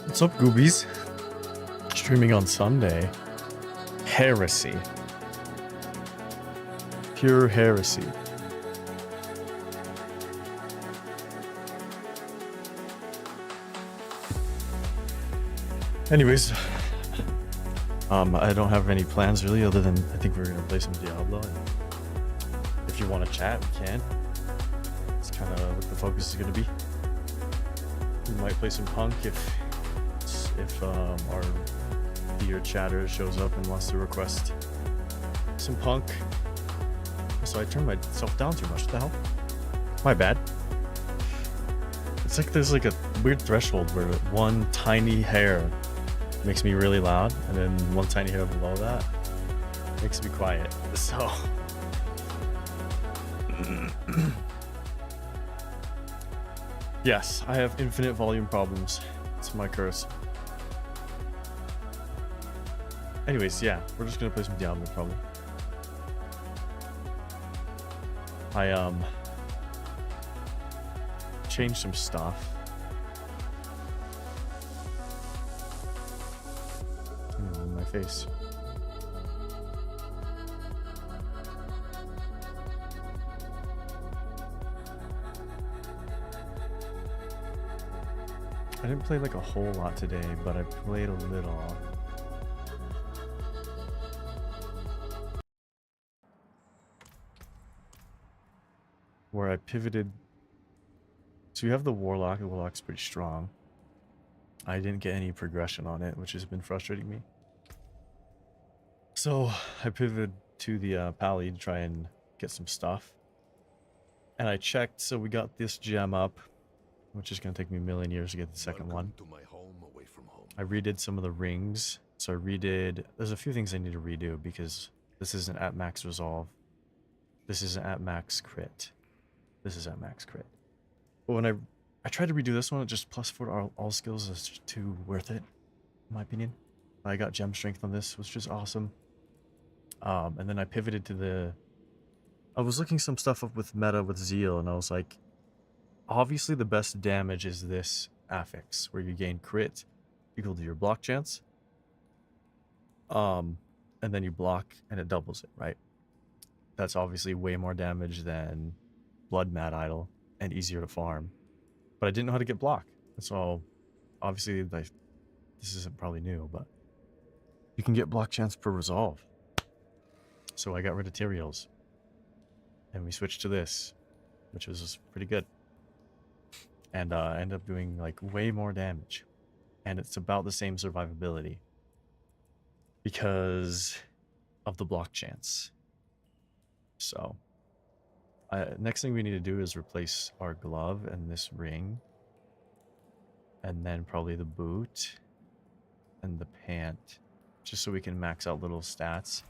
What's up, Goobies? Streaming on Sunday. Heresy. Pure heresy. Anyways, I don't have any plans really other than I think we're gonna play some Diablo, and if you want to chat, we can. It's kind of what the focus is gonna be. We might play some punk if our dear chatter shows up and wants to request some punk. So I turned myself down too much. What the hell? My bad. It's like there's like a weird threshold where one tiny hair makes me really loud, and then one tiny hair below that makes me quiet. So yes, I have infinite volume problems. It's my curse. Anyways, yeah, we're just gonna play some Diablo probably. I changed some stuff. In my face. I didn't play like a whole lot today, but I played a little. Where I pivoted. So you have the Warlock. The Warlock's pretty strong. I didn't get any progression on it, which has been frustrating me. So I pivoted to the Pally to try and get some stuff. And I checked, so we got this gem up, which is going to take me a million years to get the second one. To my home away from home. I redid some of the rings. So I redid... There's a few things I need to redo because this isn't at max resolve. This isn't at max crit. This is at max crit. But when I tried to redo this one, it just plus 4 to all skills is just too worth it, in my opinion. I got gem strength on this, which is awesome. And then I pivoted to the... I was looking some stuff up with meta with Zeal, and I was like, obviously the best damage is this affix, where you gain crit equal to your block chance. And then you block and it doubles it, right? That's obviously way more damage than Blood Mad Idol and easier to farm. But I didn't know how to get block. So obviously like, this isn't probably new, but you can get block chance per resolve. So I got rid of Tyraels. And we switched to this, which was pretty good. And I ended up doing like way more damage. And it's about the same survivability. Because of the block chance. So next thing we need to do is replace our glove and this ring. And then probably the boot. And the pant. Just so we can max out little stats.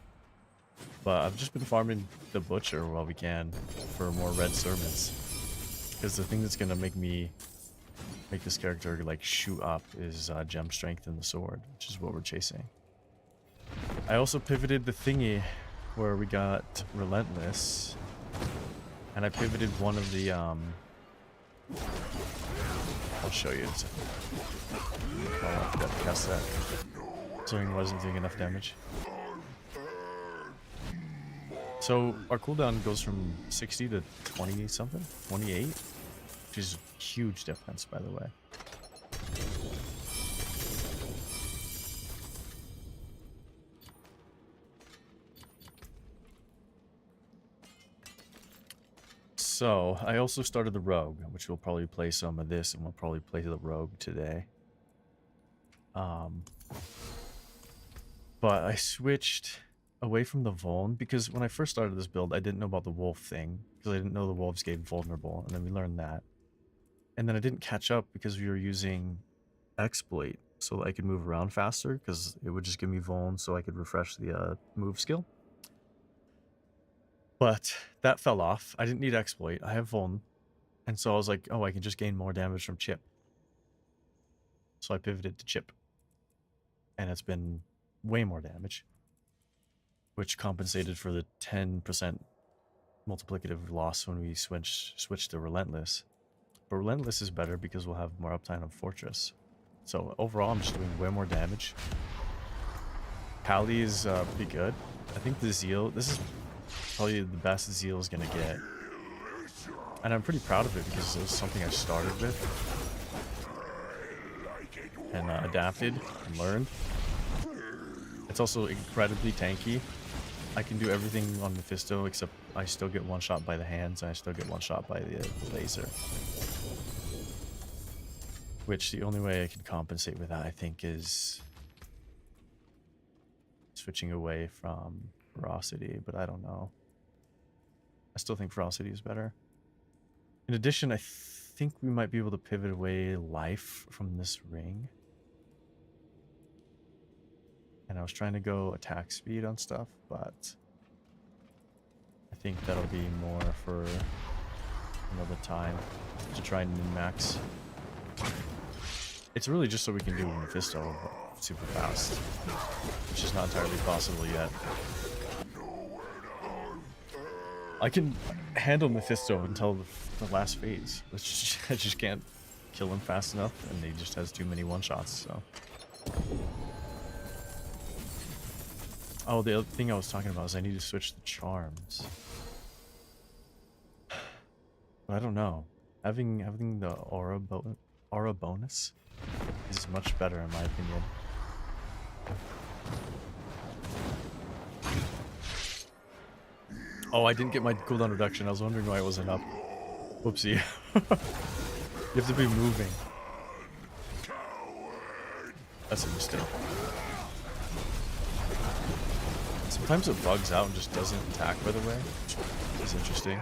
But I've just been farming the butcher while we can for more red servants. Because the thing that's going to make this character like shoot up is gem strength in the sword, which is what we're chasing. I also pivoted the thingy where we got Relentless. And I pivoted one of the I'll show you in a second. Oh, I forgot to cast that. So it wasn't doing enough damage. So our cooldown goes from 60 to 20 something, 28, which is a huge difference, by the way. So I also started the Rogue, which we'll probably play some of this, and we'll probably play the Rogue today. But I switched away from the Vuln, because when I first started this build, I didn't know about the wolf thing, because I didn't know the wolves gave vulnerable, and then we learned that. And then I didn't catch up because we were using exploit, so that I could move around faster, because it would just give me Vuln so I could refresh the move skill. But that fell off. I didn't need exploit. I have Vuln. And so I was like, oh, I can just gain more damage from chip. So I pivoted to chip. And it's been way more damage, which compensated for the 10% multiplicative loss when we switched to Relentless. But Relentless is better because we'll have more uptime on Fortress. So overall, I'm just doing way more damage. Kali is pretty good. I think the Zeal, this is probably the best Zeal is gonna get. And I'm pretty proud of it because it was something I started with and adapted and learned. It's also incredibly tanky. I can do everything on Mephisto except I still get one shot by the hands and I still get one shot by the laser. Which the only way I can compensate with that, I think, is switching away from Ferocity, but I don't know. I still think Ferocity is better. In addition, I think we might be able to pivot away life from this ring. And I was trying to go attack speed on stuff, but I think that'll be more for another time to try and min-max. It's really just so we can do Mephisto super fast, which is not entirely possible yet. I can handle Mephisto until the last phase. I just can't kill him fast enough, and he just has too many one-shots, so... Oh, the other thing I was talking about is I need to switch the charms. But I don't know. Having the aura bonus is much better in my opinion. Oh, I didn't get my cooldown reduction. I was wondering why it wasn't up. Whoopsie. You have to be moving. That's a mistake. Sometimes it bugs out and just doesn't attack right away, which is interesting.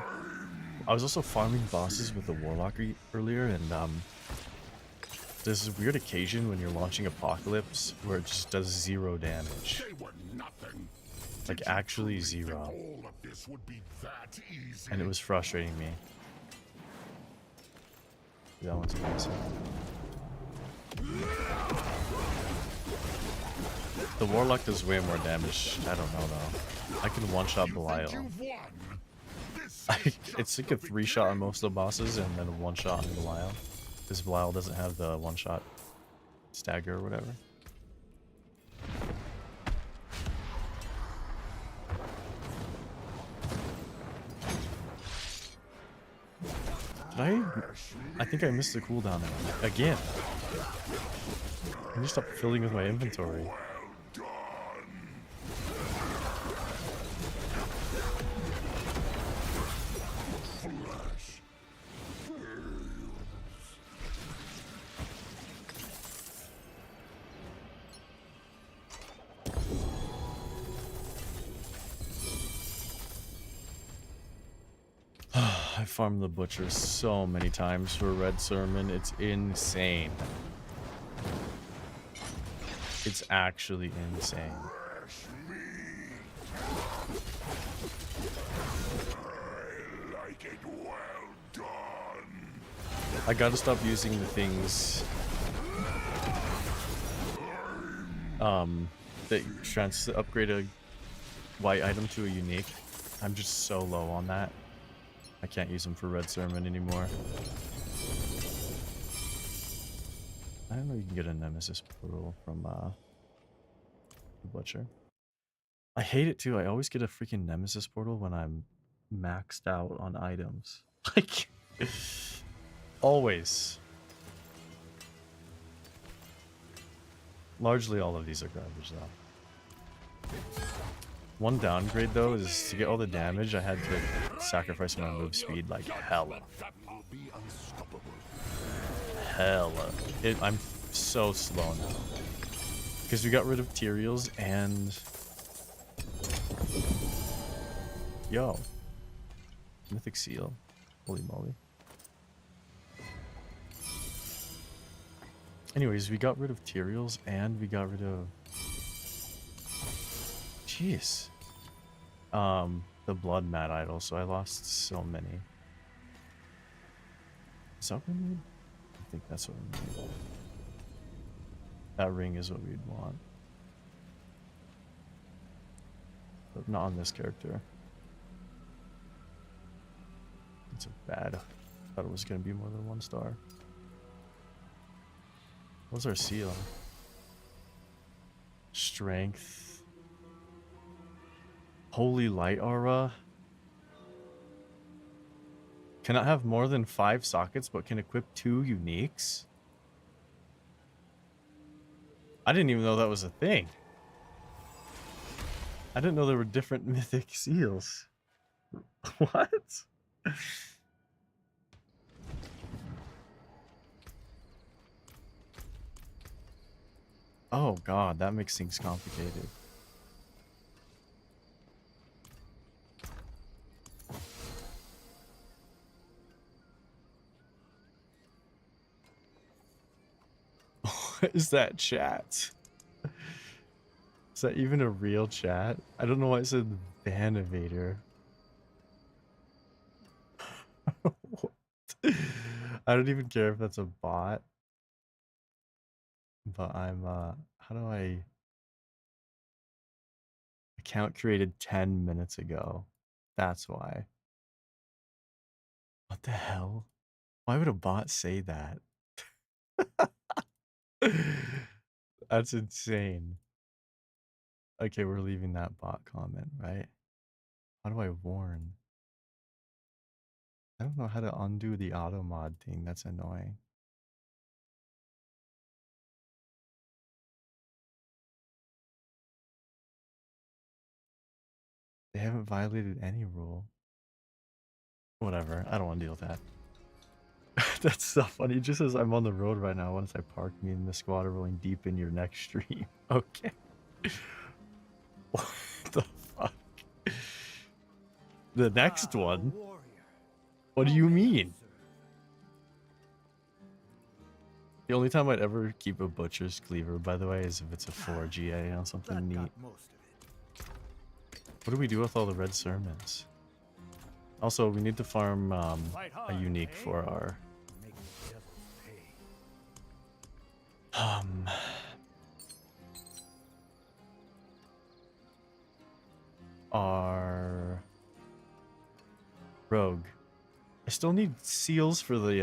I was also farming bosses with the Warlock earlier, and there's this weird occasion when you're launching Apocalypse where it just does 0 damage. Like, actually 0. And it was frustrating me. That one's amazing. The Warlock does way more damage. I don't know though. I can one-shot Belial. It's like a 3-shot on most of the bosses and then a 1-shot on Belial. Because Belial doesn't have the 1-shot stagger or whatever. I think I missed the cooldown again. I need to stop filling with my inventory. I farmed the Butcher so many times for Red Sermon, it's insane. It's actually insane. I gotta stop using the things that upgrade a white item to a unique. I'm just so low on that. I can't use them for Red Sermon anymore. I don't know you can get a Nemesis portal from the Butcher. I hate it too. I always get a freaking Nemesis portal when I'm maxed out on items. Like, always. Largely all of these are garbage though. One downgrade though is to get all the damage I had to sacrifice my move speed like hella. I'm so slow now. Because we got rid of Tyraels and... Yo. Mythic Seal. Holy moly. Anyways, we got rid of Tyraels and we got rid of... Jeez. The Blood Mad Idol, so I lost so many. Is that what we need? I think that's what we need. That ring is what we'd want. But not on this character. It's a bad. I thought it was going to be more than 1 star. What's our seal? Strength. Holy light aura. Cannot have more than 5 sockets, but can equip 2 uniques. I didn't even know that was a thing. I didn't know there were different mythic seals. What? Oh god, that makes things complicated. What is that chat? Is that even a real chat? I don't know why it said Vanivator. What? I don't even care if that's a bot. But I'm how do I account created 10 minutes ago. That's why. What the hell? Why would a bot say that? That's insane. Okay, we're leaving that bot comment, right? How do I warn? I don't know how to undo the auto mod thing. That's annoying. They haven't violated any rule. Whatever. I don't want to deal with that. That's so funny. It just says I'm on the road right now. Once I park, me and the squad are rolling deep in your next stream. Okay. What the fuck? The next one? What do you mean? The only time I'd ever keep a butcher's cleaver, by the way, is if it's a 4GA on something neat. What do we do with all the red sermons? Also, we need to farm a unique for our rogue. I still need seals for the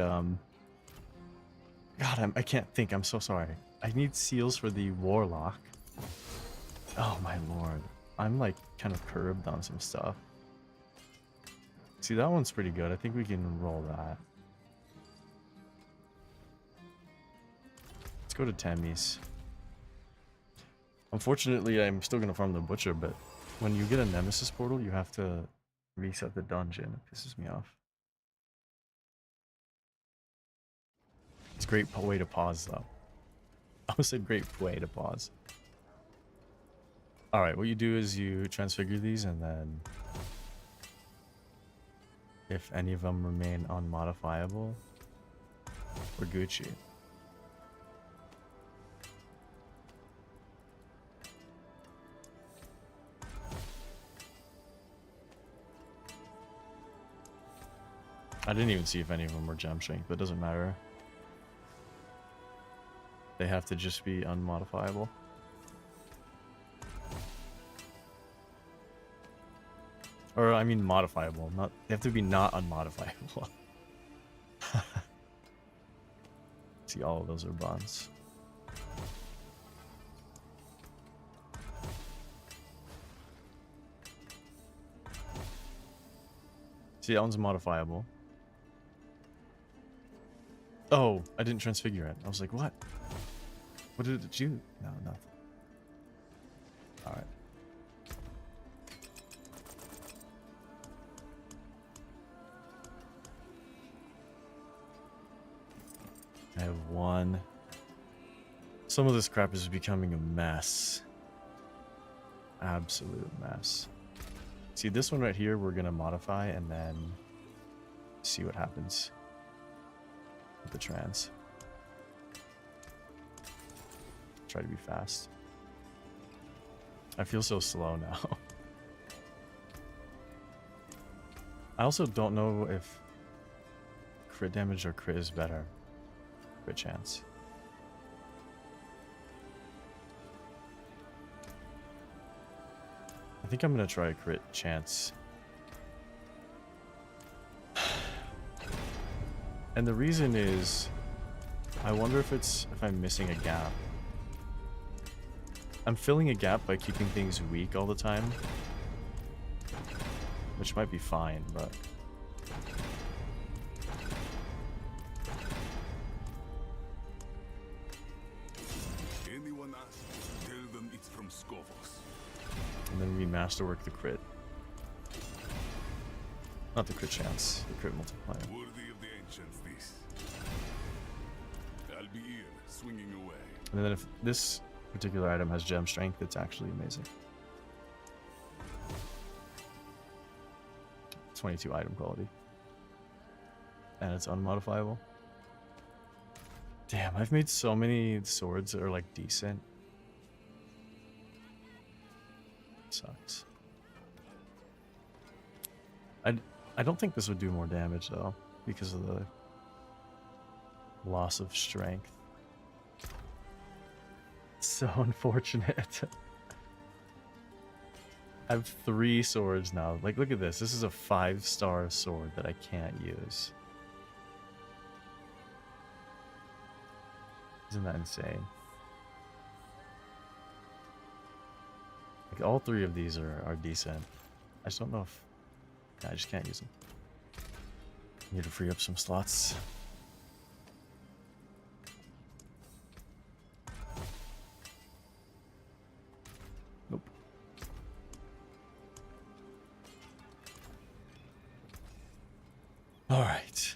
God, I can't think. I'm so sorry. I need seals for the warlock. Oh my lord. I'm like kind of curbed on some stuff. See, that one's pretty good. I think we can roll that. Let's go to Tammy's. Unfortunately, I'm still going to farm the butcher, but when you get a nemesis portal, you have to reset the dungeon. It pisses me off. It's a great way to pause, though. I almost said great way to pause. Alright, what you do is you transfigure these, and then if any of them remain unmodifiable, we're Gucci. I didn't even see if any of them were gem strength, but it doesn't matter. They have to just be unmodifiable. Or, I mean, modifiable. Not, they have to be not unmodifiable. See, all of those are bonds. See, that one's modifiable. Oh, I didn't transfigure it. I was like, what? What did it do? No, nothing. Alright. I have one. Some of this crap is becoming a mess. Absolute mess. See, this one right here, we're going to modify and then see what happens with the trans. Try to be fast. I feel so slow now. I also don't know if crit damage or crit is better. Crit chance. I think I'm going to try a crit chance. And the reason is I wonder if I'm missing a gap. I'm filling a gap by keeping things weak all the time, which might be fine, but anyone asks, tell them it's from Skovos. and then we masterwork the crit. Not the crit chance, the crit multiplier. Worthy of the ancients, this. I'll be in, swinging away. And then if this particular item has gem strength, it's actually amazing. 22 item quality. And it's unmodifiable. Damn, I've made so many swords that are like decent. Sucks. I don't think this would do more damage though, because of the loss of strength. So unfortunate. I have 3 swords now. Like, look at this. This is a 5-star sword that I can't use. Isn't that insane? Like, all 3 of these are decent. I just don't know if... I just can't use them. Need to free up some slots. Nope. Alright.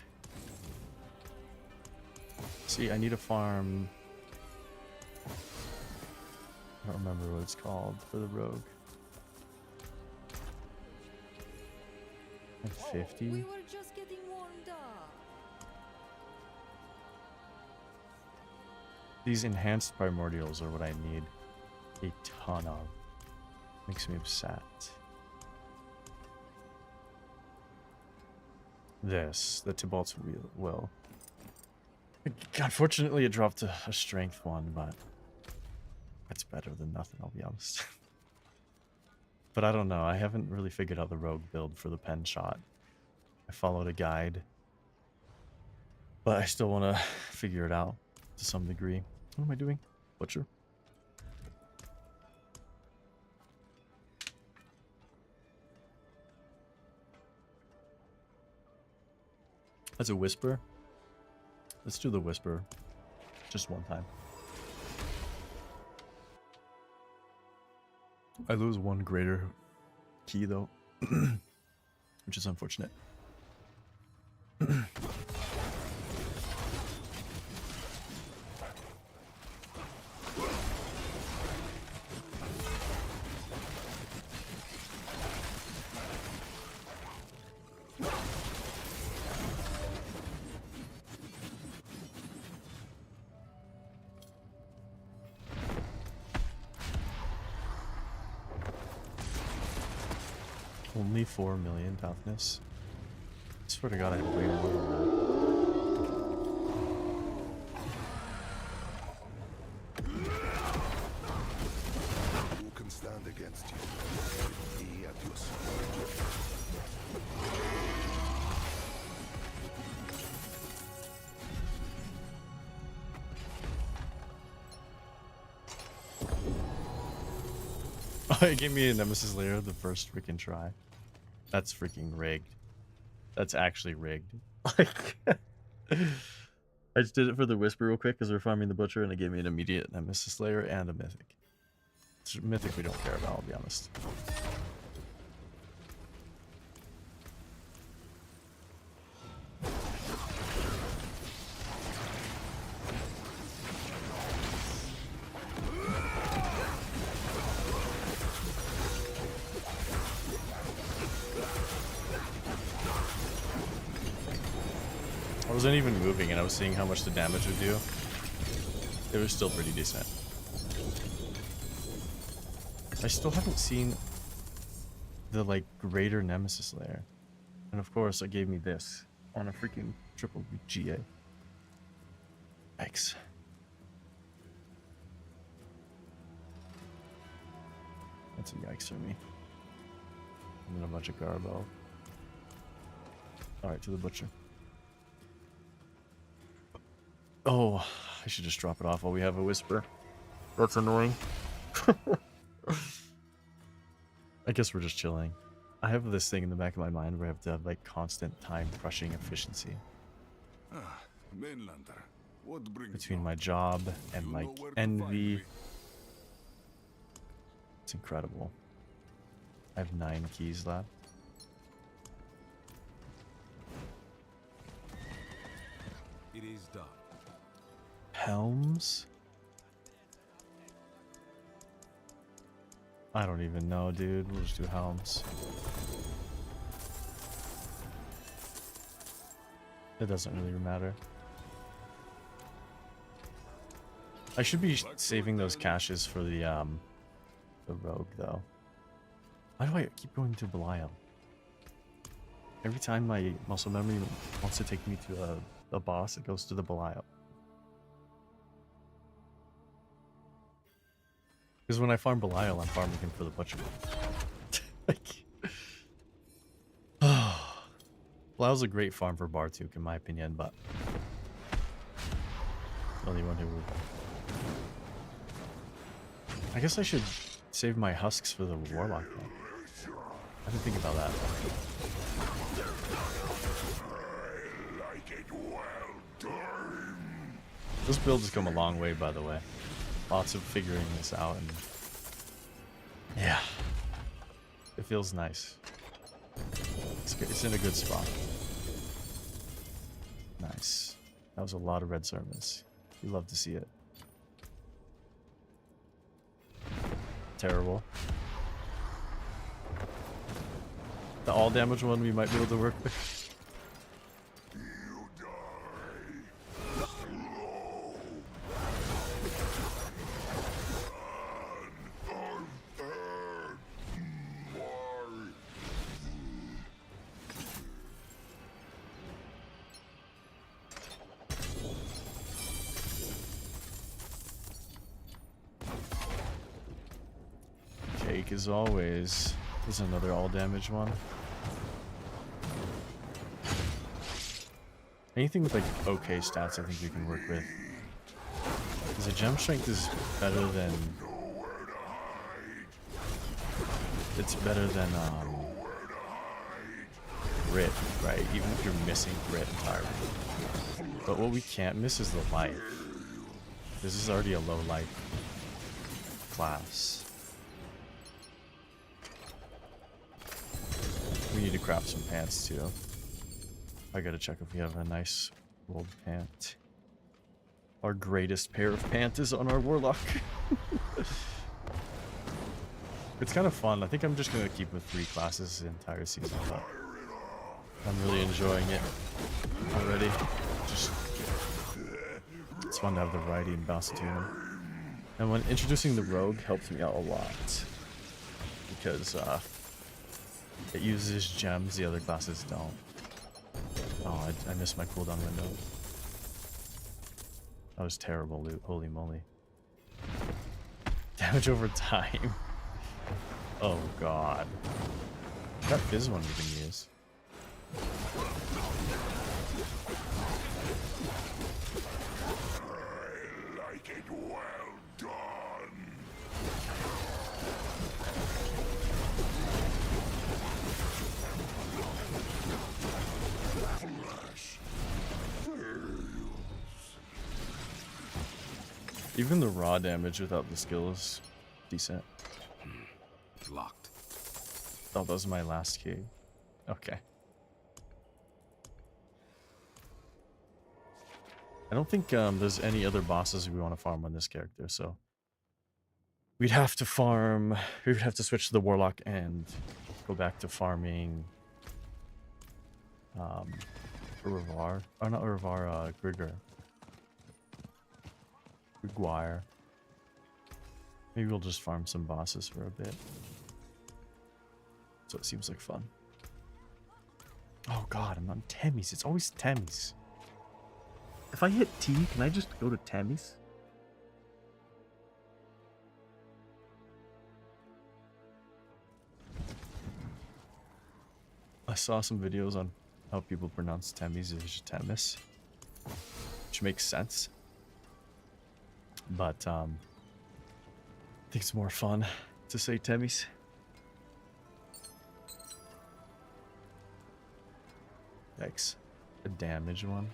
See, I need to farm... I don't remember what it's called for the rogue. At 50? We were just getting warmed up. These enhanced primordials are what I need a ton of. Makes me upset. This, the Tybalt's will. Unfortunately, it dropped a strength one, but it's better than nothing, I'll be honest. But I don't know, I haven't really figured out the rogue build for the pen shot. I followed a guide, but I still want to figure it out to some degree. What am I doing? Butcher? That's a whisper. Let's do the whisper just one time. I lose 1 greater key though, which is unfortunate. Only 4 million toughness. I swear to God, I have way more than that. Who can stand against you? Be at your sword. Oh, it gave me a Nemesis layer the first freaking try. That's freaking rigged. That's actually rigged. Like, I just did it for the whisper real quick because we're farming the butcher, and it gave me an immediate Nemesis layer and a mythic. It's mythic we don't care about, I'll be honest. I wasn't even moving and I was seeing how much the damage would do. It was still pretty decent. I still haven't seen the like greater Nemesis layer. And of course it gave me this on a freaking triple GA. Yikes. That's a yikes for me. And then a bunch of garbo. Alright, to the butcher. Oh, I should just drop it off while we have a whisper. That's annoying. I guess we're just chilling. I have this thing in the back of my mind where I have to have like constant time crushing efficiency Ah, Mainlander. What brings between you? my job and You like know where to envy. find me. It's incredible. I have 9 keys left. It is done. Helms? I don't even know, dude. We'll just do Helms. It doesn't really matter. I should be saving those caches for the rogue though. Why do I keep going to Belial? Every time my muscle memory wants to take me to a boss, it goes to the Belial. Because when I farm Belial, I'm farming him for the butcher. Like, Belial's a great farm for Bartuk in my opinion, but the only one who would. I guess I should save my husks for the warlock though. I didn't think about that. This build has come a long way, by the way. Lots of figuring this out, and yeah, it feels nice. It's in a good spot. Nice. That was a lot of red service. You love to see it. Terrible. The all damage one we might be able to work with. Jake, as always. There's another all damage one. Anything with like okay stats I think we can work with. Because the gem strength is better than... It's better than grit, right? Even if you're missing grit entirely. But what we can't miss is the life. This is already a low life class. We need to craft some pants too. I gotta check if we have a nice gold pant. Our greatest pair of pants is on our warlock. It's kind of fun. I think I'm just gonna keep with 3 classes the entire season, but I'm really enjoying it already. Just it's fun to have the variety in Bastion. And when introducing the rogue helps me out a lot because it uses gems the other classes don't. Oh, I missed my cooldown window. That was terrible loot. Holy moly. Damage over time. Oh god. That fizz one we can use. I like it well done. Even the raw damage without the skill is decent. Locked. Oh, that was my last key. Okay. I don't think there's any other bosses we want to farm on this character, so we'd have to farm. We would have to switch to the warlock and go back to farming. Urivar. Oh, not Urivar. Grigor. Griguire. Maybe we'll just farm some bosses for a bit. So it seems like fun. Oh god, I'm on Temmie's. It's always Temmie's. If I hit T, can I just go to Temmie's? I saw some videos on how people pronounce Temmie's as Temmis, which makes sense. But I think it's more fun to say Temis. Yikes. A damage one.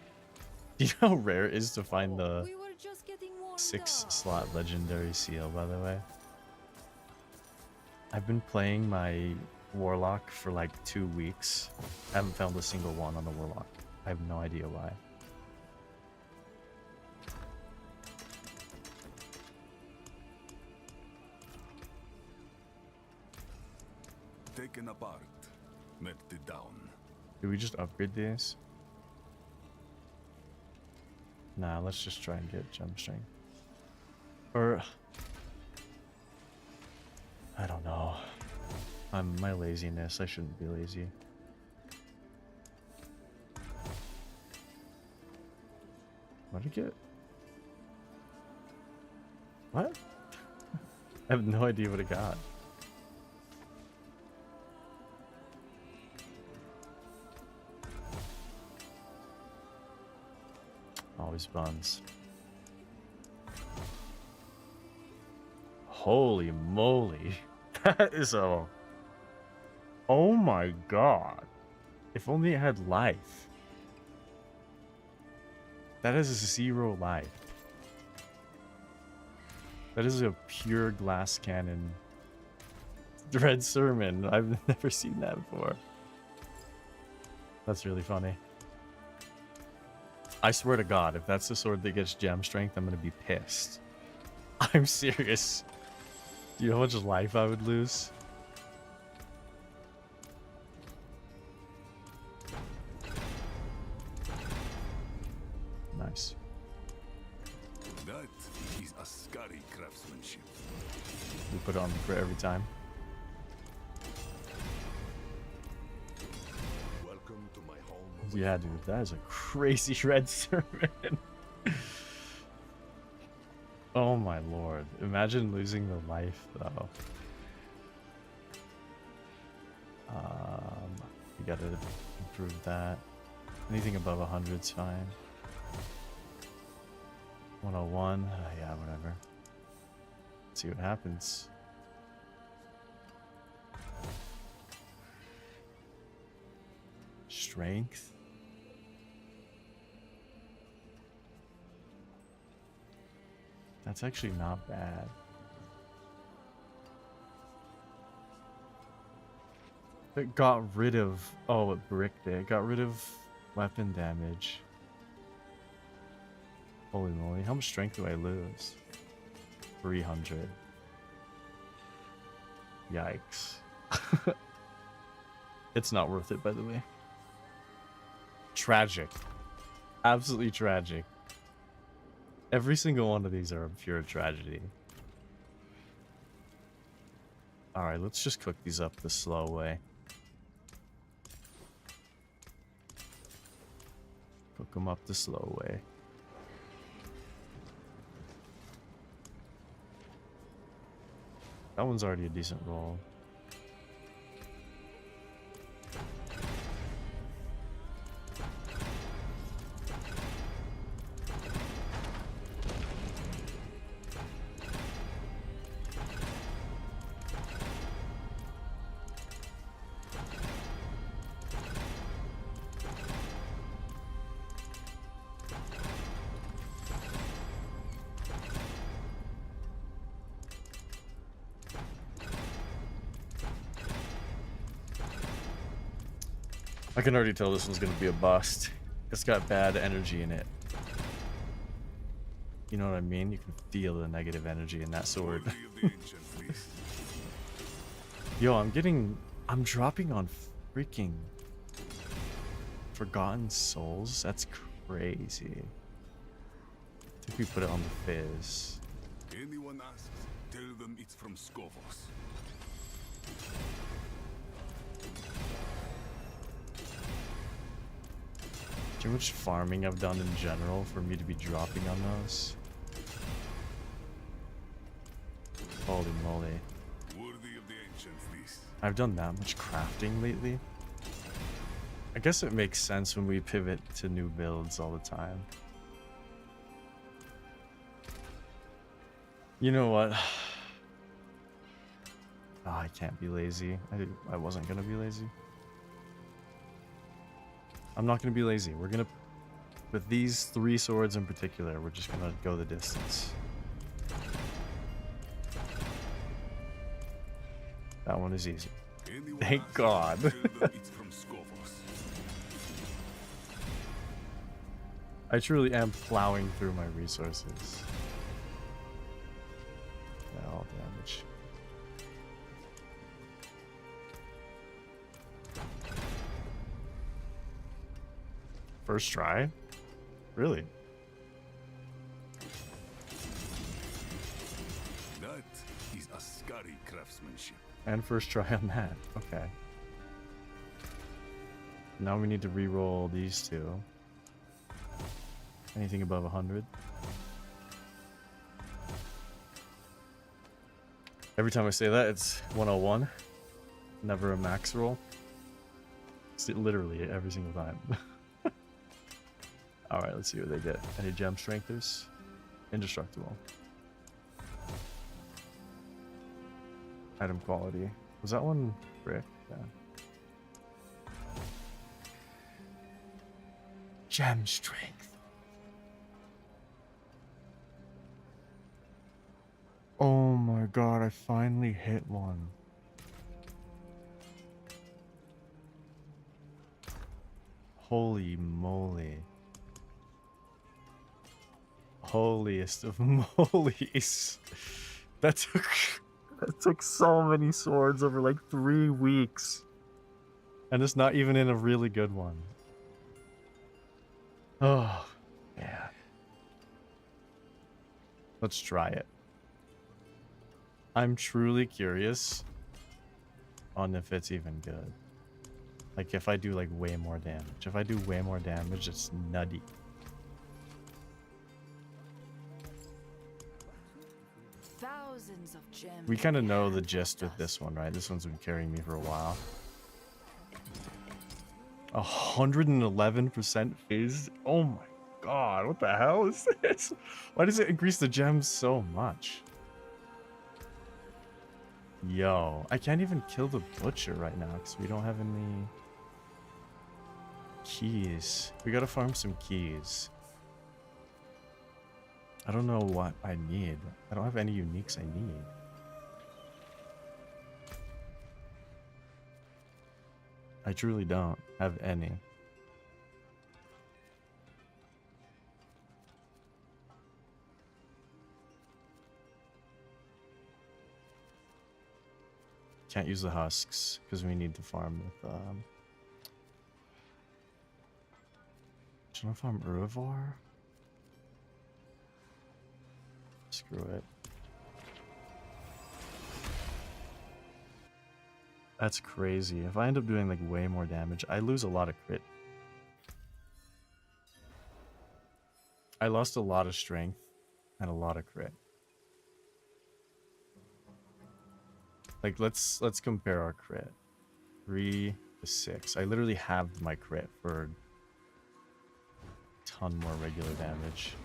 Do you know how rare it is to find the We were just getting warmed 6-slot legendary seal, by the way? I've been playing my Warlock for like 2 weeks. I haven't found a single one on the Warlock. I have no idea why. Taken apart, melted down. Do we just upgrade these? Nah, let's just try and get gem strength. Or I don't know. My laziness. I shouldn't be lazy. What did I get? What? I have no idea what it got. Always buns. Holy moly. That is a... Oh my god. If only it had life. That is 0 life. That is a pure glass cannon. Dread Sermon. I've never seen that before. That's really funny. I swear to God, if that's the sword that gets gem strength, I'm gonna be pissed. I'm serious. Do you know how much life I would lose? Nice. That is a scary craftsmanship. We put it on the crit every time. Welcome to my home. Yeah, dude, that is a crazy red sermon. Oh my lord. Imagine losing the life, though. We gotta improve that. Anything above 100's fine. 101, yeah, whatever. Let's see what happens. Strength. That's actually not bad. It got rid of... Oh, it bricked it. It got rid of weapon damage. Holy moly. How much strength do I lose? 300. Yikes. It's not worth it, by the way. Tragic. Absolutely tragic. Every single one of these are a pure tragedy. Alright, let's just cook these up the slow way. Cook them up the slow way. That one's already a decent roll. I can already tell this one's gonna be a bust. It's got bad energy in it. You know what I mean? You can feel the negative energy in that sword. Yo, I'm dropping on freaking Forgotten Souls? That's crazy. I think we put it on the Fizz. Anyone asks, tell them it's from Skovos. Too much farming I've done in general for me to be dropping on those. Holy moly. Worthy of the ancients, this. I've done that much crafting lately. I guess it makes sense when we pivot to new builds all the time. You know what? Oh, I can't be lazy. I wasn't gonna be lazy. I'm not gonna be lazy. We're gonna, with these 3 swords in particular, we're just gonna go the distance. That one is easy. Thank God. I truly am plowing through my resources. Yeah, all damage. First try? Really? That is a scary craftsmanship. And first try on that. Okay. Now we need to re-roll these 2. Anything above 100. Every time I say that, it's 101. Never a max roll. It's literally every single time. Alright, let's see what they get. Any gem strengthers? Indestructible. Item quality. Was that one brick? Yeah. Gem strength. Oh my god, I finally hit one. Holy moly. Holiest of molies. That took so many swords over like 3 weeks. And it's not even in a really good one. Oh, man. Let's try it. I'm truly curious on if it's even good. Like if I do like way more damage. If I do way more damage, it's nutty. Thousands of gems. We kind of know the gist with this one, right? This one's been carrying me for a while. 111% phased. Oh my god, what the hell is this? Why does it increase the gems so much? Yo, I can't even kill the butcher right now because we don't have any keys. We gotta farm some keys. I don't know what I need. I don't have any uniques I need. I truly don't have any. Can't use the husks because we need to farm with should I farm Urivar? Screw it. That's crazy. If I end up doing like way more damage, I lose a lot of crit. I lost a lot of strength and a lot of crit. Like let's compare our crit. 3 to 6. I literally halved my crit for a ton more regular damage.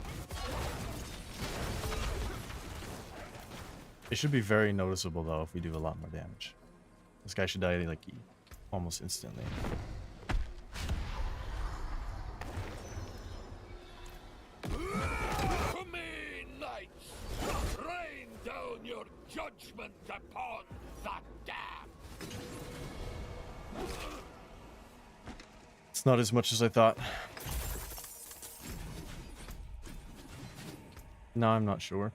It should be very noticeable though if we do a lot more damage. This guy should die like almost instantly. To me, knights! Rain down your judgment upon the damned! It's not as much as I thought. No, I'm not sure.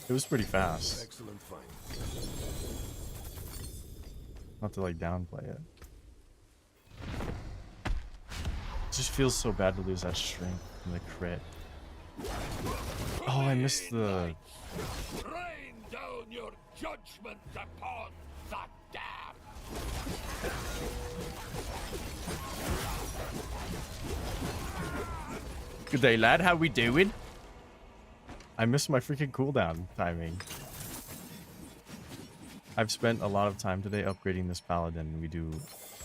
It was pretty fast. Excellent find. Not to like downplay it. It just feels so bad to lose that strength and the crit. Oh, I missed the... Rain down your judgment upon the damned! Good day, lad. How we doing? I missed my freaking cooldown timing. I've spent a lot of time today upgrading this paladin. We do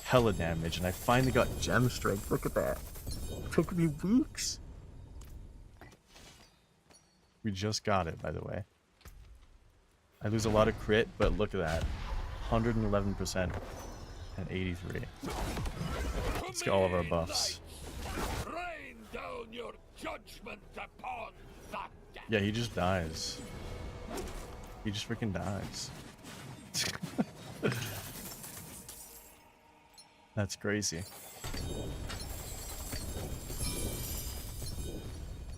hella damage, and I finally got gem strength. Look at that. Coconut books. We just got it, by the way. I lose a lot of crit, but look at that. 111% and 83. Let's get all of our buffs. Rain down your judgment upon that death. Yeah, he just dies. He just freaking dies. That's crazy.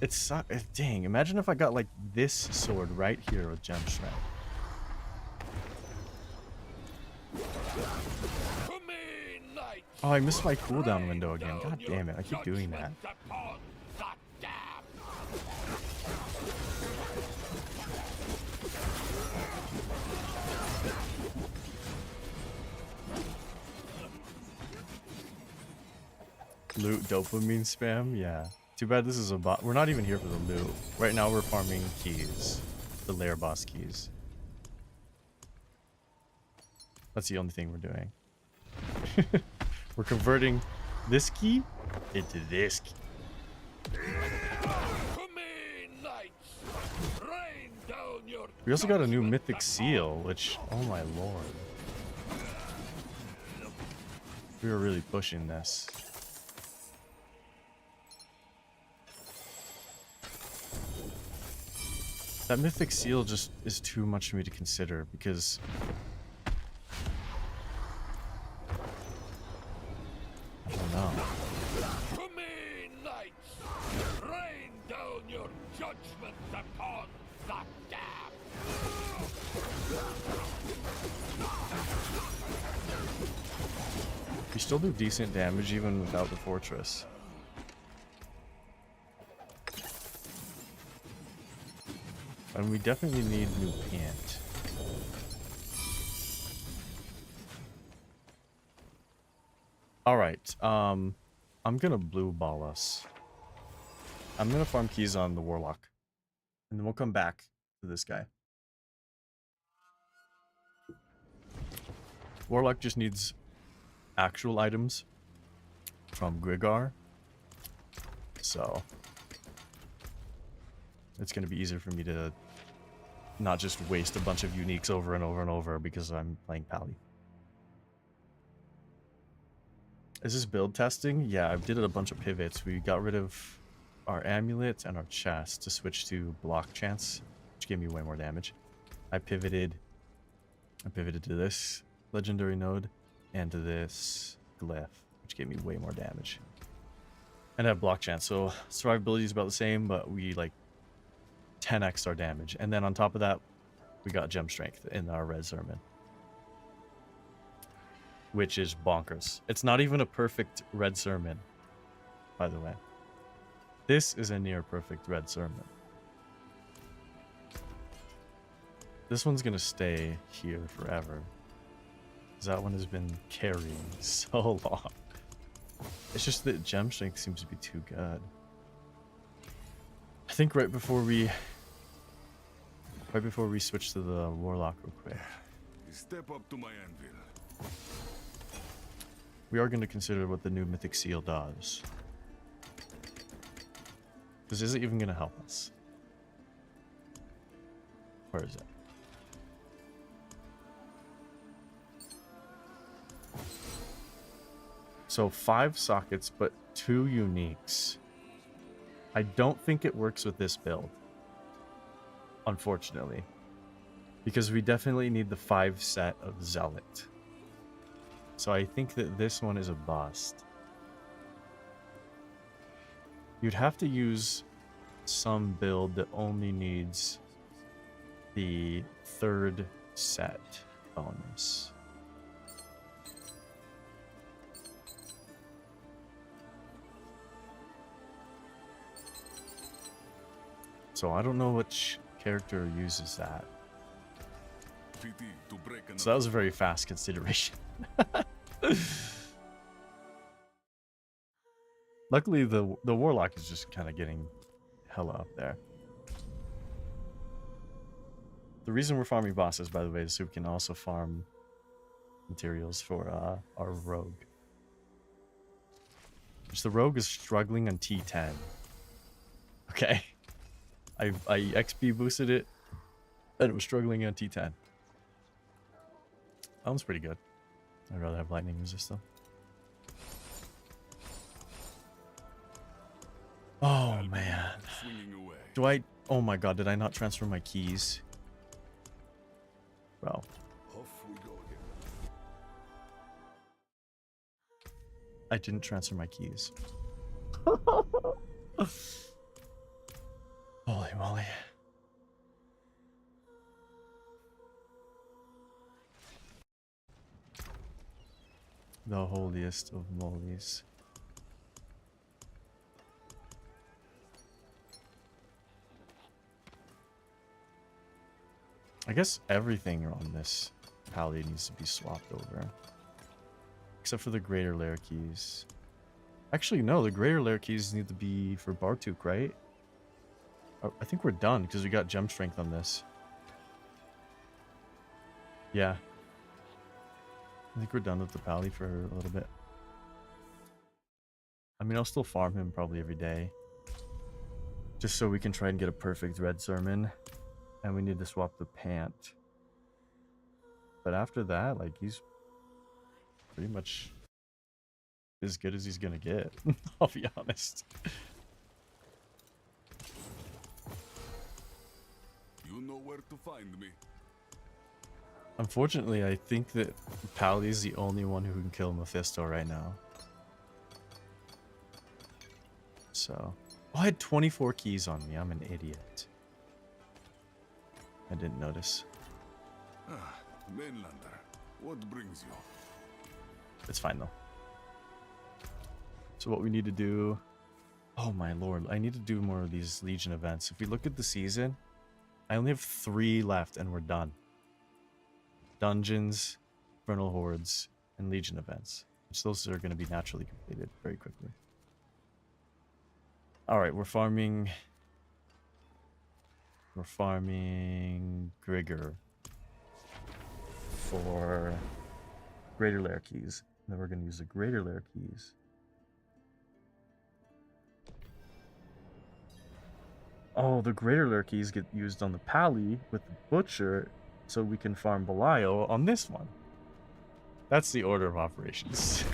It's dang, imagine if I got like this sword right here with gem strength. Oh, I missed my cooldown window again. God damn it, I keep doing that. Loot dopamine spam? Yeah. Too bad this is a bot. We're not even here for the loot. Right now we're farming keys. The lair boss keys. That's the only thing we're doing. We're converting this key into this key. We also got a new mythic seal, which, oh my lord. We were really pushing this. That mythic seal just is too much for me to consider because I don't know. To me, knights, rain down your judgment upon the damned. We still do decent damage even without the fortress. And we definitely need new pant. Alright, I'm gonna blue ball us. I'm gonna farm keys on the warlock. And then we'll come back to this guy. Warlock just needs actual items from Grigar. So it's gonna be easier for me to not just waste a bunch of uniques over and over and over because I'm playing Pally. Is this build testing? Yeah, I did a bunch of pivots. We got rid of our amulet and our chest to switch to block chance, which gave me way more damage. I pivoted to this legendary node and to this glyph, which gave me way more damage. And I have block chance, so survivability is about the same, but we like 10x our damage. And then on top of that, we got gem strength in our red sermon, which is bonkers. It's not even a perfect red sermon, by the way. This is a near perfect red sermon. This one's gonna stay here forever, because that one has been carrying so long. It's just that gem strength seems to be too good. I think right before we switch to the warlock real quick, Step up to my anvil. we are going to consider what the new mythic seal does. Because is it even going to help us? Where is it? So 5 sockets, but 2 uniques. I don't think it works with this build, unfortunately, because we definitely need the 5 set of Zealot. So I think that this one is a bust. You'd have to use some build that only needs the 3rd set bonus. So I don't know which character uses that. So that was a very fast consideration. Luckily, the warlock is just kind of getting hella up there. The reason we're farming bosses, by the way, is so we can also farm materials for our rogue. Which the rogue is struggling on T10. Okay. I XP boosted it, and it was struggling on T10. That one's pretty good. I'd rather have lightning resist though. Oh man. Do I... Oh my god, did I not transfer my keys? Well. Off we go again. I didn't transfer my keys. Holy moly. The holiest of molies. I guess everything on this palette needs to be swapped over. Except for the greater layer keys. Actually, no, the greater layer keys need to be for Bartuk, right? Oh, I think we're done because we got gem strength on this. Yeah. I think we're done with the pally for a little bit. I mean, I'll still farm him probably every day. Just so we can try and get a perfect red sermon. And we need to swap the pant. But after that, like, he's pretty much as good as he's gonna get. I'll be honest. You know where to find me. Unfortunately, I think that Pally is the only one who can kill Mephisto right now. So... Oh, I had 24 keys on me. I'm an idiot. I didn't notice. Ah, mainlander. What brings you? It's fine though. So what we need to do... Oh my lord, I need to do more of these Legion events. If we look at the season, I only have 3 left and we're done. Dungeons, Infernal Hordes, and Legion events. Which those are going to be naturally completed very quickly. Alright, we're farming... We're farming Grigor for greater layer keys. And then we're going to use the greater layer keys. Oh, the greater layer keys get used on the Pally with the Butcher, so we can farm Belial on this one. That's the order of operations.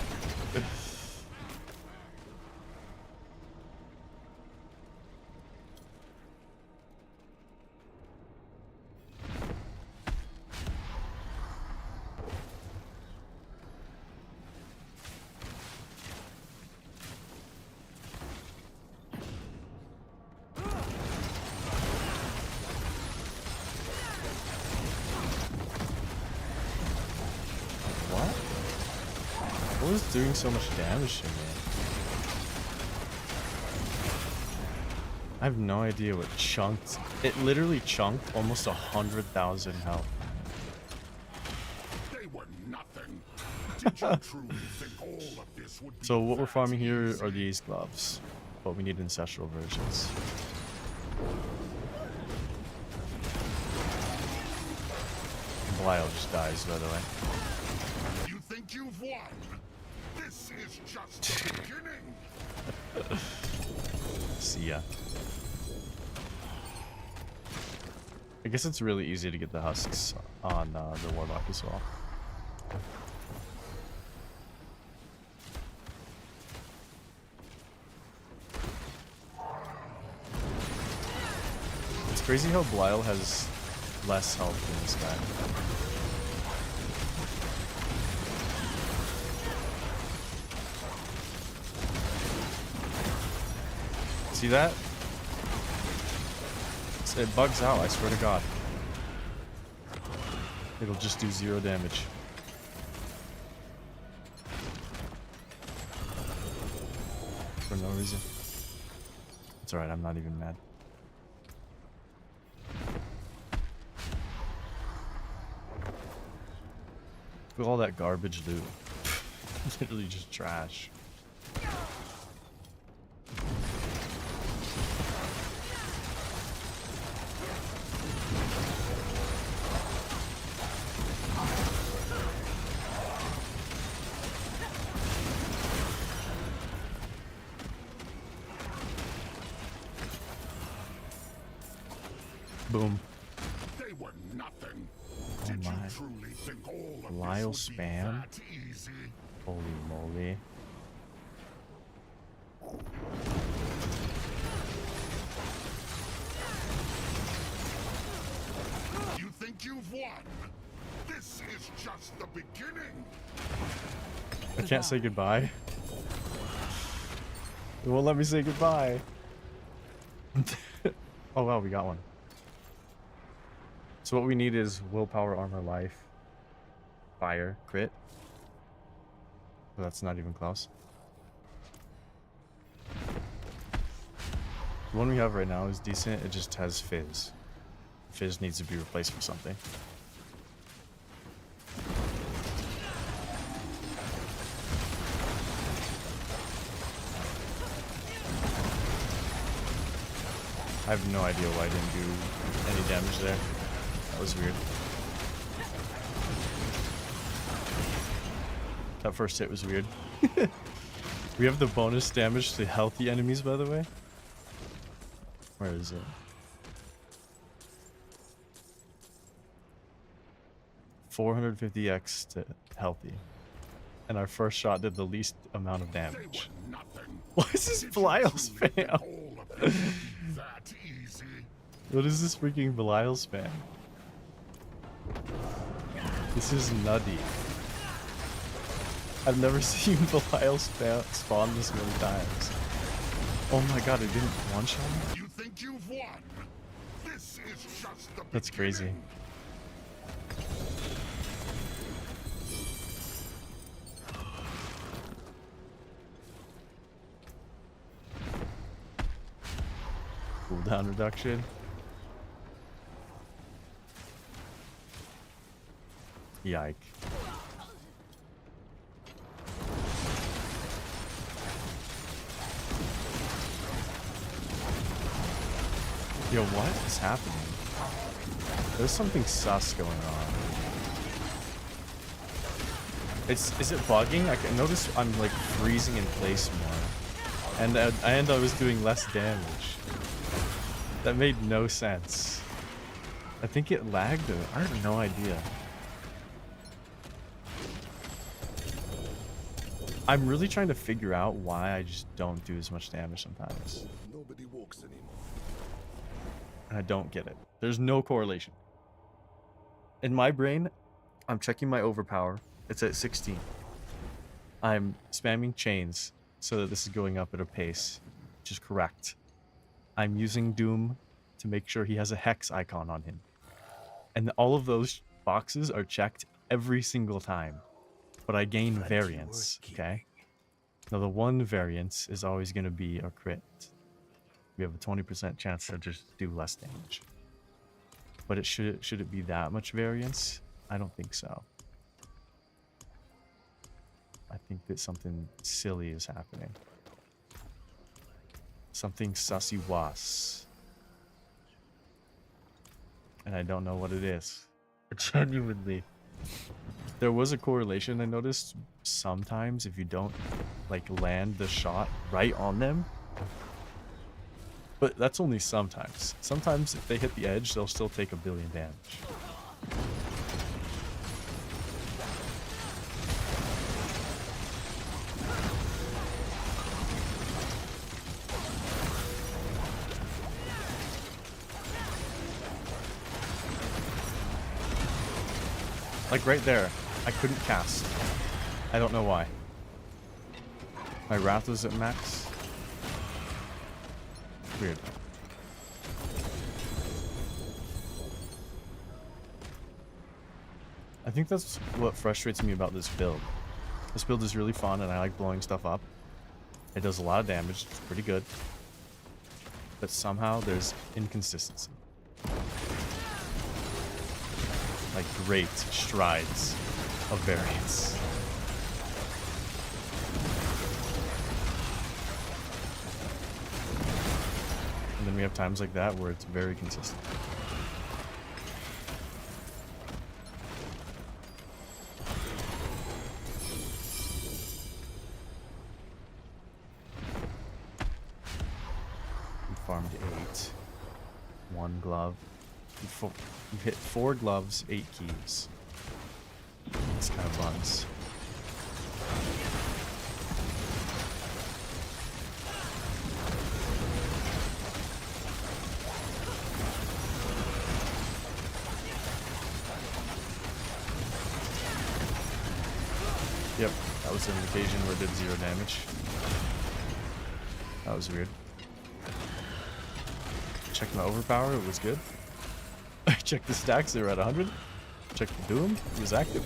What was doing so much damage to me? I have no idea what chunked. It literally chunked almost 100,000 health. They were nothing. Did you truly think all of this would be So what we're that farming here easy? are these gloves, but we need ancestral versions. Belial just dies, by the way. You think you've won? This is just the beginning. See ya. I guess it's really easy to get the husks on the Warlock as well. It's crazy how Belial has less health than this guy. See that? It bugs out, I swear to God. It'll just do 0 damage. For no reason. It's alright, I'm not even mad. Look at all that garbage loot. Literally just trash. Boom. They were nothing. Oh Did you my. truly think all of Belial this would spam? be that easy? Holy moly. You think you've won? This is just the beginning. I can't say goodbye. It won't let me say goodbye. Oh wow, we got one. So what we need is willpower, armor, life, fire, crit. Well, that's not even close. The one we have right now is decent. It just has fizz. Fizz needs to be replaced with something. I have no idea why I didn't do any damage there. That was weird. That first hit was weird. We have the bonus damage to healthy enemies, by the way. Where is it? 450x to healthy. And our first shot did the least amount of They damage. were nothing. What is this Did you Belial truly think spam? all of this would be that easy? What is this freaking Belial spam? This is nutty. I've never seen Belial spawn this many times. Oh my god, it didn't one-shot me? You think you've won? This is just the That's crazy. beginning. Cooldown reduction. Yike. Yo, what is happening? There's something sus going on. Is it bugging? I can notice I'm like freezing in place more. And I was doing less damage. That made no sense. I think it lagged. I have no idea. I'm really trying to figure out why I just don't do as much damage sometimes. Nobody walks anymore. And I don't get it. There's no correlation. In my brain, I'm checking my overpower. It's at 16. I'm spamming chains so that this is going up at a pace, which is correct. I'm using Doom to make sure he has a hex icon on him. And all of those boxes are checked every single time. But I gain variance, okay? Now the one variance is always going to be a crit. We have a 20% chance to just do less damage. But should it be that much variance? I don't think so. I think that something silly is happening. Something sussy was. And I don't know what it is. Genuinely. There was a correlation I noticed sometimes if you don't like land the shot right on them. But that's only sometimes. Sometimes if they hit the edge, they'll still take 1 billion damage. Like right there, I couldn't cast. I don't know why. My wrath was at max. Weird. I think that's what frustrates me about this build. This build is really fun and I like blowing stuff up. It does a lot of damage, it's pretty good. But somehow there's inconsistency. Like great strides of variance. And then we have times like that where it's very consistent. We farmed 8. 1 glove. You hit 4 gloves, 8 keys. It's kind of buns. Yep, that was an occasion where it did 0 damage. That was weird. Checked my overpower, it was good. I checked the stacks, they were at 100. Checked the doom, it was active.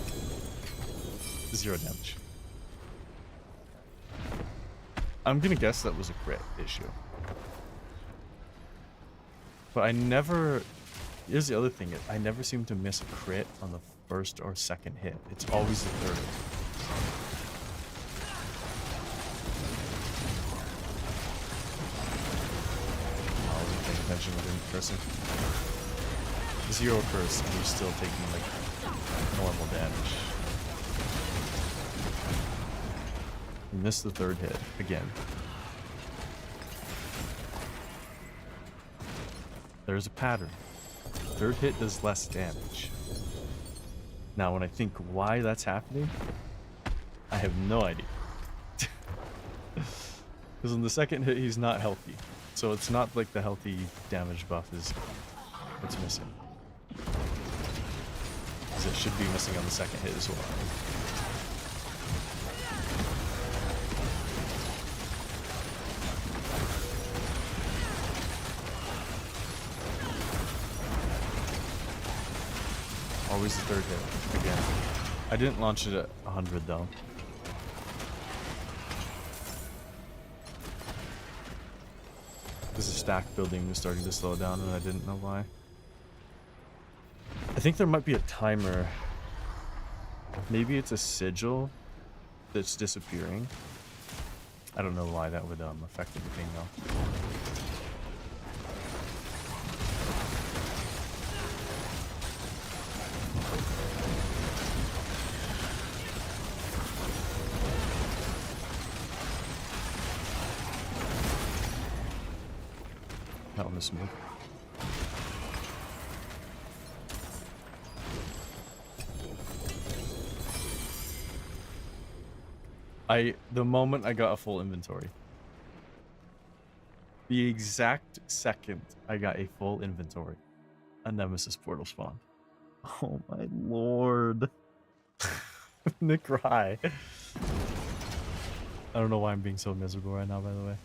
0 damage. I'm gonna guess that was a crit issue. But I never... Here's the other thing, I never seem to miss a crit on the first or second hit. It's always the third. I wasn't paying attention, I didn't curse him. 0 curse, and you're still taking like normal damage. You missed the third hit again. There's a pattern. Third hit does less damage. Now, when I think why that's happening, I have no idea. Because on the second hit, he's not healthy. So it's not like the healthy damage buff is what's missing. Because it should be missing on the second hit as well. Always the third hit, again. I didn't launch it at 100 though. Because the stack building was starting to slow down and I didn't know why. I think there might be a timer. Maybe it's a sigil that's disappearing. I don't know why that would affect anything though. That one was smooth. The moment I got a full inventory. The exact second I got a full inventory, a Nemesis portal spawned. Oh my lord. Nick Rye. I don't know why I'm being so miserable right now, by the way.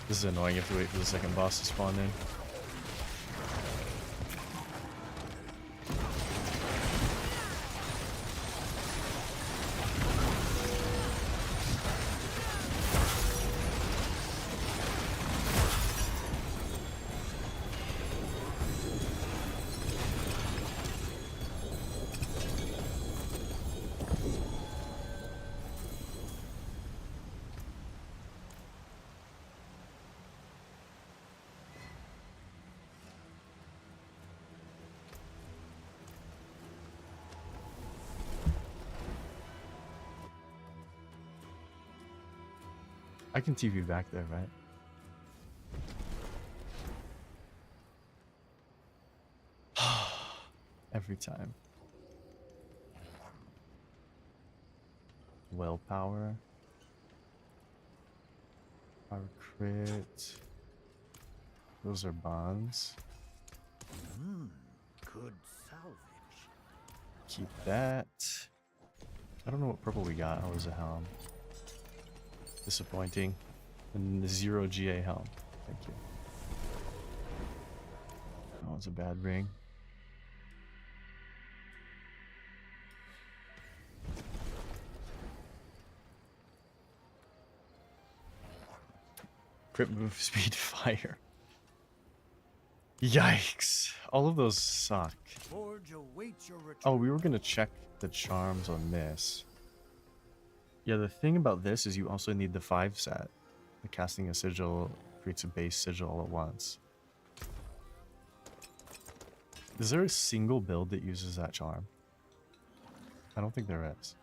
This is annoying, you have to wait for the second boss to spawn in. I can TV back there, right? Every time. Willpower. Power crit. Those are bonds. Good salvage. Keep that. I don't know what purple we got. Oh, it was a helm. Disappointing. And the 0 GA helm. Thank you. Oh, it's a bad ring. Crit move, speed, fire. Yikes. All of those suck. Forge awaits your return. Oh, we were gonna check the charms on this. Yeah, the thing about this is you also need the 5 set. The casting a sigil creates a base sigil all at once. Is there a single build that uses that charm? I don't think there is.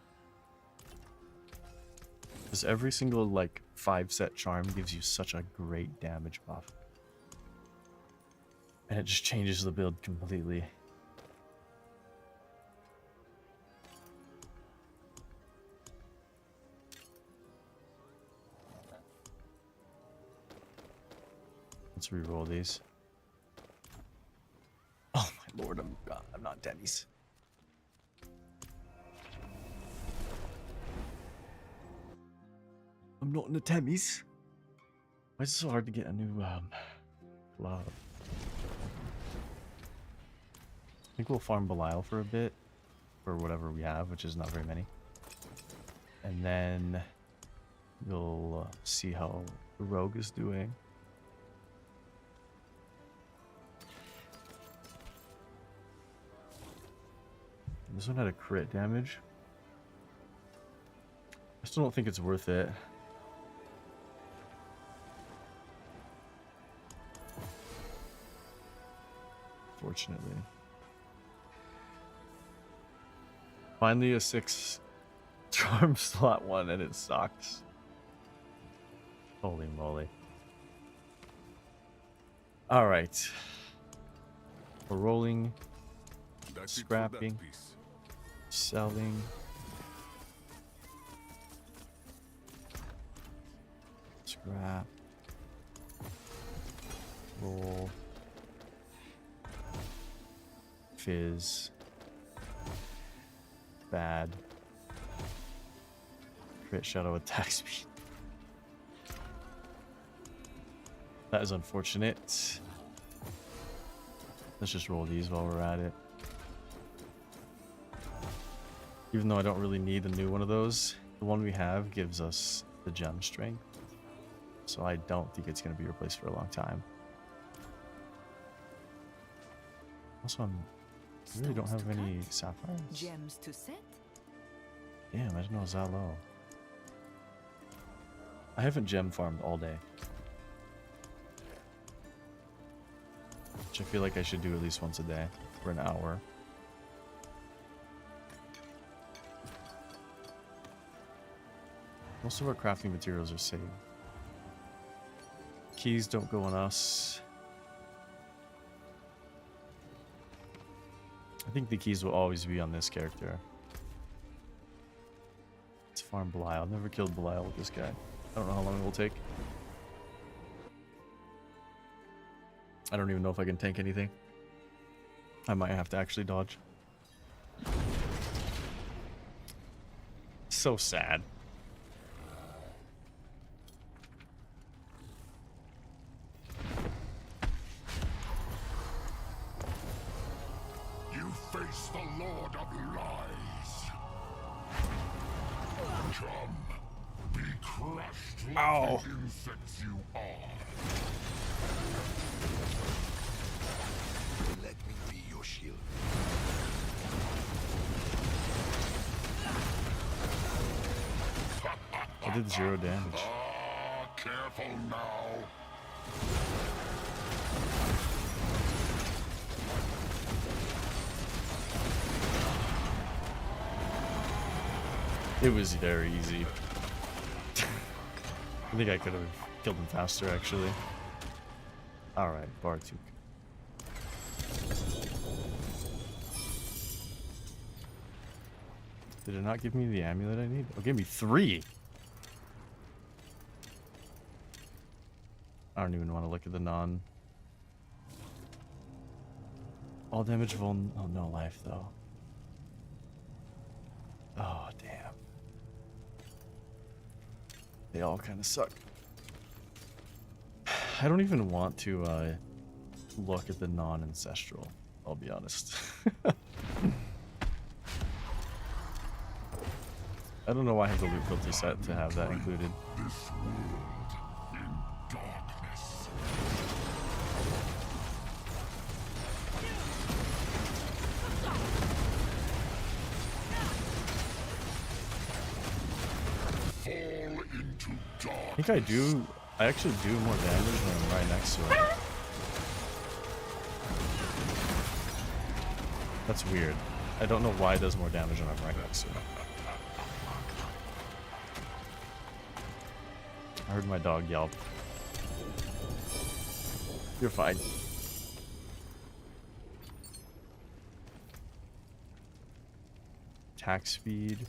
Because every single, like, 5 set charm gives you such a great damage buff. And it just changes the build completely. Let's re-roll these. Oh my lord, I'm not Denny's. I'm not in the Temmie's. Why is it so hard to get a new glove? I think we'll farm Belial for a bit, for whatever we have, which is not very many. And then we'll see how the rogue is doing. This one had a crit damage. I still don't think it's worth it. Fortunately. Finally a 6 charm slot one and it sucks. Holy moly. Alright. We're rolling, That's it for that scrapping, piece. selling. Scrap. Roll. Fizz. Bad. Crit shadow attack speed. That is unfortunate. Let's just roll these while we're at it. Even though I don't really need a new one of those, the one we have gives us the gem strength. So I don't think it's going to be replaced for a long time. Also, I really don't have any sapphires. Gems to set. Damn, I didn't know it was that low. I haven't gem farmed all day. Which I feel like I should do at least once a day for an hour. Most of our crafting materials are saved. Keys don't go on us. I think the keys will always be on this character. Let's farm Belial. I've never killed Belial with this guy. I don't know how long it will take. I don't even know if I can tank anything. I might have to actually dodge. So sad. You face the Lord of Lies. Come, be crushed like Ow. the insects you are. Let me be your shield. I did 0 damage. Ah, careful now. It was very easy. I think I could have killed him faster, actually. Alright, Bartuk. Did it not give me the amulet I need? Oh, give me 3! I don't even want to look at the non. All damage, oh, no life, though. Oh, damn. They all kind of suck. I don't even want to look at the non-ancestral, I'll be honest. I don't know why I have the loot filter set to have that included. This world in darkness. Fall into dark. I think I actually do more damage when I'm right next to it. That's weird. I don't know why it does more damage when I'm right next to it. I heard my dog yelp. You're fine. attack speed.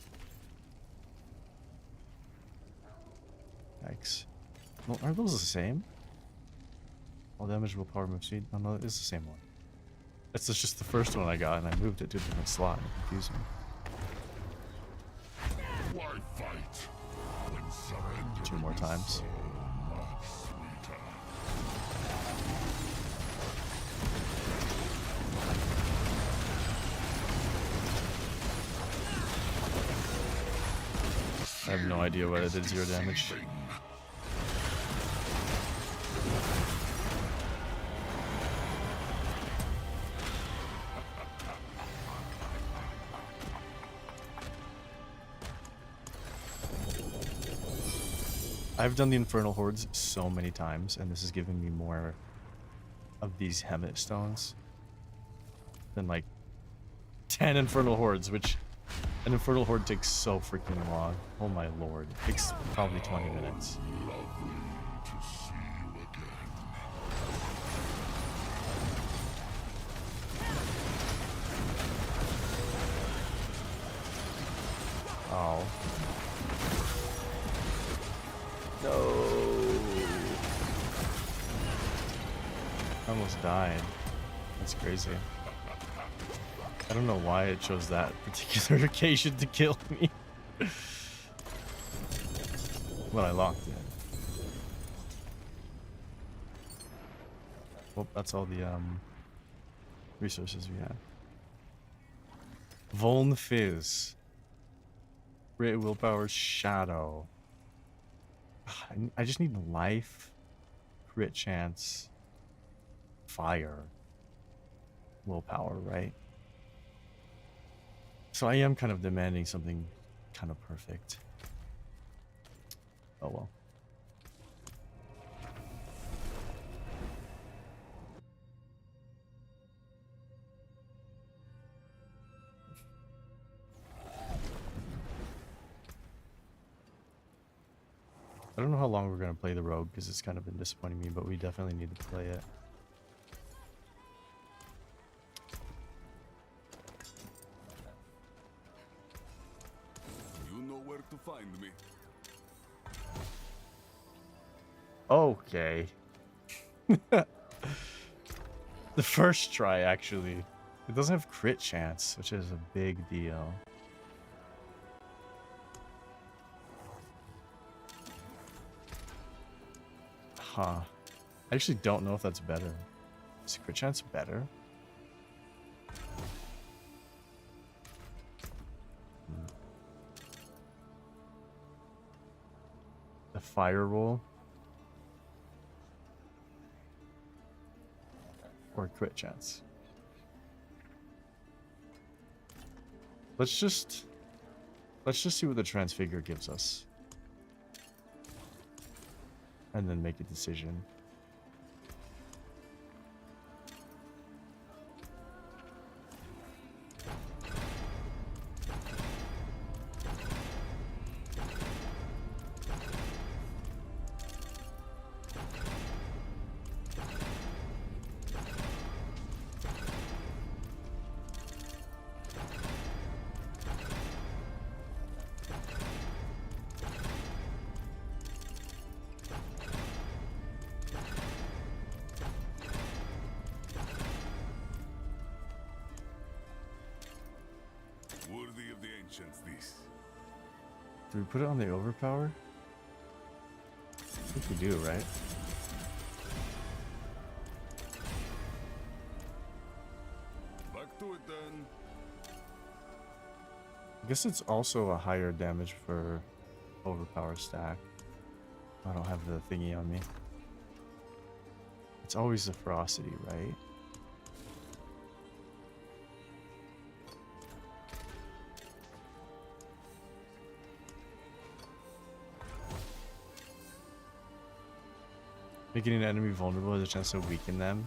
Yikes. Well, are those the same? All damage, willpower, move speed? Oh no, it is the same one. It's just the first one I got and I moved it to a different slot and it confused me. Why fight when surrender 2 more times. so much sweeter? I have no idea why it did 0 damage. I've done the Infernal Hordes so many times, and this is giving me more of these Hemet stones than like 10 Infernal Hordes, which an Infernal Horde takes so freaking long. Oh my lord. It takes probably 20 minutes. Lovely to see you again. Oh. No. I almost died. That's crazy. I don't know why it chose that particular occasion to kill me. But I locked it. Well, that's all the resources we have. Vuln Fizz. Great willpower shadow. I just need life, crit chance, fire, willpower, right? So I am kind of demanding something kind of perfect. Oh well. I don't know how long we're going to play the rogue because it's kind of been disappointing me, but we definitely need to play it. You know where to find me. Okay. The first try, actually. It doesn't have crit chance, which is a big deal. Huh. I actually don't know if that's better. Is crit chance better? The fire roll? Or crit chance? Let's just see what the transfigure gives us. And then make a decision. Worthy of the ancients, this. Do we put it on the overpower? I think we do, right? Back to it then. I guess it's also a higher damage for overpower stack. I don't have the thingy on me. It's always the ferocity, right? Making an enemy vulnerable has a chance to weaken them.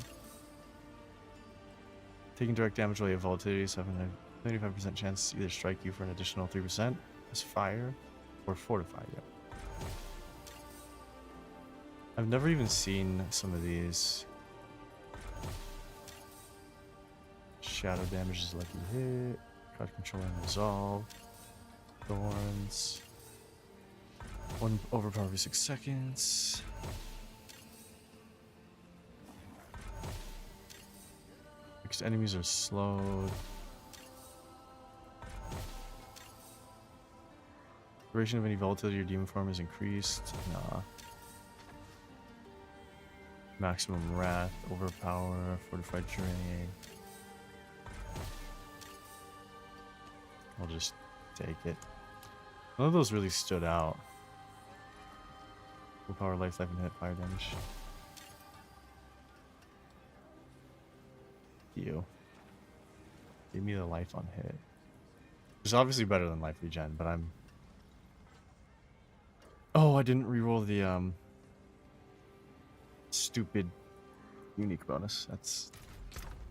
Taking direct damage while you have volatility, so having a 35% chance to either strike you for an additional 3% as fire or fortify you. I've never even seen some of these. Shadow damage is lucky hit. Card control and resolve. Thorns. 1 overpower for 6 seconds. Because enemies are slowed. Duration of any volatility or demon form is increased. Nah. Maximum wrath, overpower, fortified journey. I'll just take it. None of those really stood out. Overpower, life, and hit, fire damage. You. Give me the life on hit. Which is obviously better than life regen, but I'm... Oh, I didn't reroll the, stupid unique bonus. That's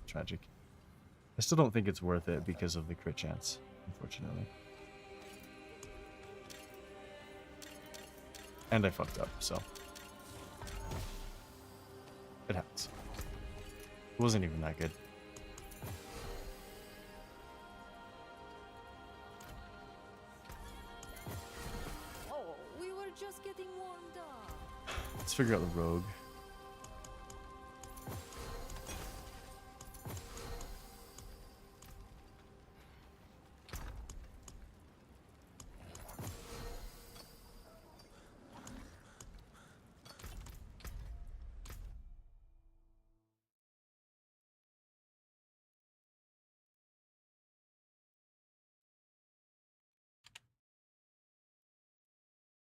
tragic. I still don't think it's worth it because of the crit chance, unfortunately. And I fucked up, so. It happens. It wasn't even that good. Oh, we were just getting warmed up. Let's figure out the rogue.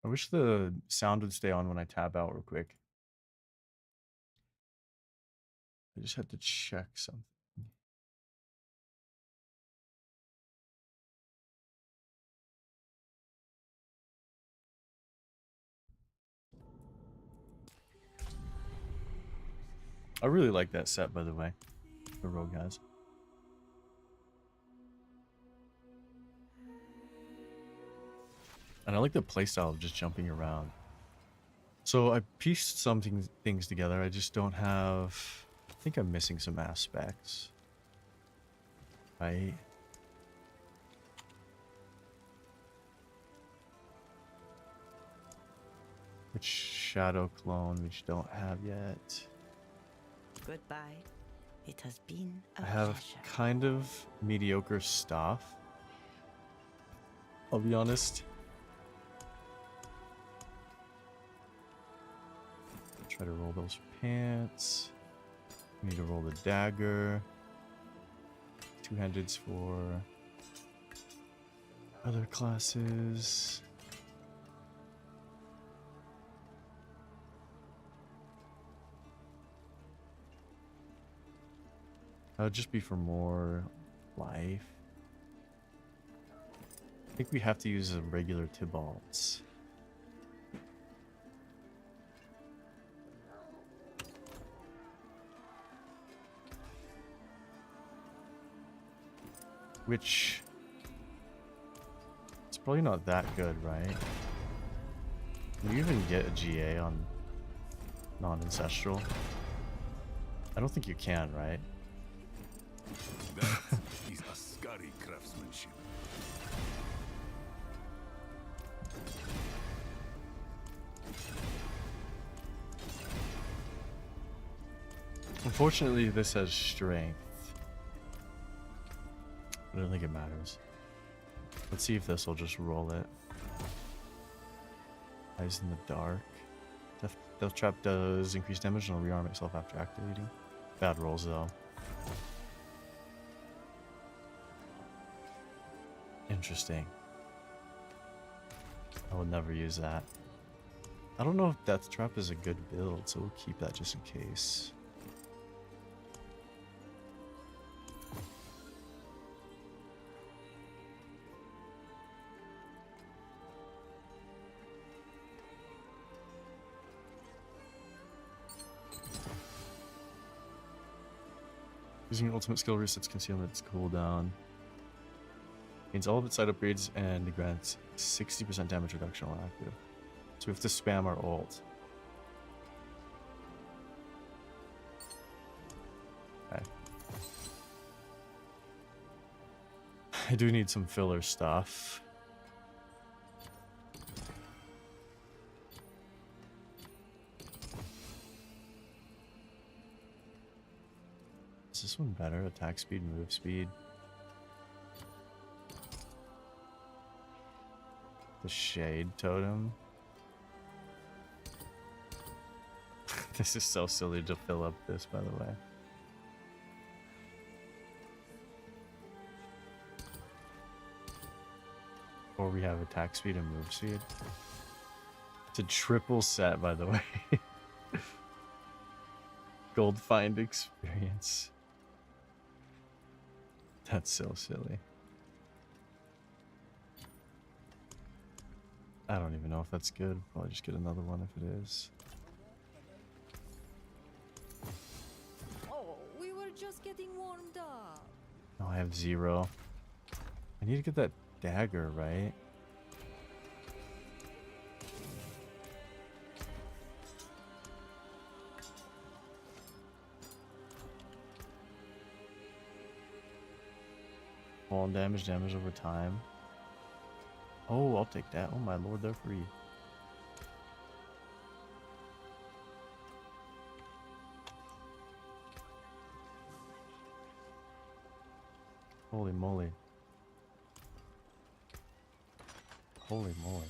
I wish the sound would stay on when I tab out real quick. I just had to check something. I really like that set, by the way. The rogue has. And I like the playstyle of just jumping around. So I pieced some things together. I just don't have... I think I'm missing some aspects. Right? Which shadow clone, which don't have yet. Goodbye. It has been a I have pleasure. kind of mediocre stuff. I'll be honest. Try to roll those pants. Need to roll the dagger. Two-handeds for other classes. That would just be for more life. I think we have to use a regular Tibalt's. Which... it's probably not that good, right? Can you even get a GA on non-ancestral? I don't think you can, right? That is a scary craftsmanship. Unfortunately, this has strength. I don't think it matters. Let's see if this will just roll it. Eyes in the dark. Death Trap does increase damage and will rearm itself after activating. Bad rolls, though. Interesting. I would never use that. I don't know if Death Trap is a good build, so we'll keep that just in case. Using your ultimate skill resets concealment's cooldown. Gains all of its side upgrades and grants 60% damage reduction while active. So we have to spam our ult. Okay. I do need some filler stuff. Is this one better? Attack speed, move speed. The shade totem. This is so silly to fill up this, by the way. Or we have attack speed and move speed. It's a triple set, by the way. Gold find experience. That's so silly. I don't even know if that's good. Probably just get another one if it is. Oh, we were just getting warmed up. No, I have 0. I need to get that dagger, right? Fallen damage over time. Oh, I'll take that. Oh my lord, they're free. Holy moly. Holy moly.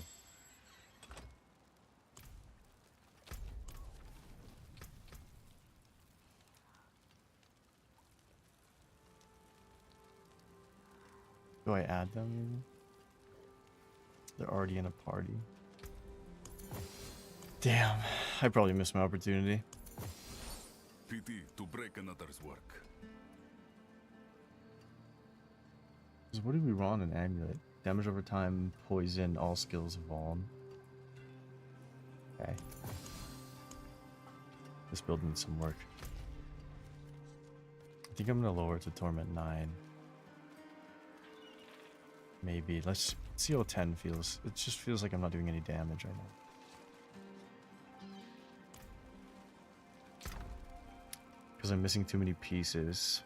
Do I add them maybe? They're already in a party. Damn, I probably missed my opportunity. Pity to break another's work. So what did we roll on an amulet? Damage over time, poison, all skills evolve. Okay. This build needs some work. I think I'm gonna lower it to Torment 9. Maybe. Let's see how 10 feels. It just feels like I'm not doing any damage right now. Because I'm missing too many pieces.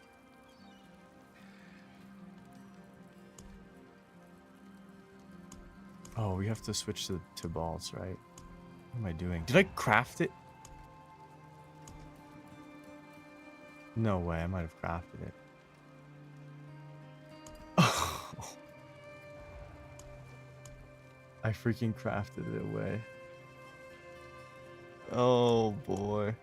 Oh, we have to switch to balls, right? What am I doing? Did I craft it? No way, I might have crafted it. I freaking crafted it away. Oh boy.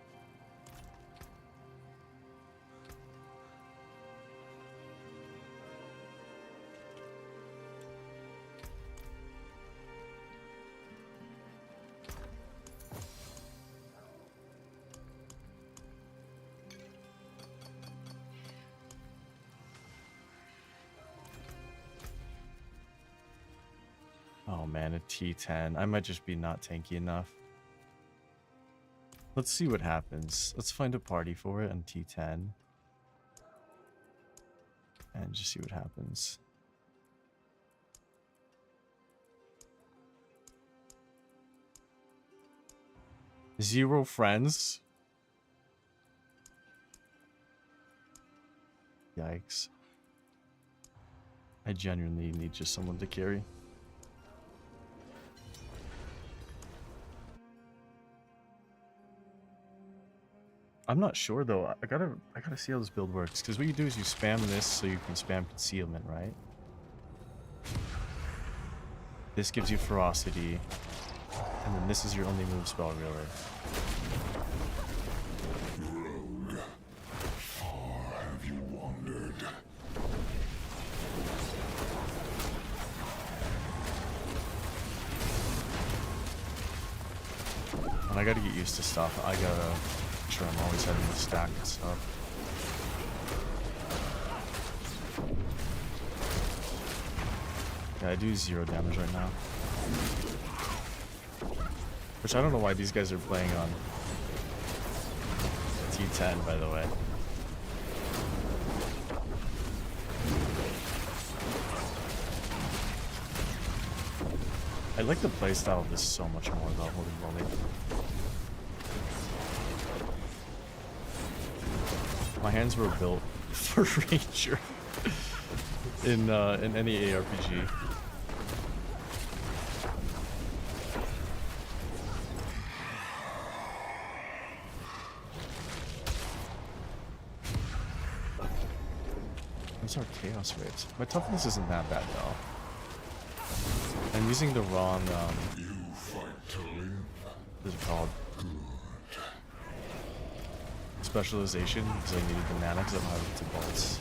Oh man, a T10. I might just be not tanky enough. Let's see what happens. Let's find a party for it on T10. And just see what happens. Zero friends? Yikes. I genuinely need just someone to carry. I'm not sure though. I gotta see how this build works. Because what you do is you spam this so you can spam concealment, right? This gives you ferocity. And then this is your only move spell, really. Rogue, far have you wandered? And I gotta get used to stuff. I gotta make sure I'm always having to stack and stuff. Yeah, I do 0 damage right now. Which I don't know why these guys are playing on T10, by the way. I like the playstyle of this so much more though, holy moly. My hands were built for Ranger. in any ARPG. Those are chaos waves. My toughness isn't that bad though. I'm using the wrong what is it called? Specialization because I needed the mana because I don't have two bolts.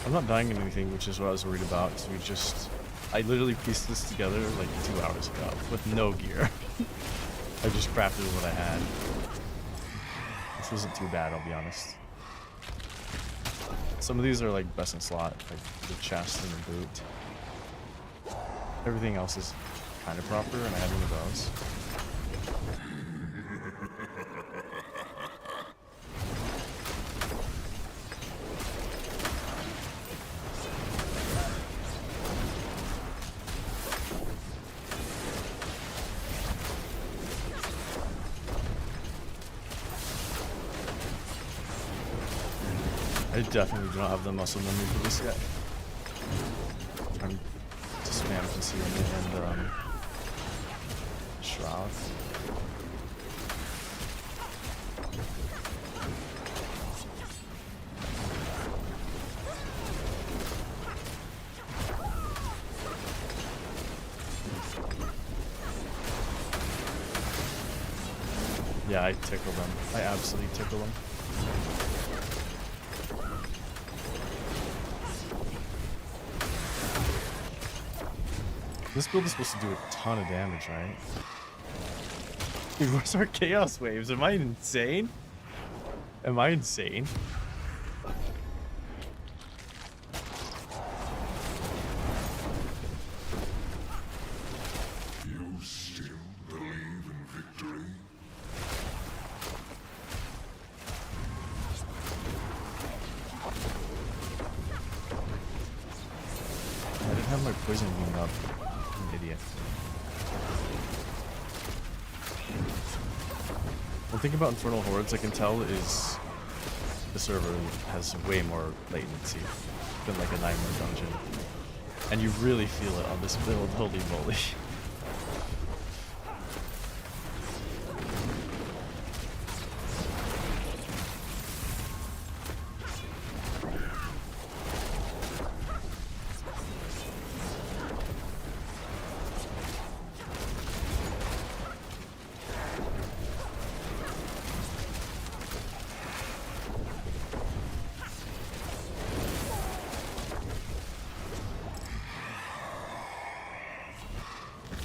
I'm not dying in anything, which is what I was worried about. So I literally pieced this together like 2 hours ago with no gear. I just crafted what I had. This wasn't too bad, I'll be honest. Some of these are like best in slot, like the chest and the boot. Everything else is kind of proper, and I have one of those. I definitely do not have the muscle memory for this yet. I'm trying to spam concealment and shroud. Yeah, I tickle them. I absolutely tickle them. This build is supposed to do a ton of damage, right? Dude, where's our chaos waves? Am I insane? Am I insane? You still believe in victory? I didn't have my poison beam up. Idiot. One thing about Infernal Hordes I can tell is the server has way more latency than like a Nightmare dungeon. And you really feel it on this build, holy moly.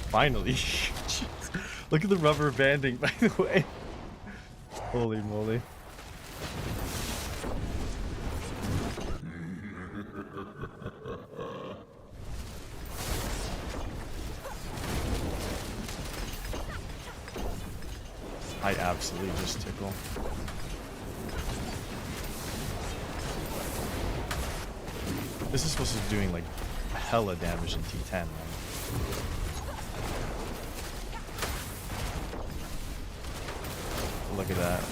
Finally. Look at the rubber banding, by the way. Holy moly. I absolutely just tickle. This is supposed to be doing like hella damage in T10, man. Look at that.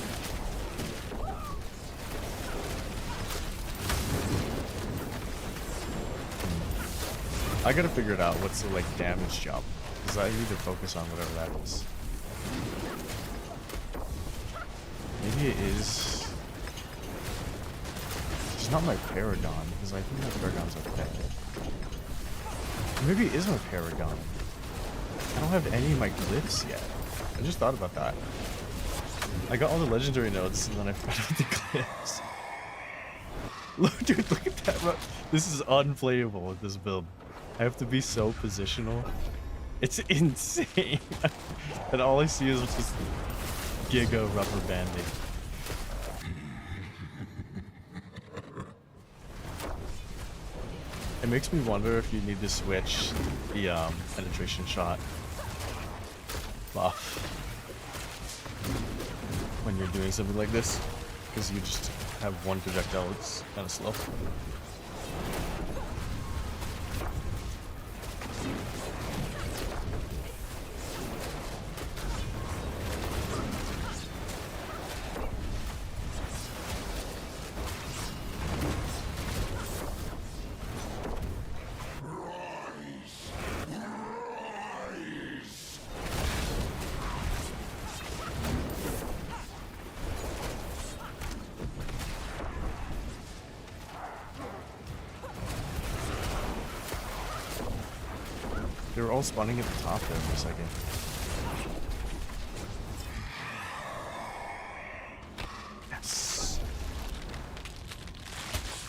I gotta figure it out. What's the like damage jump? Because I need to focus on whatever that is. Maybe it is. It's not my Paragon, because I think my Paragon's okay. Maybe it is my Paragon. I don't have any of my glyphs yet. I just thought about that. I got all the legendary nodes, and then I forgot about the glyphs. Look, dude, look at that. This is unplayable with this build. I have to be so positional. It's insane. And all I see is just giga rubber banding. It makes me wonder if you need to switch the penetration shot buff when you're doing something like this, because you just have one projectile. It's kind of slow. They were all spawning at the top there for a second. Yes.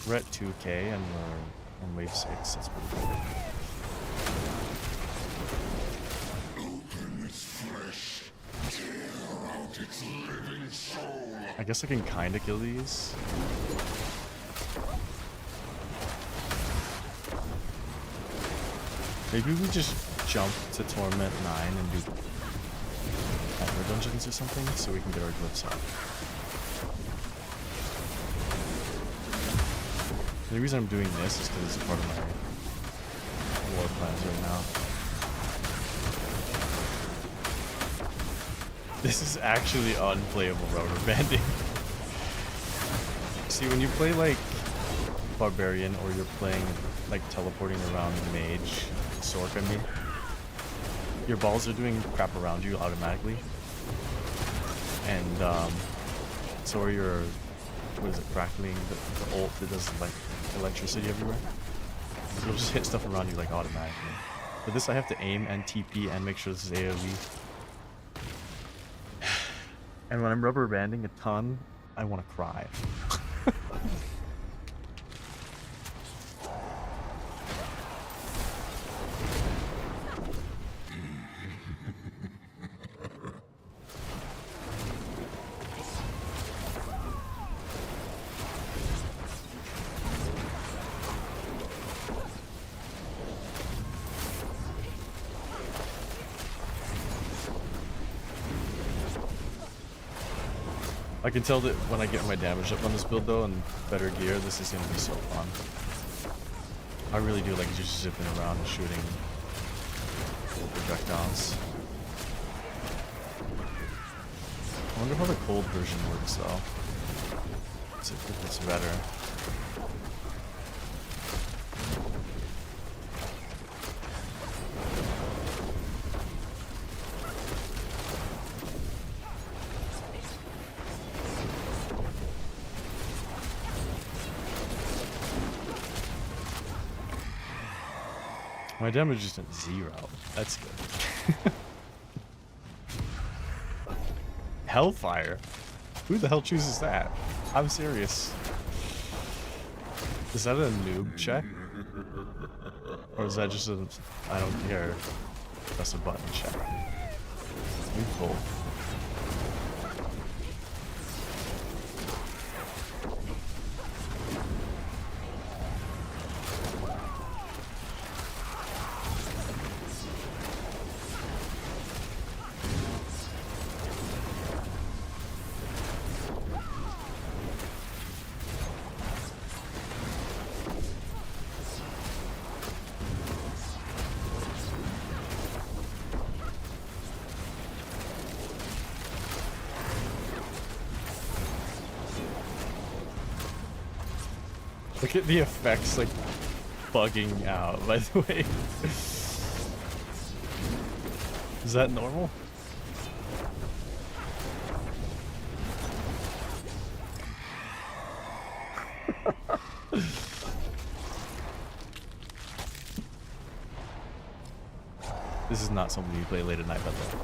We're at 2k and we're on wave 6. That's pretty good. Open its flesh. Tear out its living soul. I guess I can kind of kill these. Maybe we just jump to Torment 9 and do Hammer Dungeons or something so we can get our glyphs out. The reason I'm doing this is because it's part of my war plans right now. This is actually unplayable rubber banding. See, when you play like Barbarian or you're playing like teleporting around Mage, Sork, I mean, your balls are doing crap around you automatically, and so are your, what is it, crackling, the ult that does like electricity everywhere. It'll just hit stuff around you like automatically. But this I have to aim and TP and make sure this is AoE. And when I'm rubber banding a ton, I want to cry. I can tell that when I get my damage up on this build though and better gear, this is gonna be so fun. I really do like just zipping around and shooting little projectiles. I wonder how the cold version works though. If it's better. My damage is at 0. That's good. Hellfire? Who the hell chooses that? I'm serious. Is that a noob check? Or is that just a I don't care, press a button check? We both. Look at the effects, like, bugging out, by the way. Is that normal? This is not something you play late at night, by the way.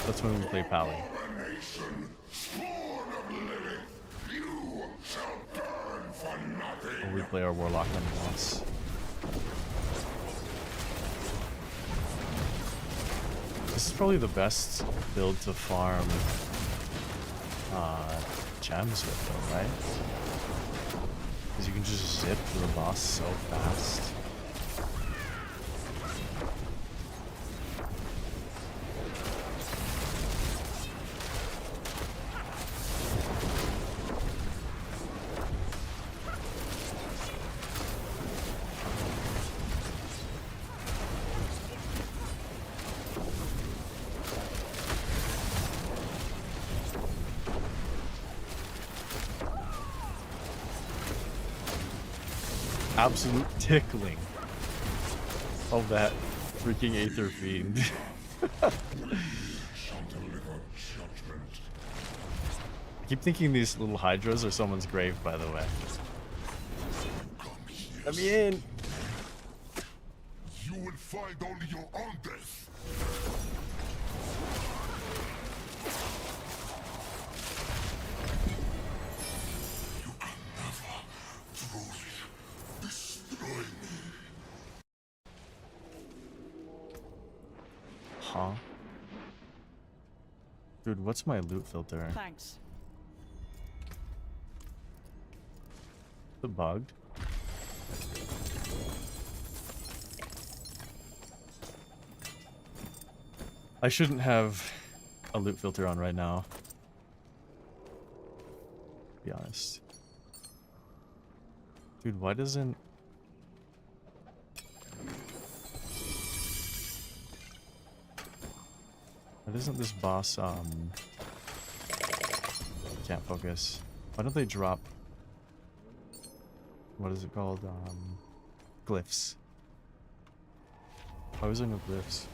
That's when we play Pally. Or we play our Warlock only once. This is probably the best build to farm gems with though, right? Because you can just zip to the boss so fast. Absolute tickling of that freaking Aether Fiend. I keep thinking these little hydras are someone's grave, by the way. Let me in! You will find only your own death. You can never truly destroy me. Huh? Dude, what's my loot filter? Thanks. Is it bugged? I shouldn't have a loot filter on right now. To be honest. Dude, why doesn't... Why doesn't this boss, can't focus. Why don't they drop... What is it called? Glyphs. Why was there no glyphs?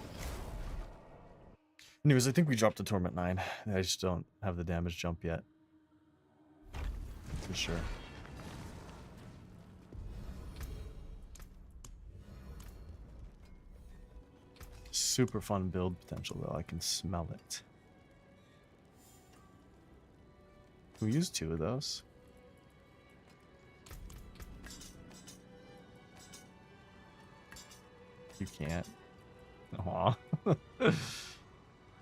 Anyways, I think we dropped the Torment 9. I just don't have the damage jump yet. For sure. Super fun build potential though, I can smell it. Can we use 2 of those? You can't. Aw.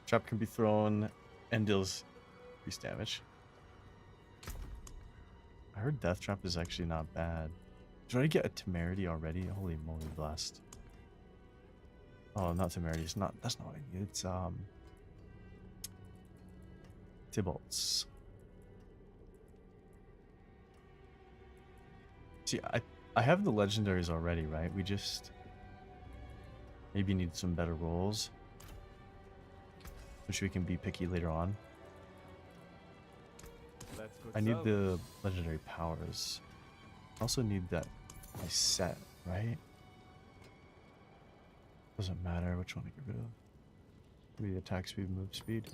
Trap can be thrown and deals increased damage. I heard Death Trap is actually not bad. Did I get a Temerity already? Holy moly, blast. Oh, not Temerity. It's not. That's not what I need. It's Tybalt's. See, I have the legendaries already, right? We just maybe need some better rolls, which we can be picky later on. I need the legendary powers. I also need that my set, right? Doesn't matter which one I get rid of. Maybe the attack speed, move speed.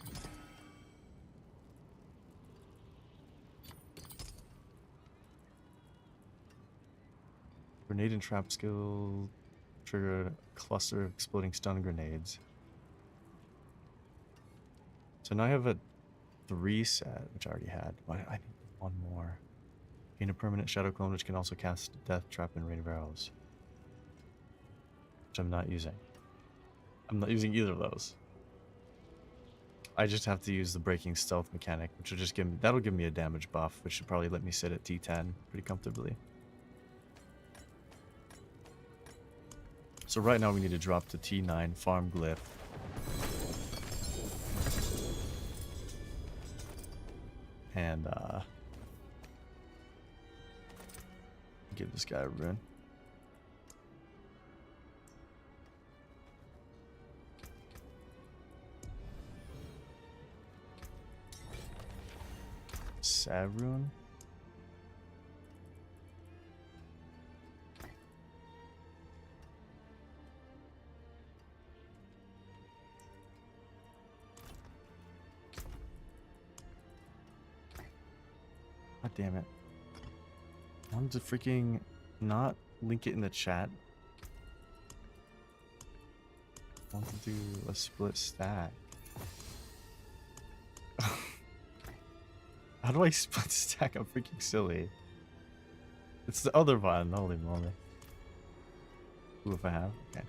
Grenade and trap skill trigger a cluster of exploding stun grenades. So now I have a 3 set, which I already had. But I need 1 more. Gain a permanent shadow clone, which can also cast Death Trap and Rain of Arrows, which I'm not using. I'm not using either of those. I just have to use the breaking stealth mechanic, which will just give me, that'll give me a damage buff, which should probably let me sit at T10 pretty comfortably. So right now we need to drop to T9, farm glyph. And give this guy a rune. Savrune. God damn it. I wanted to freaking not link it in the chat. I want to do a split stack. How do I split stack? I'm freaking silly. It's the other one. Holy moly. Who if I have? Okay.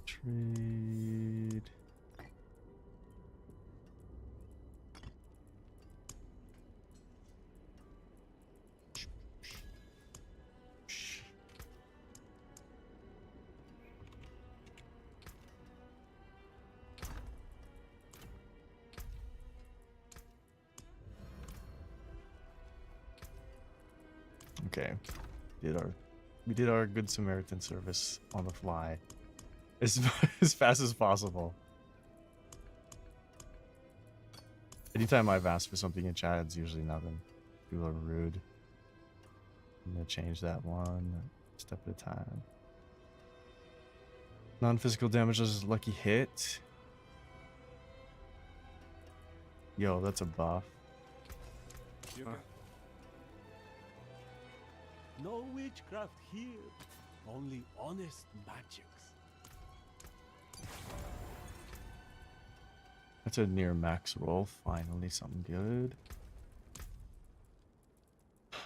Trade. Okay, we did our good Samaritan service on the fly, as as fast as possible. Anytime I've asked for something in chat, it's usually nothing. People are rude. I'm gonna change that one step at a time. Non-physical damage is lucky hit. Yo, that's a buff. No witchcraft here, only honest magics. That's a near max roll. Finally, something good. I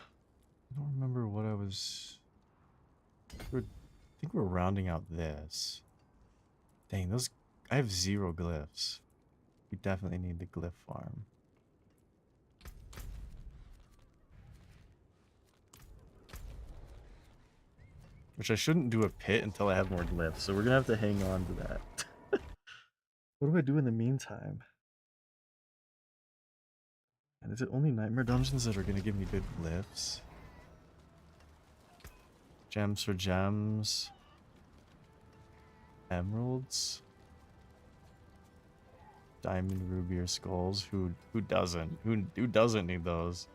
don't remember what I was. I think we're rounding out this. Dang, those. I have 0 glyphs. We definitely need the glyph farm. Which I shouldn't do a pit until I have more glyphs, so we're gonna have to hang on to that. What do I do in the meantime? And is it only nightmare dungeons that are gonna give me good glyphs? Gems for gems. Emeralds. Diamond, ruby, or skulls. Who doesn't? Who doesn't need those?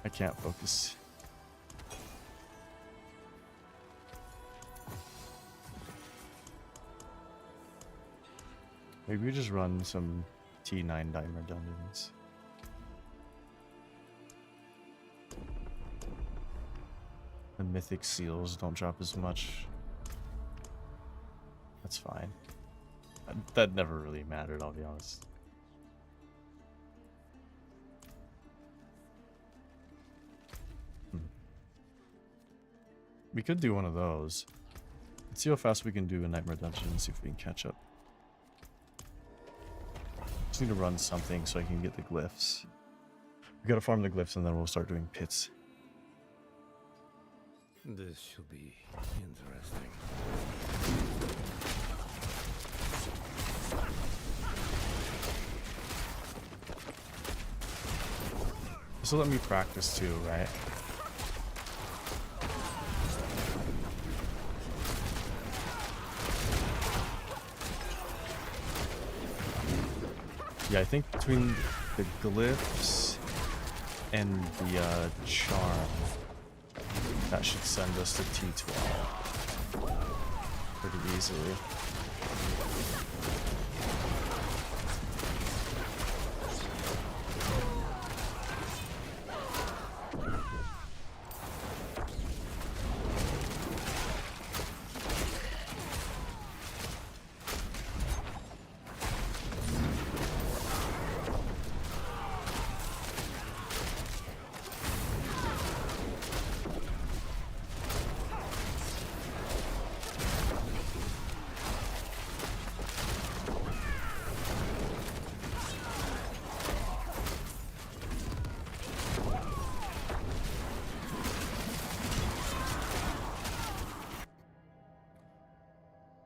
I can't focus. Maybe we just run some T9 dimer dungeons. The mythic seals don't drop as much. That's fine. That never really mattered, I'll be honest. We could do one of those. Let's see how fast we can do a nightmare dungeon and see if we can catch up. Just need to run something so I can get the glyphs. We gotta farm the glyphs and then we'll start doing pits. This should be interesting. This will let me practice too, right? Yeah, I think between the glyphs and the charm, that should send us to T12 pretty easily.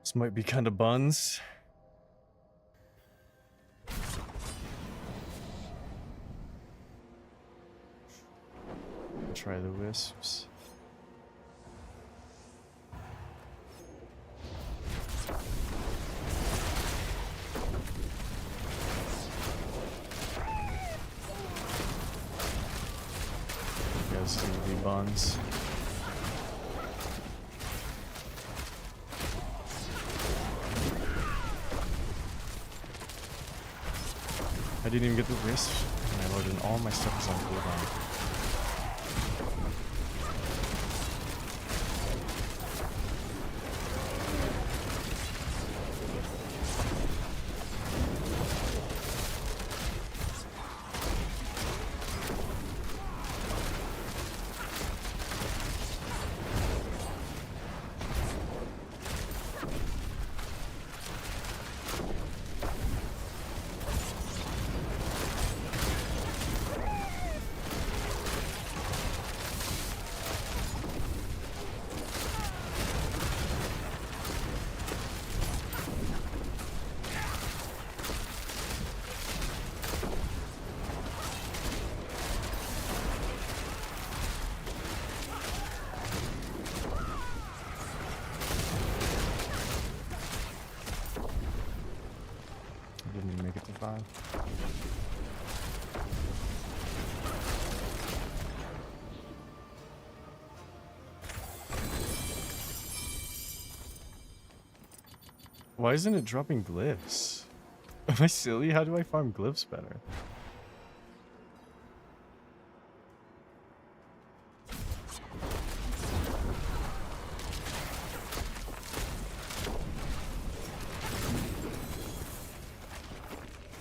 This might be kind of buns. Try the wisps. You guys see the buns. I didn't even get the wrist. My lord, and all my stuff is on cooldown. Why isn't it dropping glyphs? Am I silly? How do I farm glyphs better?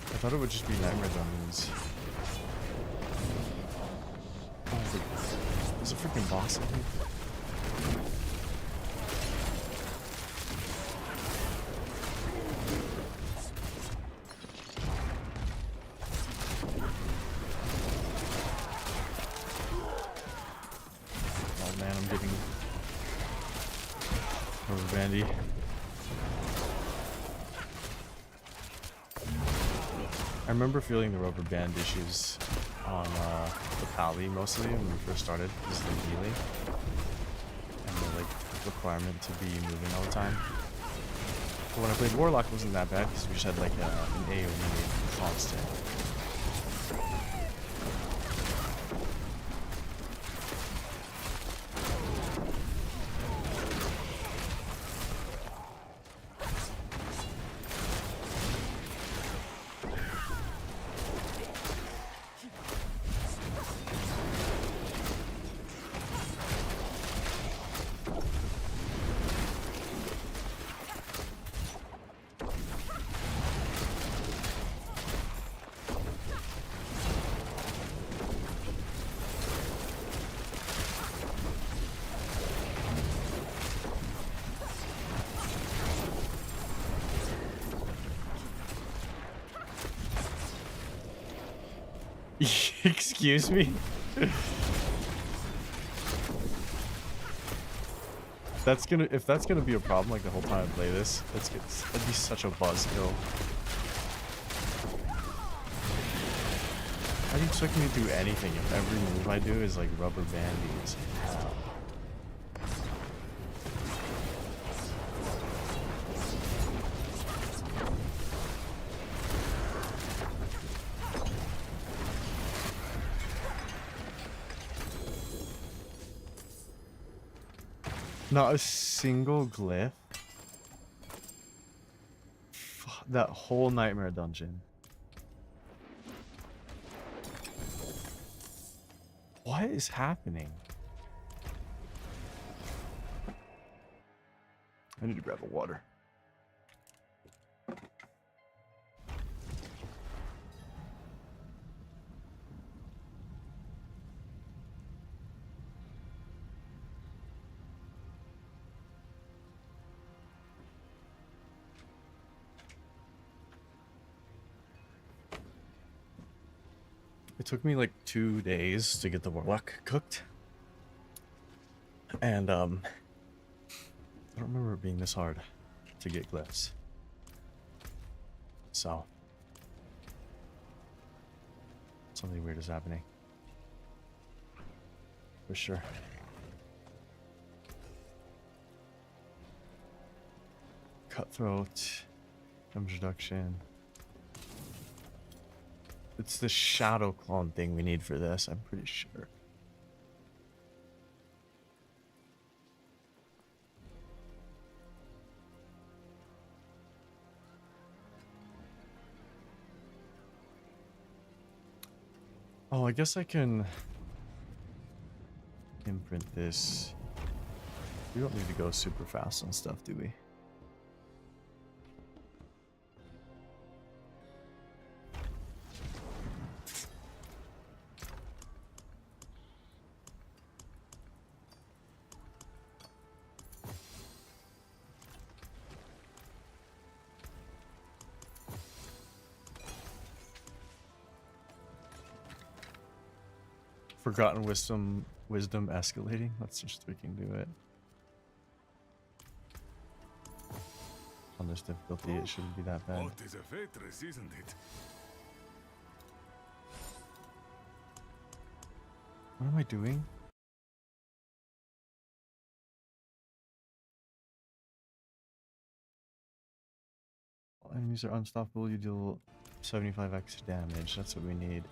I thought it would just be nightmare dungeons. Oh, there's a freaking boss in here. Oh man, I'm getting rubber bandy. I remember feeling the rubber band issues on the Pally mostly when we first started, because of the healing and the like requirement to be moving all the time. But when I played Warlock, it wasn't that bad because we just had like an AoE constant. Excuse me? If that's gonna be a problem like the whole time I play this, that'd be such a buzzkill. How do you expect me to do anything if every move I do is like rubber bandies? Not a single glyph. That whole nightmare dungeon. What is happening? I need to grab a water. It took me like 2 days to get the warlock cooked. And I don't remember it being this hard to get glyphs. So something weird is happening. For sure. Cutthroat. Damage reduction. It's the shadow clone thing we need for this, I'm pretty sure. Oh, I guess I can imprint this. We don't need to go super fast on stuff, do we? Forgotten wisdom escalating. Let's just freaking do it. On this difficulty, it shouldn't be that bad. What is a waitress, isn't it? What am I doing? All enemies are unstoppable. You deal 75x damage. That's what we need.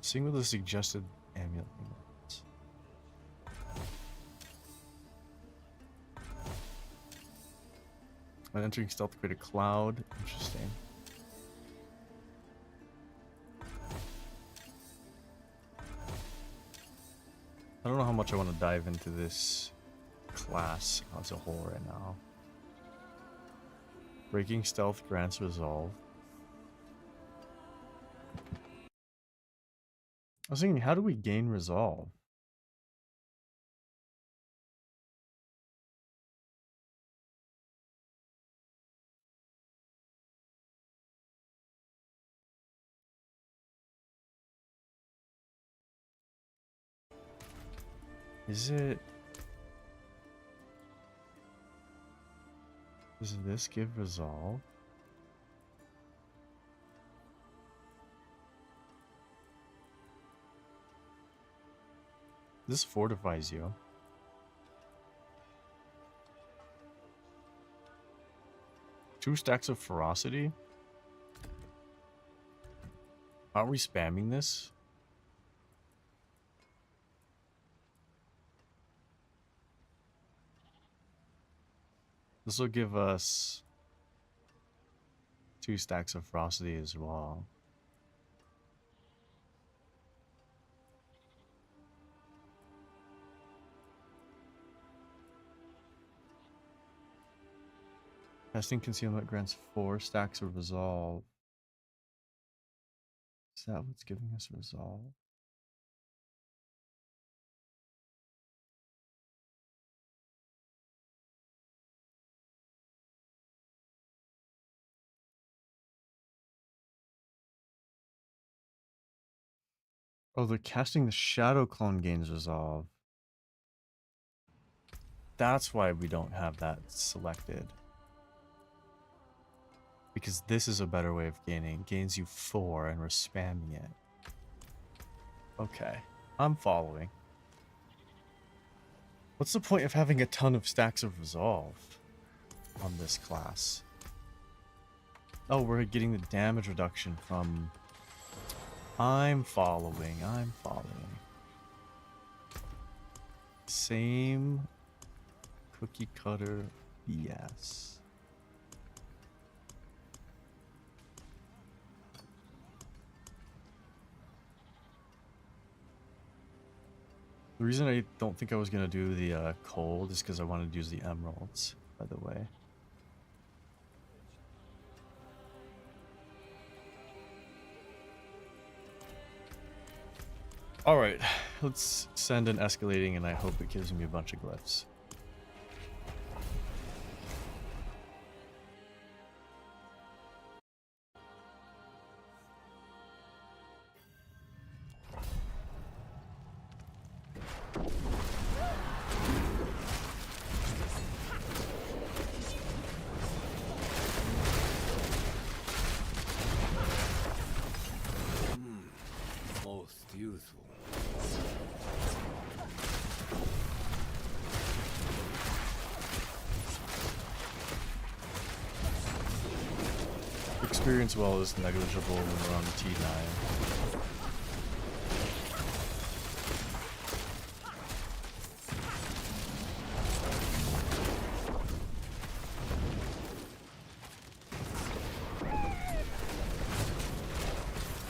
Sing with the suggested amulet. When entering stealth, create a cloud. Interesting. I don't know how much I want to dive into this class as a whole right now. Breaking stealth grants resolve. I was thinking, how do we gain resolve? Is it... Does this give resolve? This fortifies you. Two stacks of ferocity? Aren't we spamming this? This will give us 2 stacks of ferocity as well. Casting concealment grants 4 stacks of resolve. Is that what's giving us resolve? Oh, they're casting the shadow clone gains resolve. That's why we don't have that selected. Because this is a better way of gaining. It gains you 4 and we're spamming it. Okay, I'm following. What's the point of having a ton of stacks of resolve on this class? Oh, we're getting the damage reduction from... I'm following. Same cookie cutter BS. The reason I don't think I was going to do the cold is because I wanted to use the emeralds, by the way. Alright, let's send an escalating and I hope it gives me a bunch of glyphs. Most useful. Experience well is negligible when we're on the T9.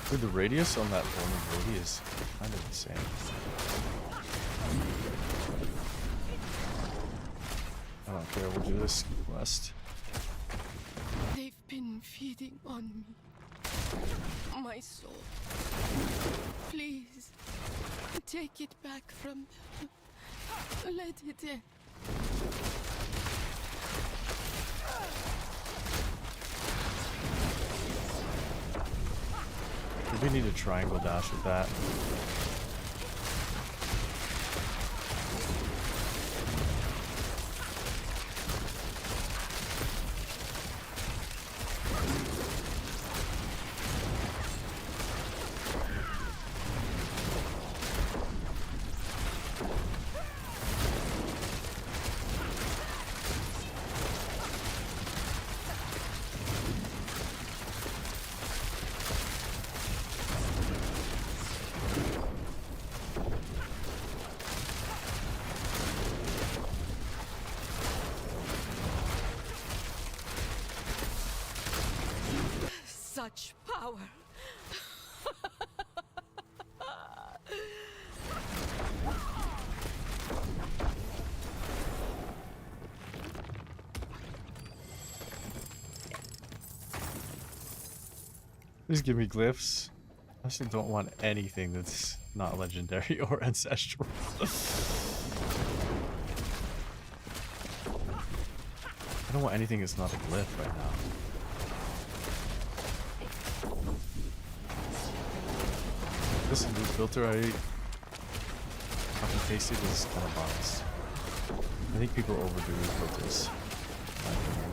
Dude, the radius on that vulnerability is kind of insane. I don't care, we'll do this quest. They've been feeding on me. My soul. Please, take it back from them. Let it end. We need a triangle dash with that. power. Please give me glyphs. I actually don't want anything that's not legendary or ancestral. I don't want anything that's not a glyph right now. This loot filter I fucking tasted is kind of biased. I think people overdo loot filters. in my opinion.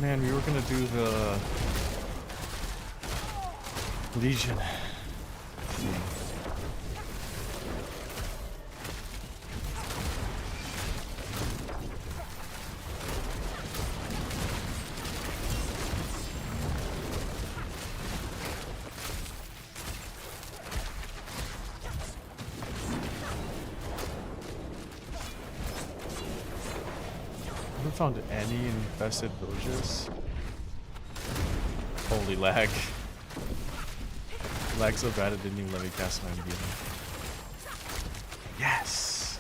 Man, we were gonna do the Legion thing. I haven't found any infested villages. Holy lag. Lag so bad it didn't even let me cast my beam. Yes!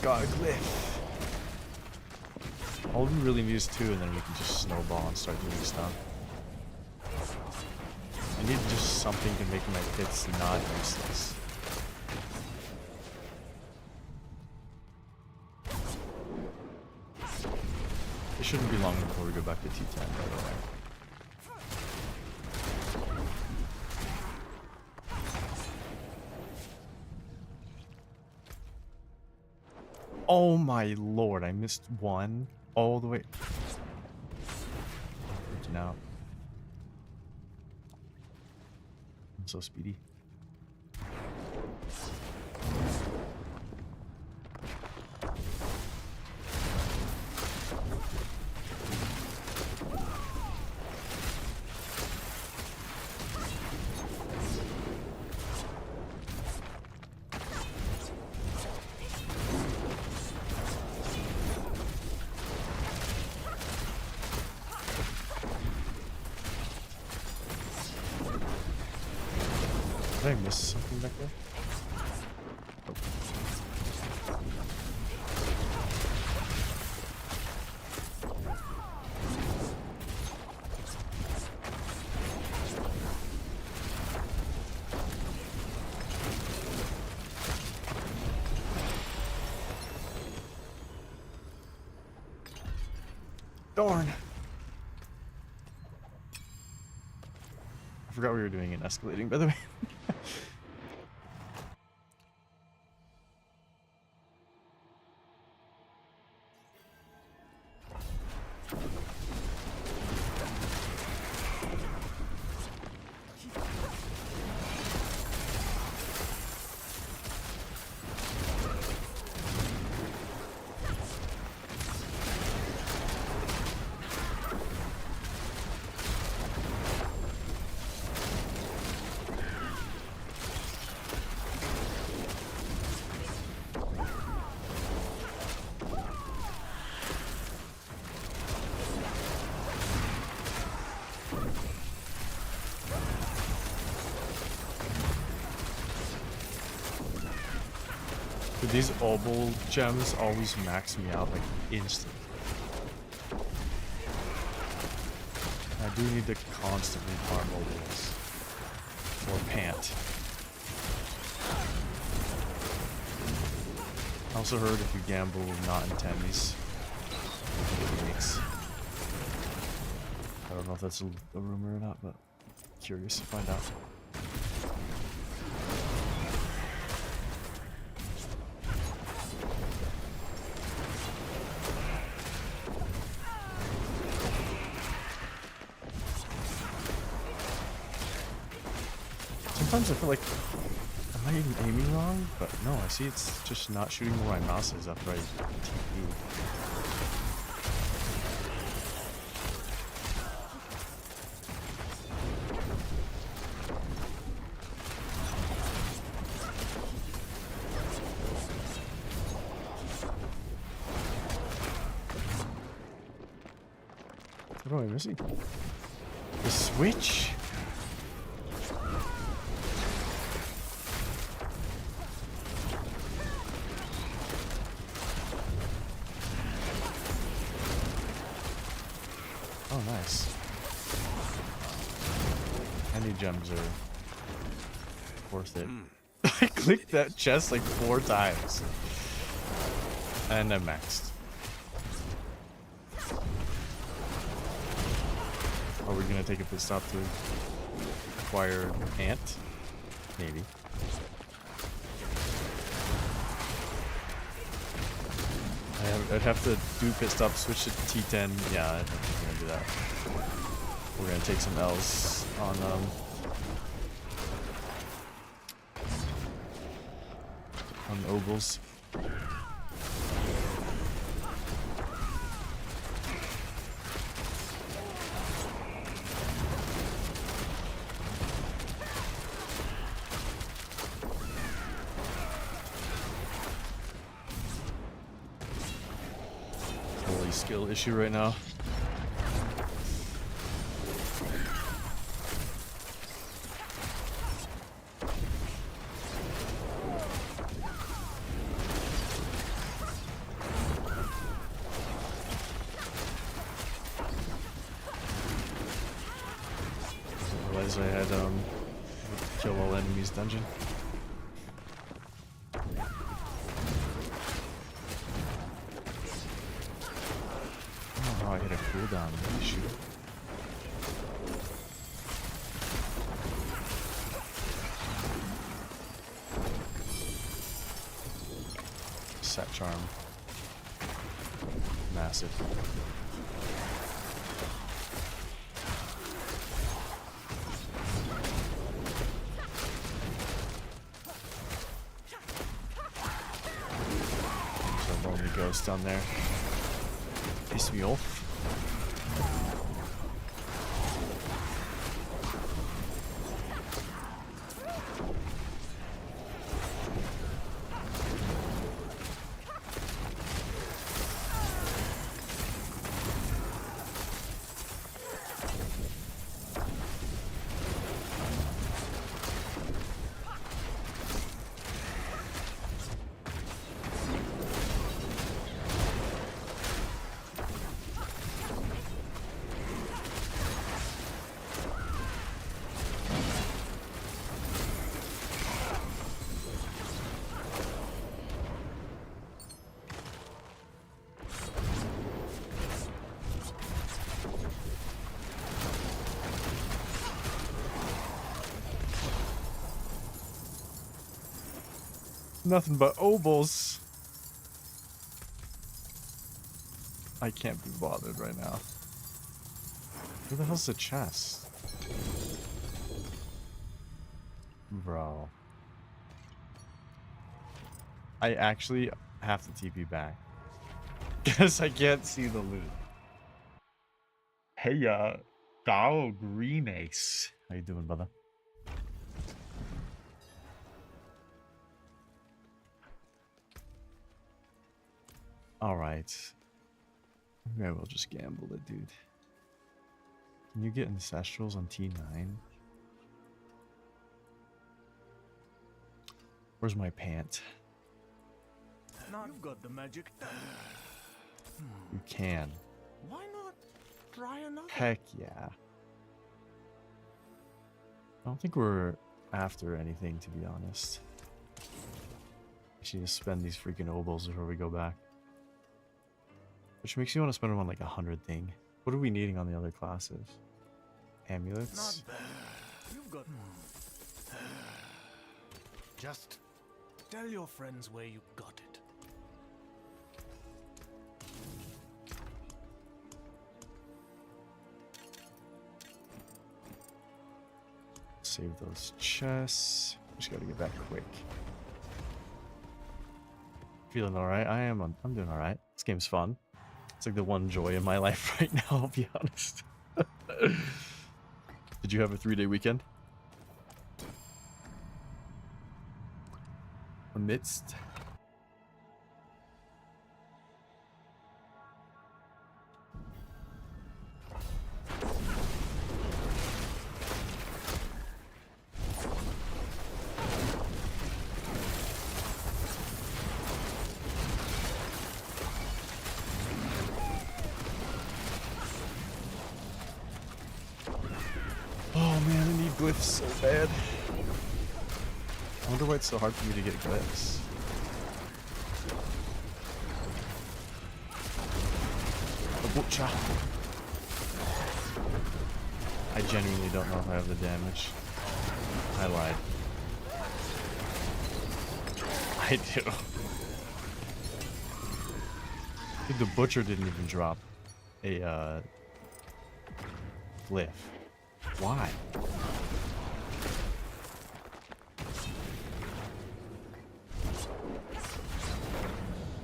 Got a glyph! All we really need is 2 and then we can just snowball and start doing stuff. I need just something to make my hits not useless. It shouldn't be long before we go back to T10, by the way. Oh my lord, I missed one all the way. Freaking out. I'm so speedy. Did I miss something back there? Oh. Darn! I forgot we were doing an escalating, by the way. Dude, these obol gems always max me out like instantly. I do need to constantly farm obols or pant. also heard if you gamble not in tennies, it makes. I don't know if that's a rumor or not, but curious to find out. Sometimes I feel like, am I even aiming wrong? But no, I see it's just not shooting where my mouse is after I TP. What am I missing? The switch? Oh, nice. Any gems are worth it. I clicked that chest like 4 times. And I maxed. Are we gonna take a pit stop to acquire ant? Maybe. I'd have to do pit stop, switch to T10. Yeah, I think we're gonna do that. We're gonna take some L's on ovals. Holy skill issue right now. Realize I had kill all enemies dungeon. Oh, I hit a cooldown. Holy shoot. Set charm. Massive. There's a lonely ghost down there. Piss me off. Nothing but obols. I can't be bothered right now. Where the hell's the chest? Bro. I actually have to TP back. Because I can't see the loot. Hey, Gao Green Ace. How you doing, brother? Alright. Maybe I will just gamble it, dude. Can you get Ancestrals on T9? Where's my pant? You've got the magic. You can. Why not try another? Heck yeah. I don't think we're after anything, to be honest. actually need to spend these freaking obols before we go back. Which makes me want to spend them on like 100 thing. What are we needing on the other classes? Amulets? Not bad. You've got. Just tell your friends where you got it. Save those chests. Just gotta get back quick. Feeling alright. I'm doing alright. This game's fun. It's like the one joy in my life right now, I'll be honest. Did you have a 3-day weekend? Amidst. Oh man, I need glyphs so bad. I wonder why it's so hard for me to get glyphs. The butcher. I genuinely don't know if I have the damage. I lied. I do. Dude, the butcher didn't even drop a glyph. Why?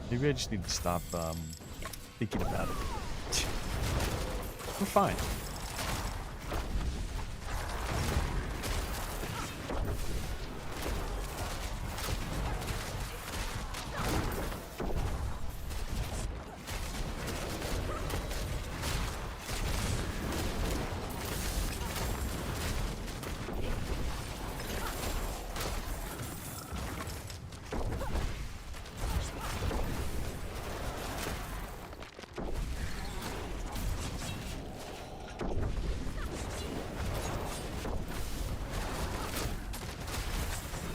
Maybe I just need to stop thinking about it. We're fine.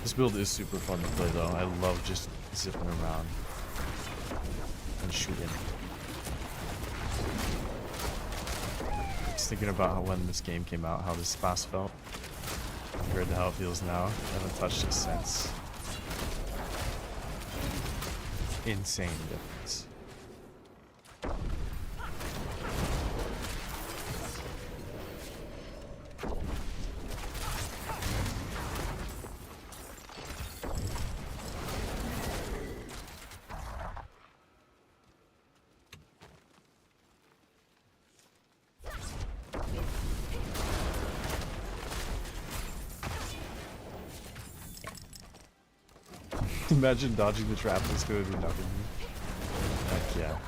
This build is super fun to play though. I love just zipping around and shooting. Just thinking about how when this game came out, how this boss felt compared to how it feels now. I haven't touched it since. Insane difference. Imagine dodging the trap is going to do nothing. Heck yeah.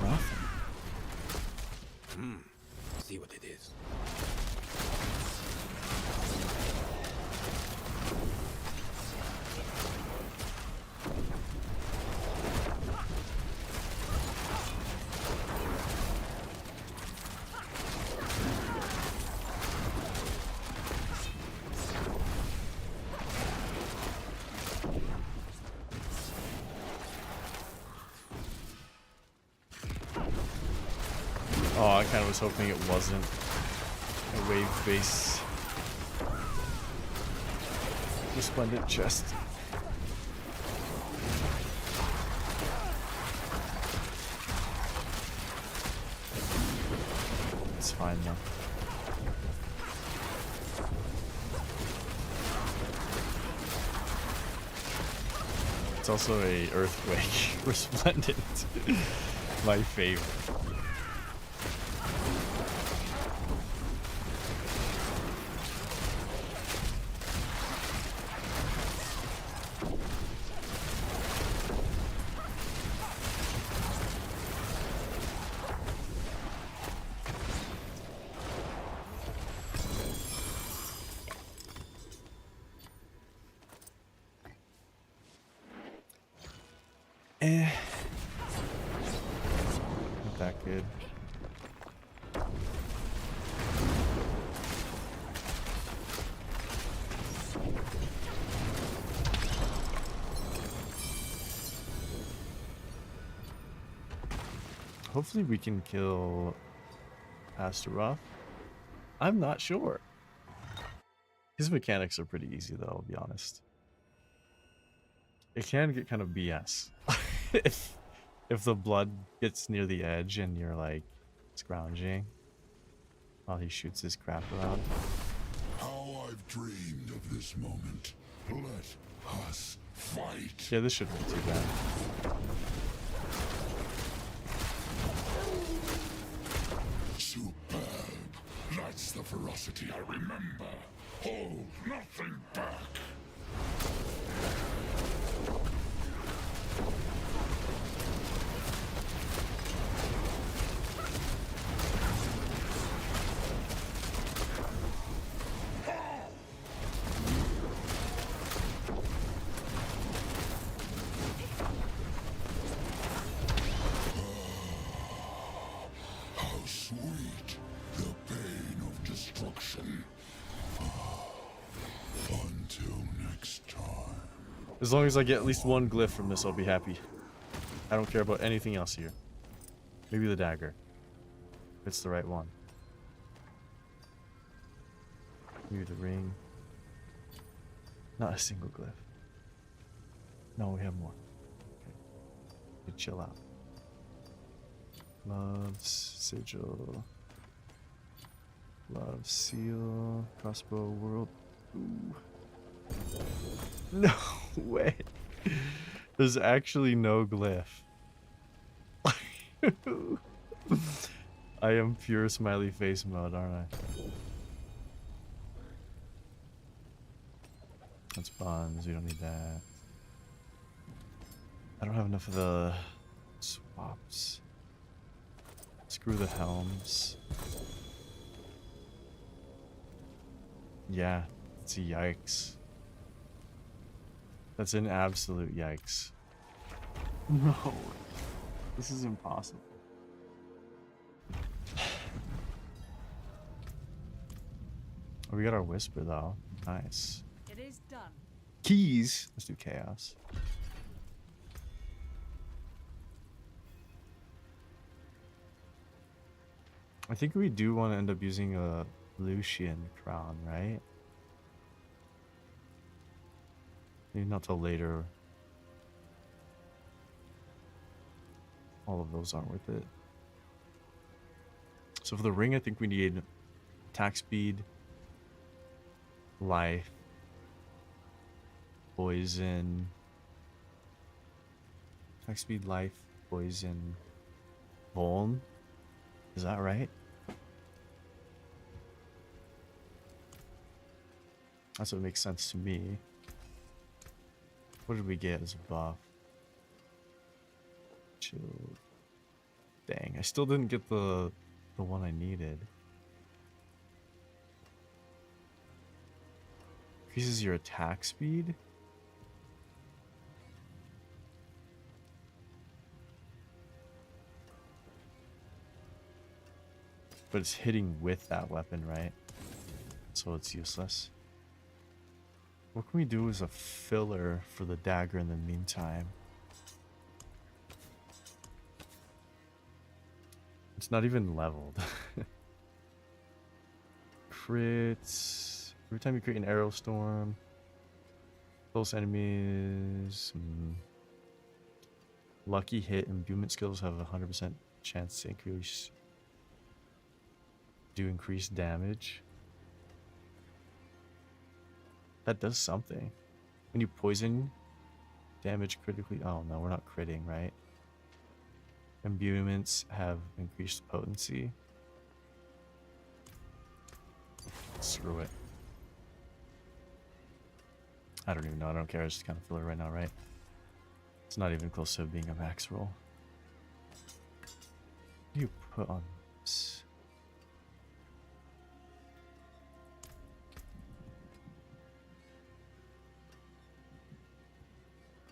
Nothing. See what it is. Oh, I kind of was hoping it wasn't a wave base. Resplendent chest. It's fine though. It's also a earthquake resplendent. My favorite. not that good. Hopefully we can kill Astaroth. I'm not sure. His mechanics are pretty easy though, I'll be honest. It can get kind of BS. if the blood gets near the edge and you're like scrounging while he shoots his crap around. How I've dreamed of this moment. Let us fight. Yeah, this shouldn't be too bad. Superb. That's the ferocity I remember. Hold nothing back. Sweet, the pain of destruction. Until next time. As long as I get at least one glyph from this, I'll be happy. I don't care about anything else here. Maybe the dagger. If it's the right one. Maybe the ring. Not a single glyph. No, we have more. Okay. Good, chill out. Loves, sigil. Love, seal. Crossbow, world. Ooh. No way. There's actually no glyph. I am pure smiley face mode, aren't I? That's bonds, we don't need that. I don't have enough of the swaps. Screw the helms. Yeah, it's a yikes. That's an absolute yikes. No, this is impossible. Oh, we got our whisper though. Nice. It is done. Keys. Let's do chaos. I think we do want to end up using a Lucian crown, right? Maybe not till later. All of those aren't worth it. So for the ring, I think we need attack speed, life, poison. Attack speed, life, poison, vuln. Is that right? That's what makes sense to me. What did we get as a buff? Chill. Dang, I still didn't get the one I needed. Increases your attack speed? But it's hitting with that weapon, right? So it's useless. What can we do as a filler for the dagger in the meantime? It's not even leveled. Crits. Every time you create an arrow storm. Close enemies. Lucky hit imbuement skills have a 100% chance to increase. Do increased damage. That does something. When you poison, damage critically. Oh no, we're not critting, right? Imbuements have increased potency. Screw it. I don't even know. I don't care. I just kind of feel it right now, right? It's not even close to being a max roll. What do you put on this?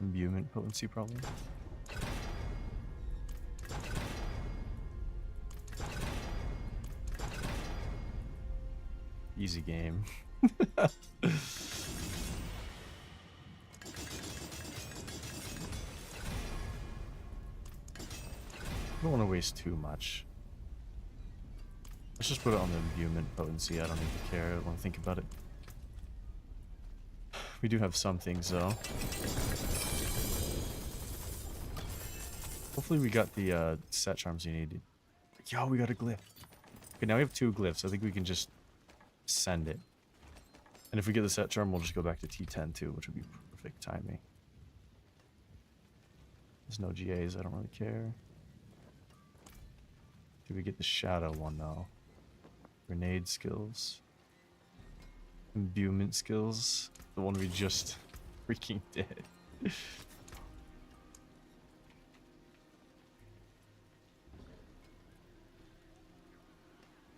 Imbuement potency, probably. Easy game. I don't want to waste too much. Let's just put it on the imbuement potency. I don't even care. I don't want to think about it. We do have some things though. Hopefully we got the set charms you need. Yo, we got a glyph. Okay, now we have 2 glyphs. I think we can just send it. And if we get the set charm, we'll just go back to T10 too, which would be perfect timing. There's no GAs. I don't really care. Did we get the shadow one though? Grenade skills. Imbuement skills. The one we just freaking did.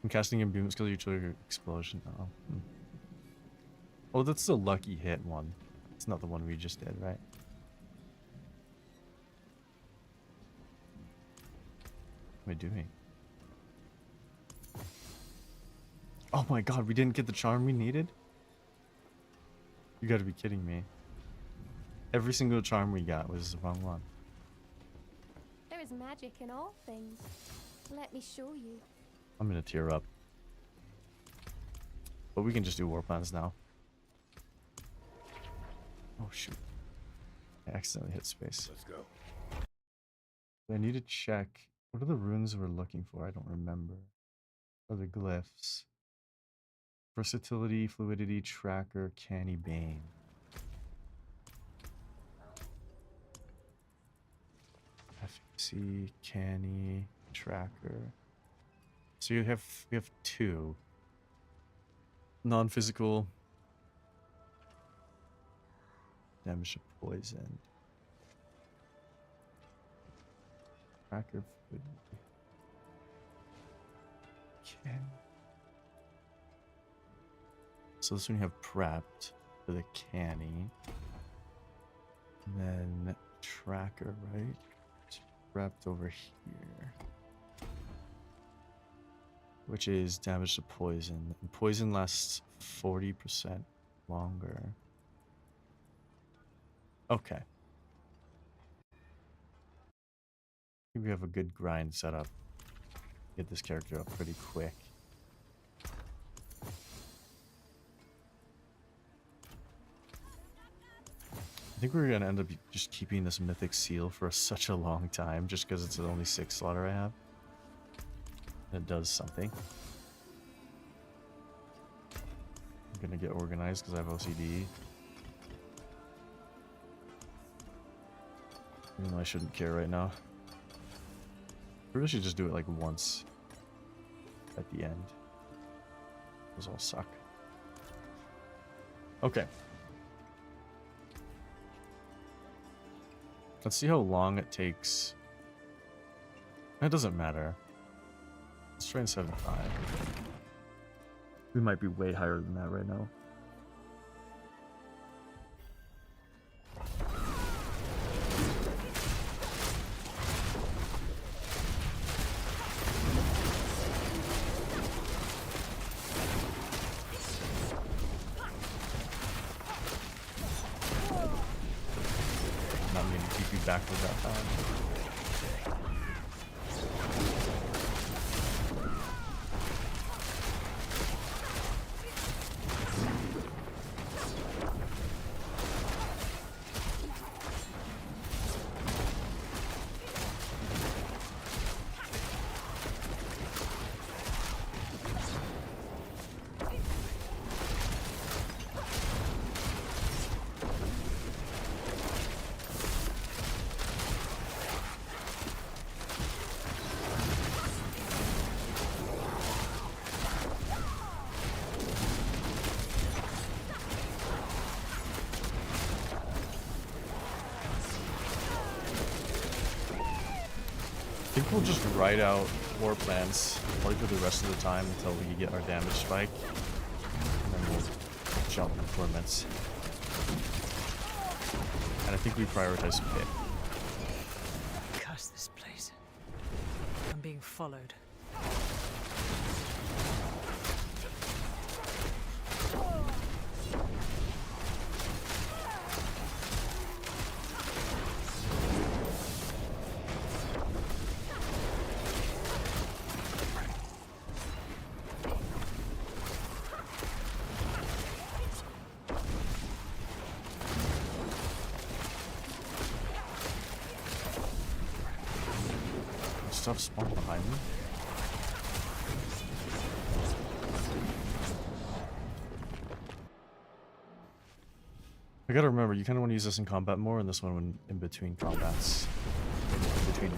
I'm casting imbuement skill, you trigger explosion. Oh. Oh, that's the lucky hit one. It's not the one we just did, right? What am I doing? Oh my god, we didn't get the charm we needed? You gotta be kidding me. Every single charm we got was the wrong one. There is magic in all things. Let me show you. I'm gonna tear up. But we can just do war plans now. Oh shoot. I accidentally hit space. Let's go. I need to check. What are the runes we're looking for? I don't remember. What are the glyphs? Versatility, fluidity, tracker, canny bane. FC, canny, tracker. So we have 2. Non-physical. Damage to poison. Tracker, fluidity. Canny. So this one you have prepped for the canny. And then tracker, right? It's prepped over here. Which is damage to poison. And poison lasts 40% longer. Okay. I think we have a good grind set up. Get this character up pretty quick. I think we're gonna end up just keeping this mythic seal for such a long time, just because it's the only 6 slaughter I have. And it does something. I'm gonna get organized because I have OCD. Even though I shouldn't care right now. I really should just do it like once at the end. Those all suck. Okay. Let's see how long it takes. That doesn't matter. Let's try in 75. We might be way higher than that right now. Not going to keep you backward that time. I think we'll just write out war plans probably for the rest of the time until we get our damage spike. And then we'll jump implements. And I think we prioritize pit. Curse this place. I'm being followed. stuff spawn behind me? I gotta remember, you kind of want to use this in combat more, and this one when in between combats. In between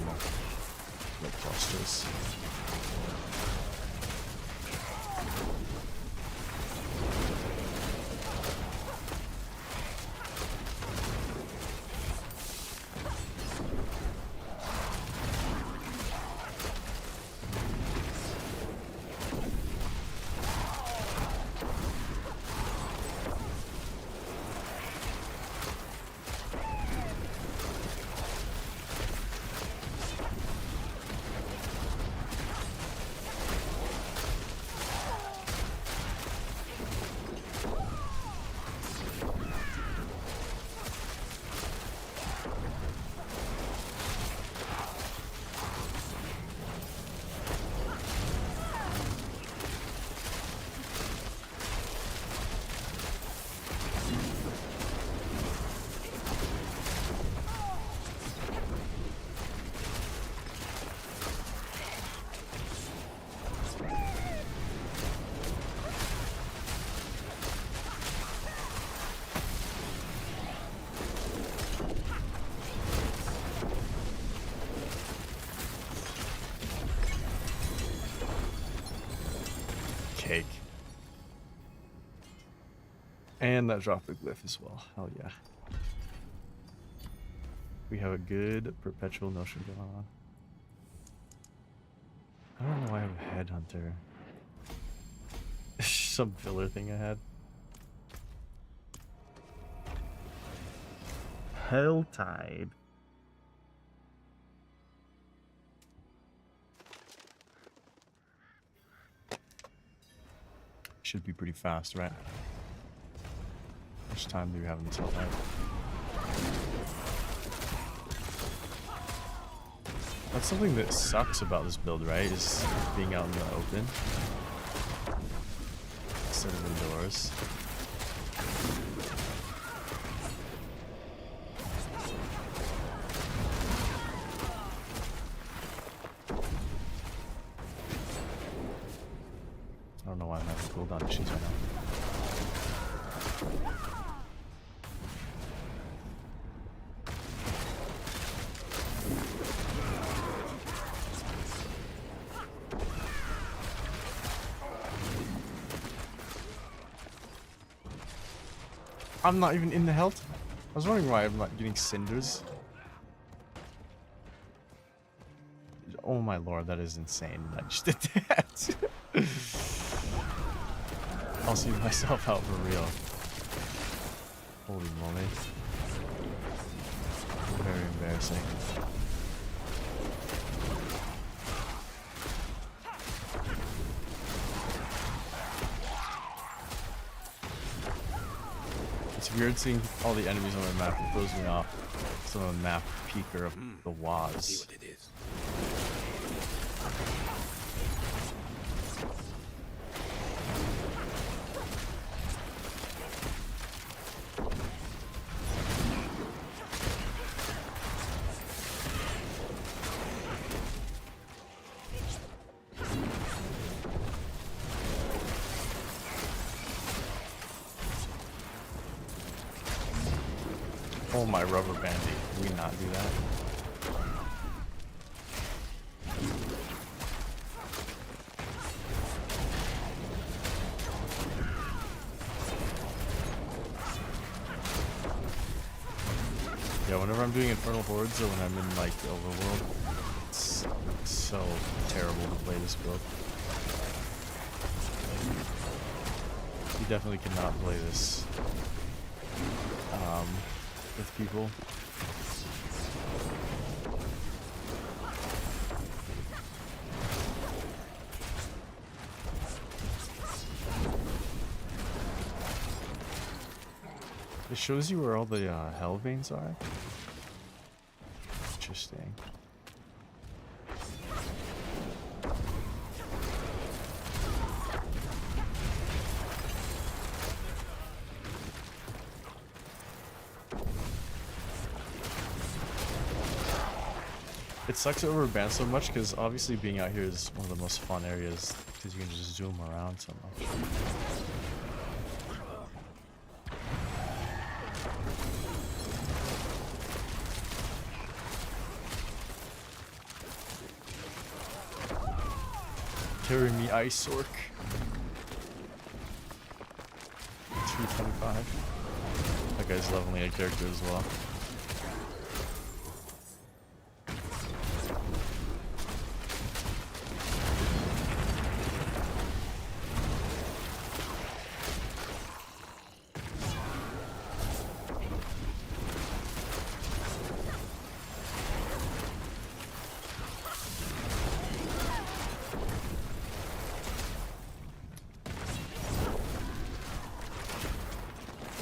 like clusters. Cake. And that dropped the glyph as well. Hell yeah. We have a good perpetual notion going on. I don't know why I have a headhunter. Some filler thing I had. Helltide. Should be pretty fast, right? How much time do we have until that? That's something that sucks about this build, right? Is being out in the open instead of indoors. I don't know why I'm having cooldown issues right now. I'm not even in the health. I was wondering why I'm not getting cinders. Oh my lord, that is insane. I just did that. I'll see myself out for real. Holy moly. Very embarrassing. It's weird seeing all the enemies on the map. It throws me off. Some of the map peeker of the See Waz. what it is. Oh my rubber bandy. Can we not do that? Yeah, whenever I'm doing Infernal Hordes or when I'm in like the overworld, it's so terrible to play this build. You definitely cannot play this with people. It shows you where all the hell veins are. Interesting. It sucks that we're banned so much because obviously being out here is one of the most fun areas because you can just zoom around so much. Carry me, Ice Orc. 225. That guy's leveling a character as well.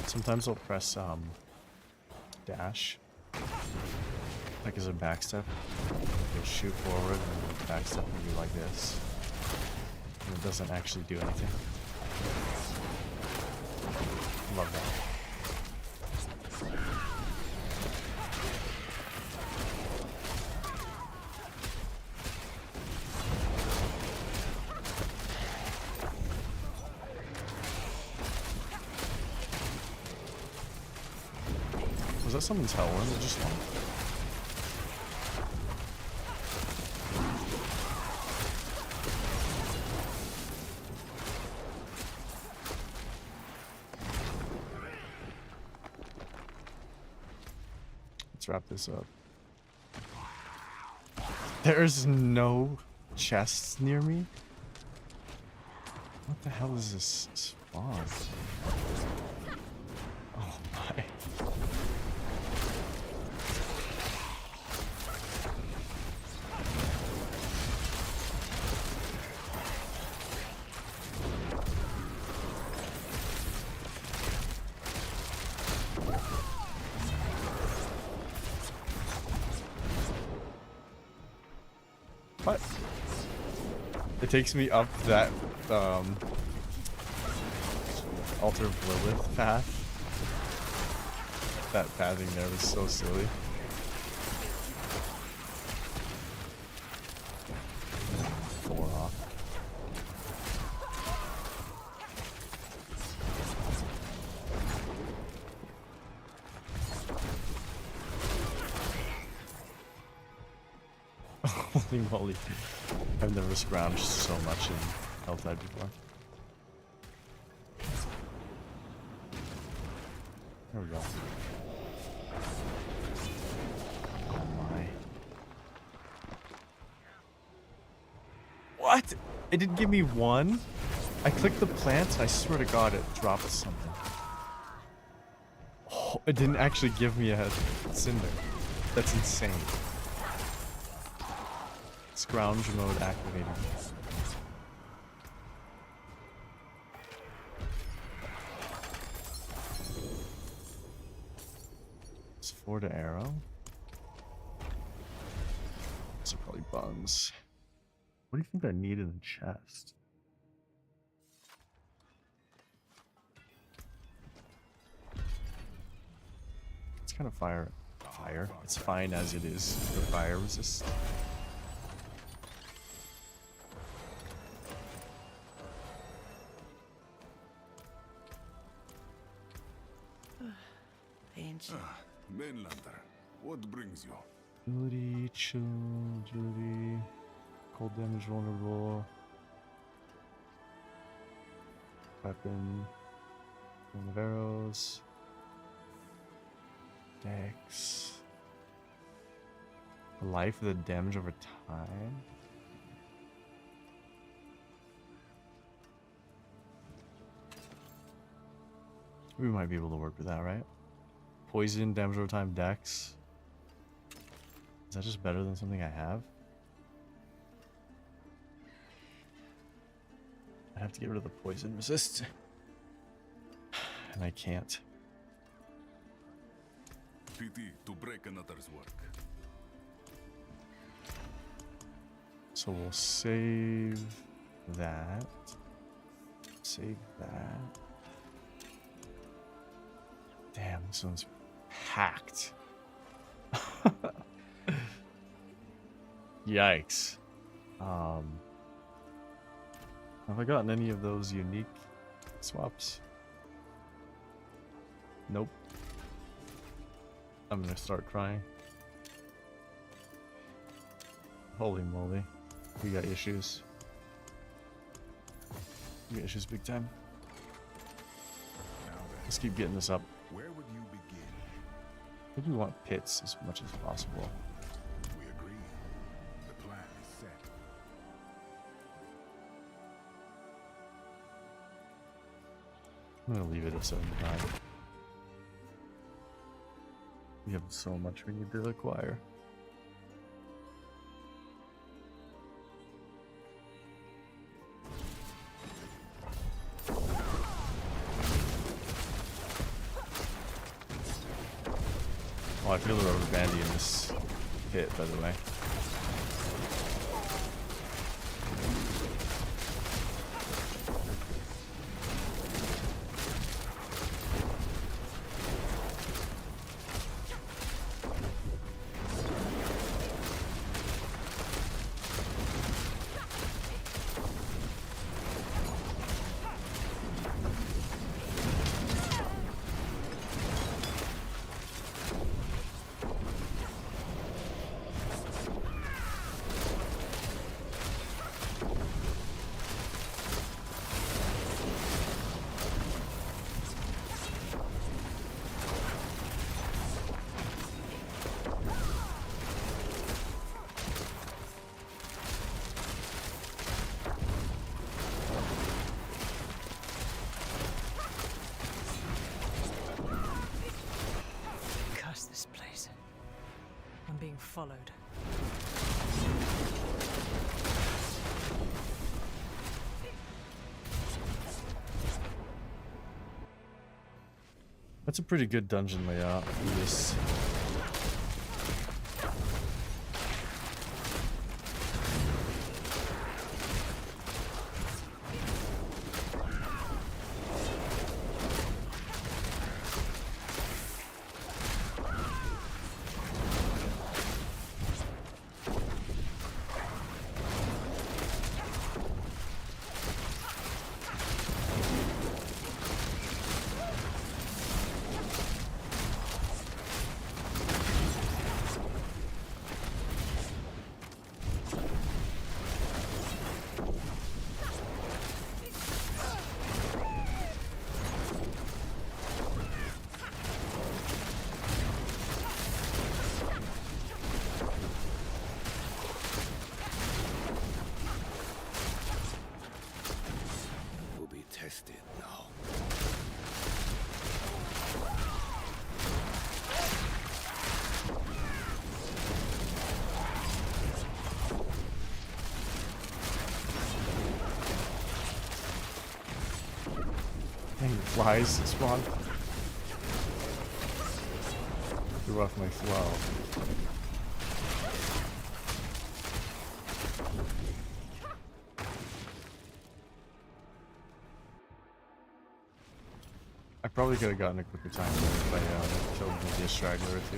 Sometimes I'll press dash, like as a backstep. You shoot forward and backstep and do like this. And it doesn't actually do anything. Love that. Was that someone's hellworm that just won? Let's wrap this up. There's no chests near me? What the hell is this spawn? Oh my. What? It takes me up that Altar of Lilith path. That pathing there was so silly. Four off. Holy moly. I've never scrounged so much in Helltide before. There we go. Oh my. What? It didn't give me one? I clicked the plant, I swear to god it dropped something. Oh, it didn't actually give me a cinder. That's insane. Scrounge mode activated. It's 4 to arrow. Those are probably buns. What do you think I need in the chest? It's kind of fire. It's fine as it is for fire resist. Ancient. Mainlander, what brings you? Agility, chill, agility, cold damage vulnerable, weapon, ring of arrows, dex, life of the damage over time. We might be able to work with that, right? Poison, damage over time, dex. Is that just better than something I have? I have to get rid of the poison resist. And I can't. Pity to break another's work. So we'll save that. Save that. Damn, this one's packed. Yikes. Have I gotten any of those unique swaps? Nope. I'm gonna start crying. Holy moly. We got issues. We got issues big time. Let's keep getting this up. Where would you begin? I think we want pits as much as possible. We agree. The plan is set. I'm gonna leave it at 75. We have so much we need to acquire. Oh, I feel the rubber bandy in this pit, by the way. Curse this place. I'm being followed. That's a pretty good dungeon layout for this. Will be tested now. Dang, flies spawn. Threw off my flow. I probably could have gotten a quicker time there if I killed maybe a straggler or two.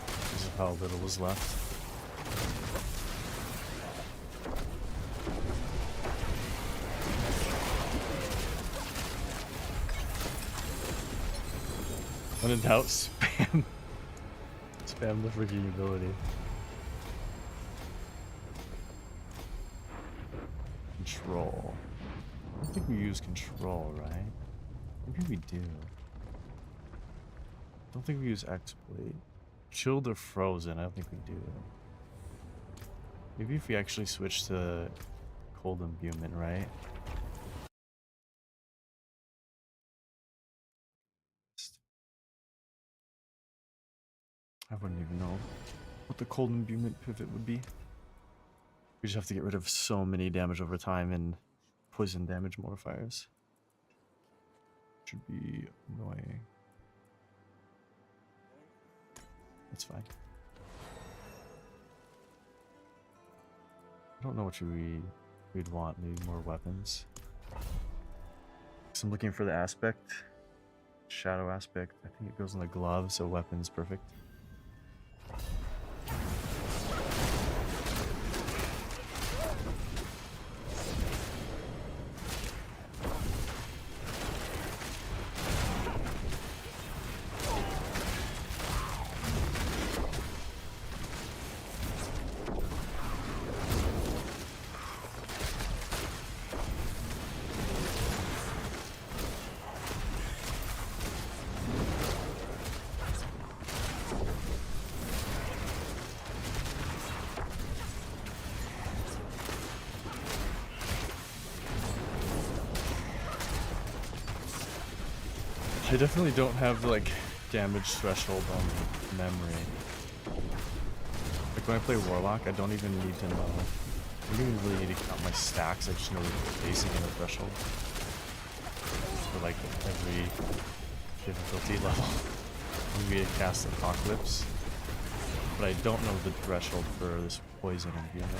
Because of how little was left. When in doubt, spam. Spam the freaking ability. Control. I don't think we use control, right? Maybe we do. Don't think we use exploit. Chilled or frozen, I don't think we do. Maybe if we actually switch to cold imbuement, right? I wouldn't even know what the cold imbuement pivot would be. We just have to get rid of so many damage over time and poison damage modifiers. Should be annoying. That's fine. I don't know what we'd want. Maybe more weapons. So I'm looking for the aspect. Shadow aspect. I think it goes on the glove, so weapons perfect. I definitely don't have like damage threshold on memory. Like when I play Warlock, I don't even need to know. I don't even really need to count my stacks. I just know the basic and the threshold for like every difficulty level. When we cast Apocalypse, but I don't know the threshold for this poison and unit.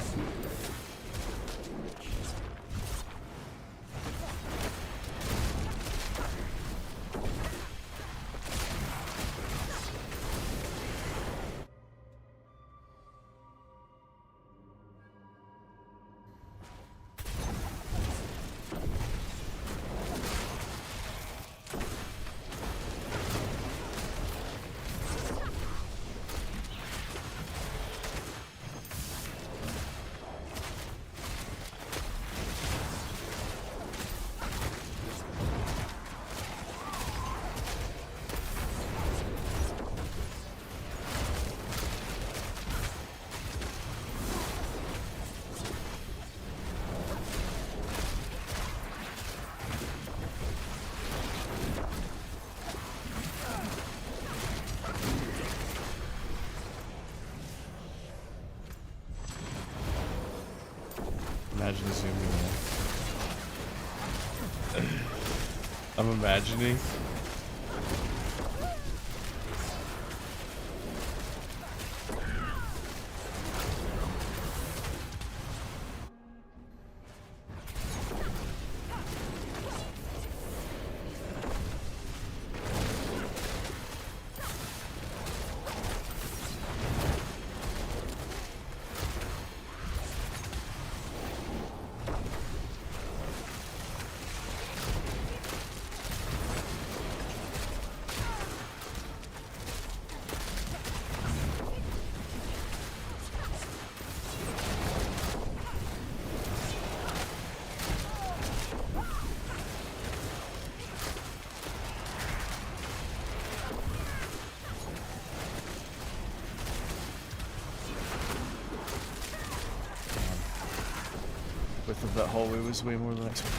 Imagine zooming in. I'm imagining. Width of that hallway was way more than I expected.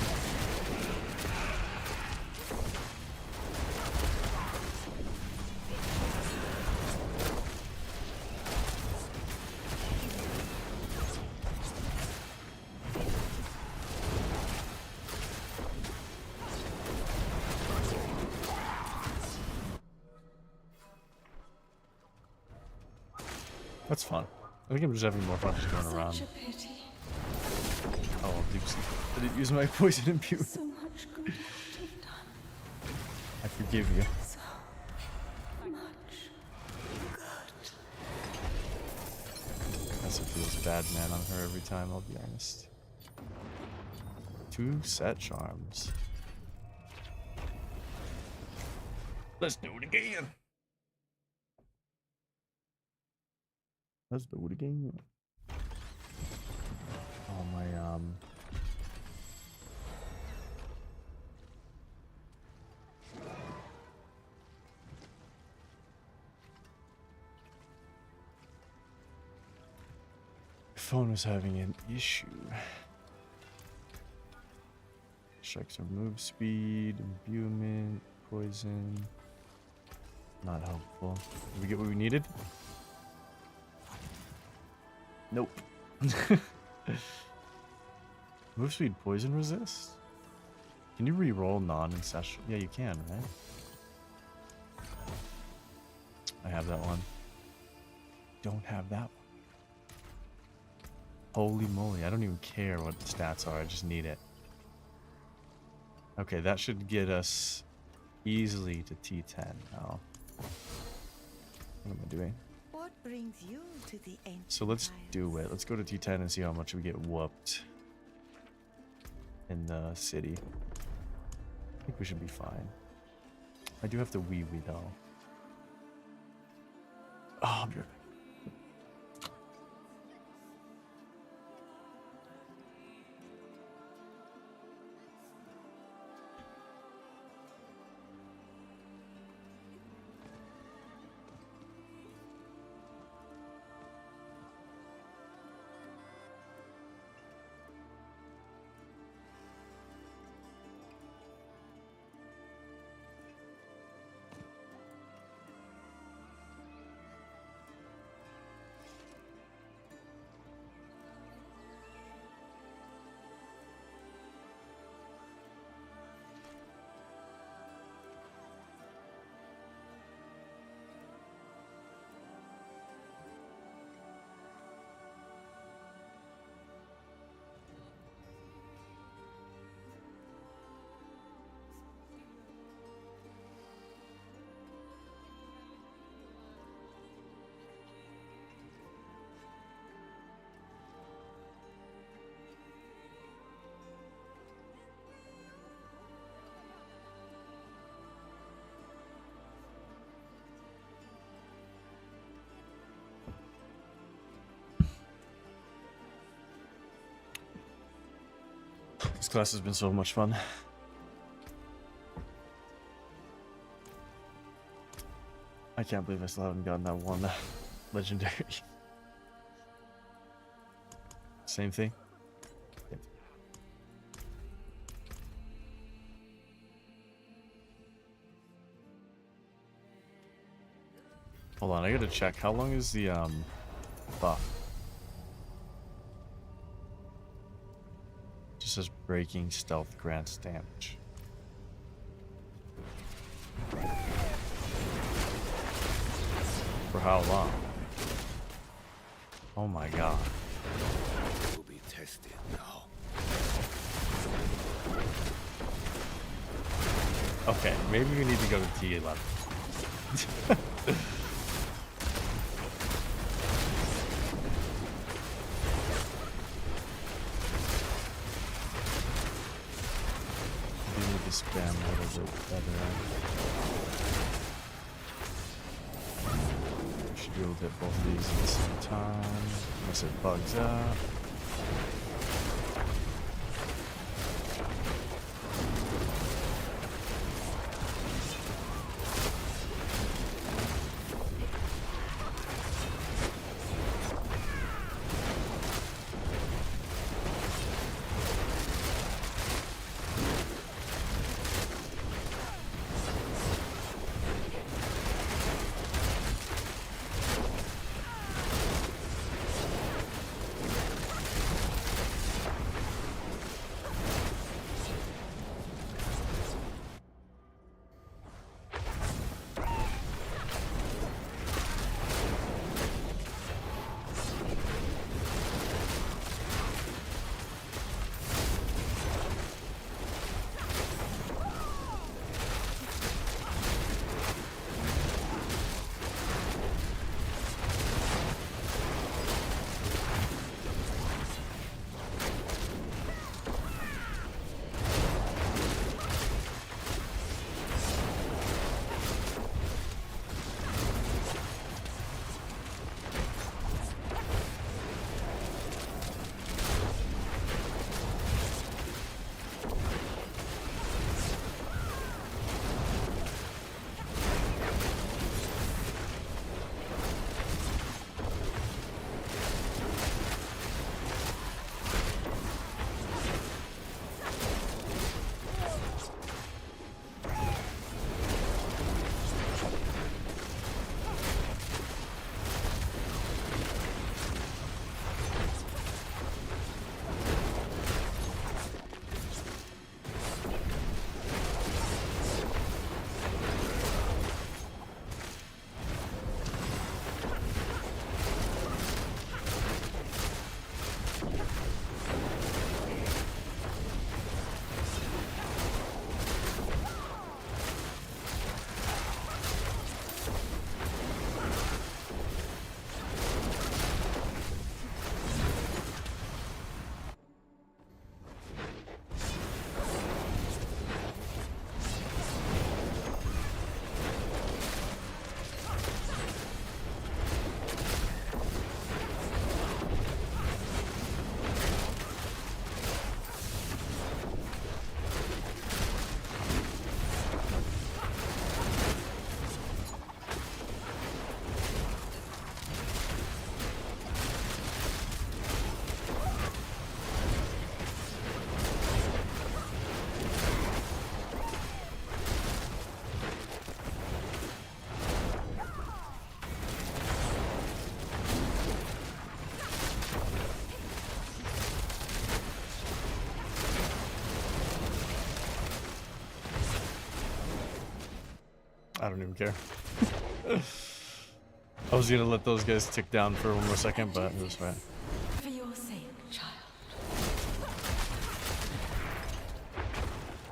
That's fun. I think I'm just having more fun just going around. Such a pity. Oh, I didn't use my poison impute. So much good what you've done. I forgive you. So much good. That's what feels bad, man, on her every time, I'll be honest. 2 set charms. Let's do it again. Let's do it again. Oh, my, phone is having an issue. Strikes our move speed, imbuement, poison. Not helpful. Did we get what we needed? Nope. Move speed, poison resist? Can you re-roll non-ancestral? Yeah, you can, right? I have that one. Don't have that one. Holy moly, I don't even care what the stats are, I just need it. Okay, that should get us easily to T10 now. What am I doing? What brings you to the ancient So let's do isles? it. Let's go to T10 and see how much we get whooped in the city. I think we should be fine. I do have to wee-wee though. Oh, I'll be right back. This class has been so much fun. I can't believe I still haven't gotten that one legendary. Same thing. Hold on, I gotta check. How long is the buff? Just says breaking stealth grants damage. For how long? Oh my god. To be tested now. Okay, maybe we need to go to T11. We need to spam a little bit better. We should be able to hit both of these at the same time, unless it bugs out. I don't even care. I was gonna let those guys tick down for one more second, but it was fine. For your sake, child.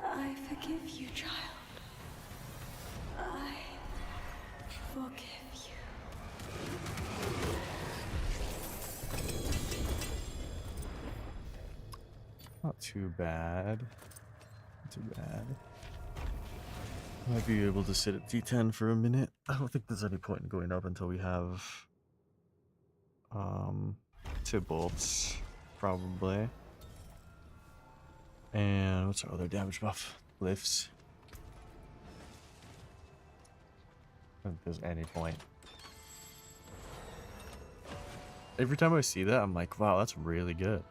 I forgive you, child. I forgive you. Not too bad. Not too bad. Might be able to sit at D10 for a minute. I don't think there's any point in going up until we have Tybalt's, probably. And what's our other damage buff? Glyphs. I don't think there's any point. Every time I see that, I'm like, wow, that's really good.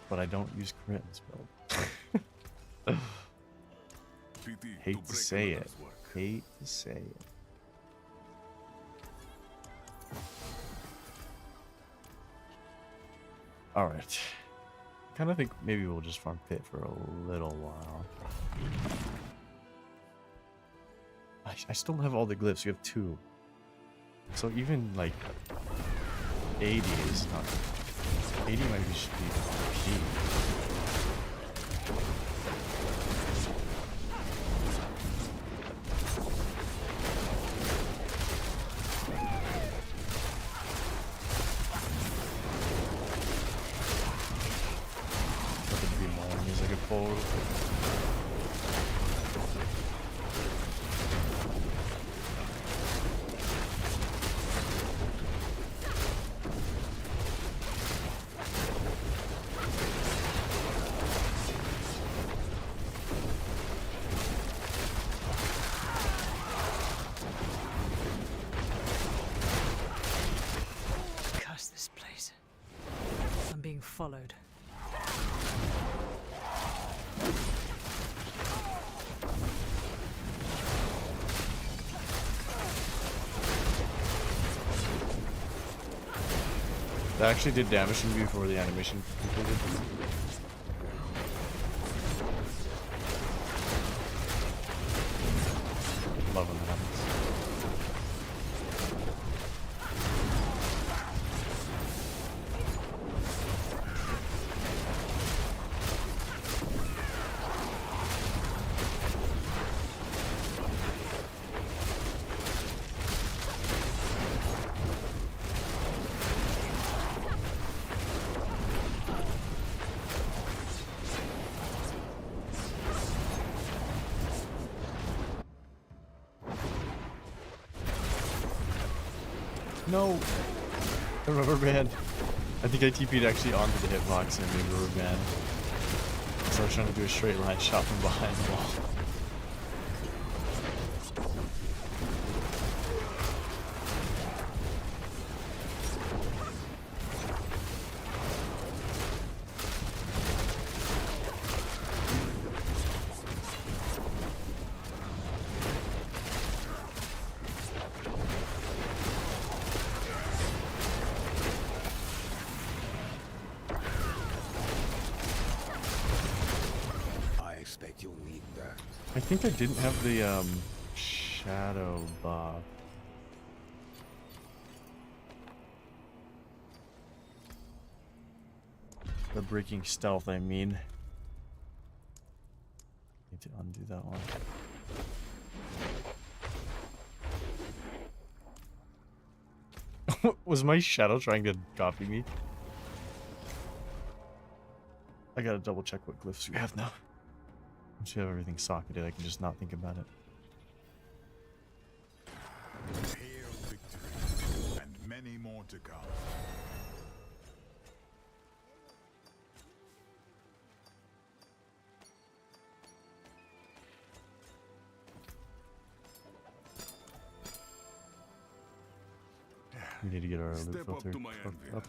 But I don't use crit in this build. Hate to say it. Hate to say it. Alright. Kind of think maybe we'll just farm pit for a little while. I still don't have all the glyphs. We have 2. So even like 80 is not. 80 might be should be key. Let it be more music and pull. Curse this place. I'm being followed. That actually did damage to me before the animation completed. Love when that happens. No! The rubber band. I think I TP'd actually onto the hitbox and made rubber band. So I was trying to do a straight line shot from behind the wall. I expect you'll need that. I think I didn't have the shadow buff. The breaking stealth, I mean. Need to undo that one. Was my shadow trying to copy me? I gotta double check what glyphs we have now. Once we have everything socketed, I can just not think about it. Hail victory, and many more to come. We need to get our loot Step up filter to my hooked envy. up.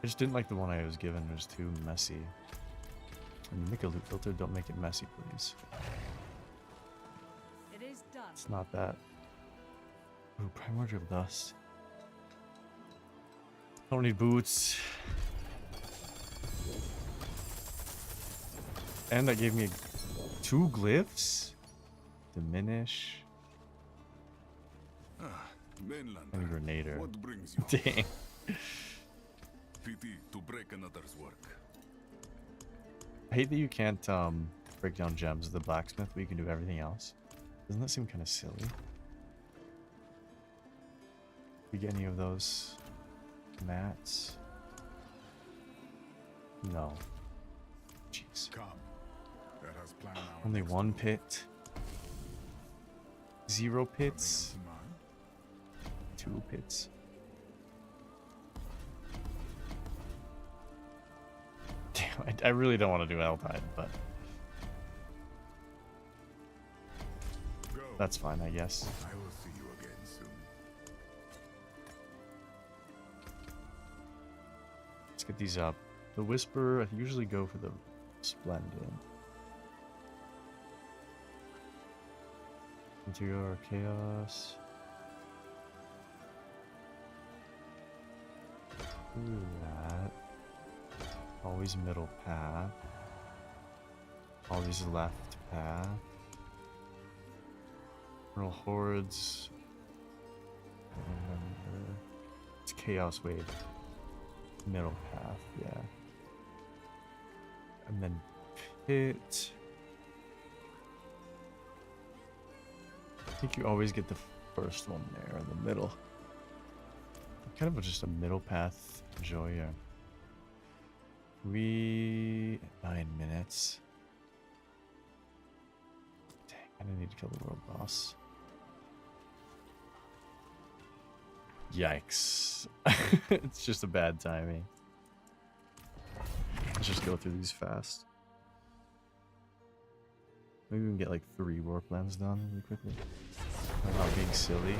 I just didn't like the one I was given. It was too messy. When you make a loot filter, don't make it messy, please. It is done. It's not that. Ooh, primordial dust. Don't need boots. And that gave me 2 glyphs. Diminish. Mainlander, And Grenader. what brings you? Dang. Pity to break another's work. I hate that you can't break down gems with the blacksmith, but you can do everything else. Doesn't that seem kind of silly? You get any of those mats? No. Jeez. Come. Let us plan our Only next 1 move. pit. 0 Coming pits. into mind? 2 pits. I really don't want to do Alpine, but Go. that's fine, I guess. I will see you again soon. Let's get these up. The Whisper, I usually go for the Splendid. Interior Chaos. Do that. Always middle path. Always left path. Infernal Hordes. Remember. It's Chaos Wave. Middle path, yeah. And then Pit. I think you always get the first one there in the middle. Kind of just a middle path Joya. 9 minutes. Dang, I didn't need to kill the world boss. Yikes. It's just a bad timing. Let's just go through these fast. Maybe we can get like 3 war plans done really quickly. I'm not being silly.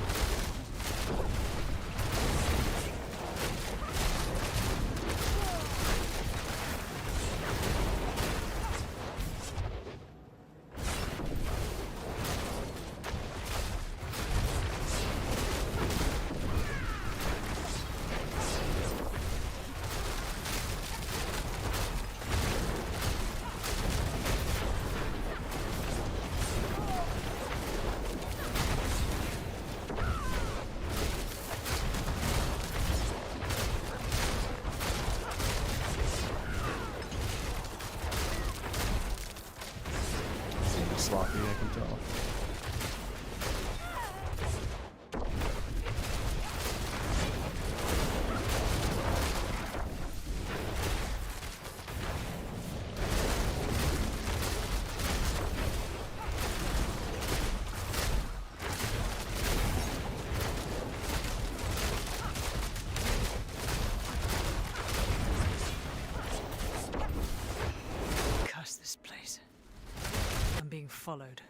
Sloppy, I can tell. Curse this place. I'm being followed.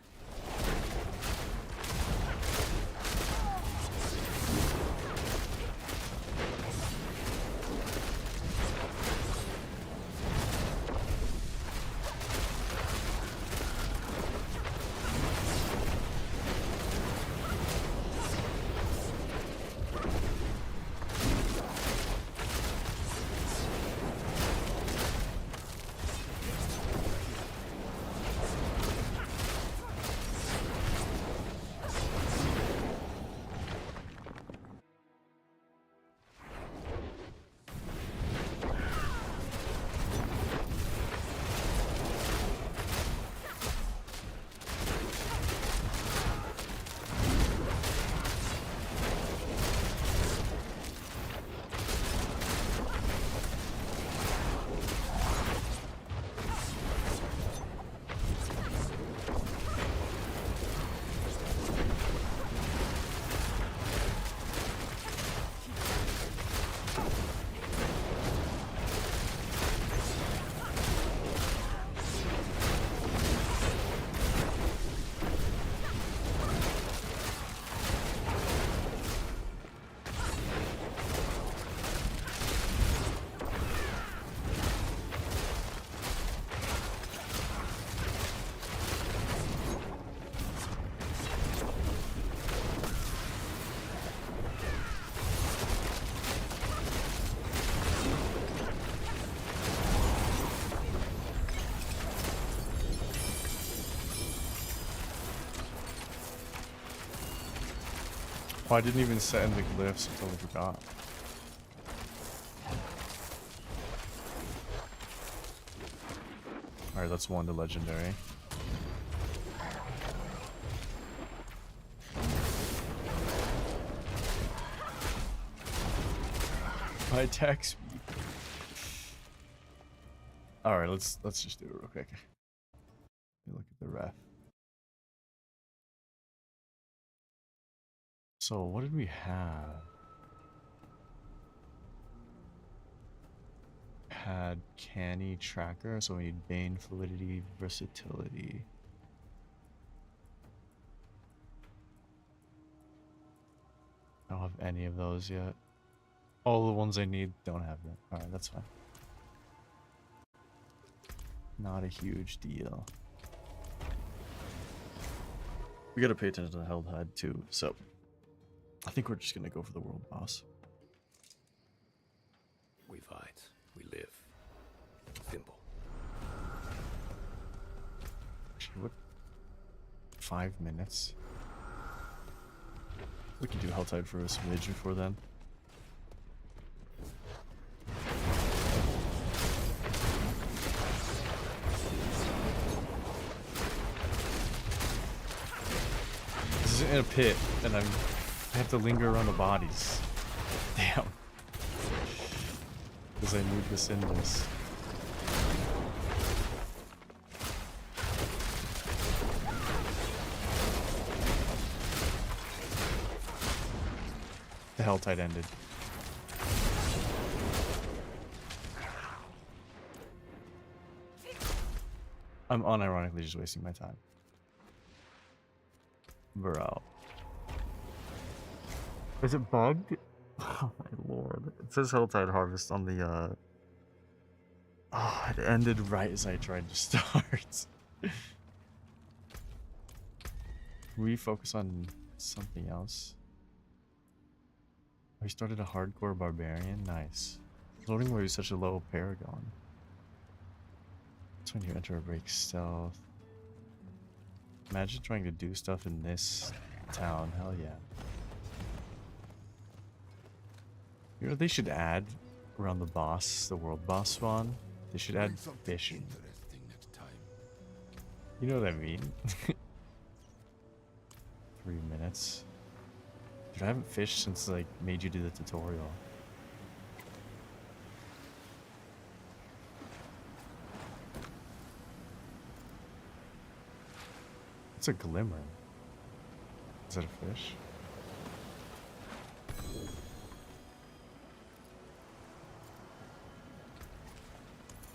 Oh, I didn't even set in the glyphs until I forgot. Alright, that's one to legendary. My attack speed. Alright, let's just do it real quick. Let me look at the ref. So what did we have? Had add canny tracker, so we need bane, fluidity, versatility. I don't have any of those yet. All the ones I need don't have them. Alright, that's fine. Not a huge deal. We gotta pay attention to the held HUD too, so I think we're just gonna go for the world boss. We fight, we live. Simple. Actually, what? 5 minutes? We can do Helltide for a smidge before then. This is in a pit, and I have to linger around the bodies. Damn. Because I need this in this. The Helltide ended. I'm unironically just wasting my time. Bro. Is it bugged? Oh my lord. It says Helltide Harvest on the Oh, it ended right as I tried to start. Can we focus on something else? We started a hardcore barbarian? Nice. Loading where he's such a low paragon. That's when you enter a break stealth. Imagine trying to do stuff in this town. Hell yeah. You know what they should add around the boss, the world boss spawn? They should add fishing. Interesting next time. You know what I mean? 3 minutes. Dude, I haven't fished since like made you do the tutorial. It's a glimmer. Is that a fish?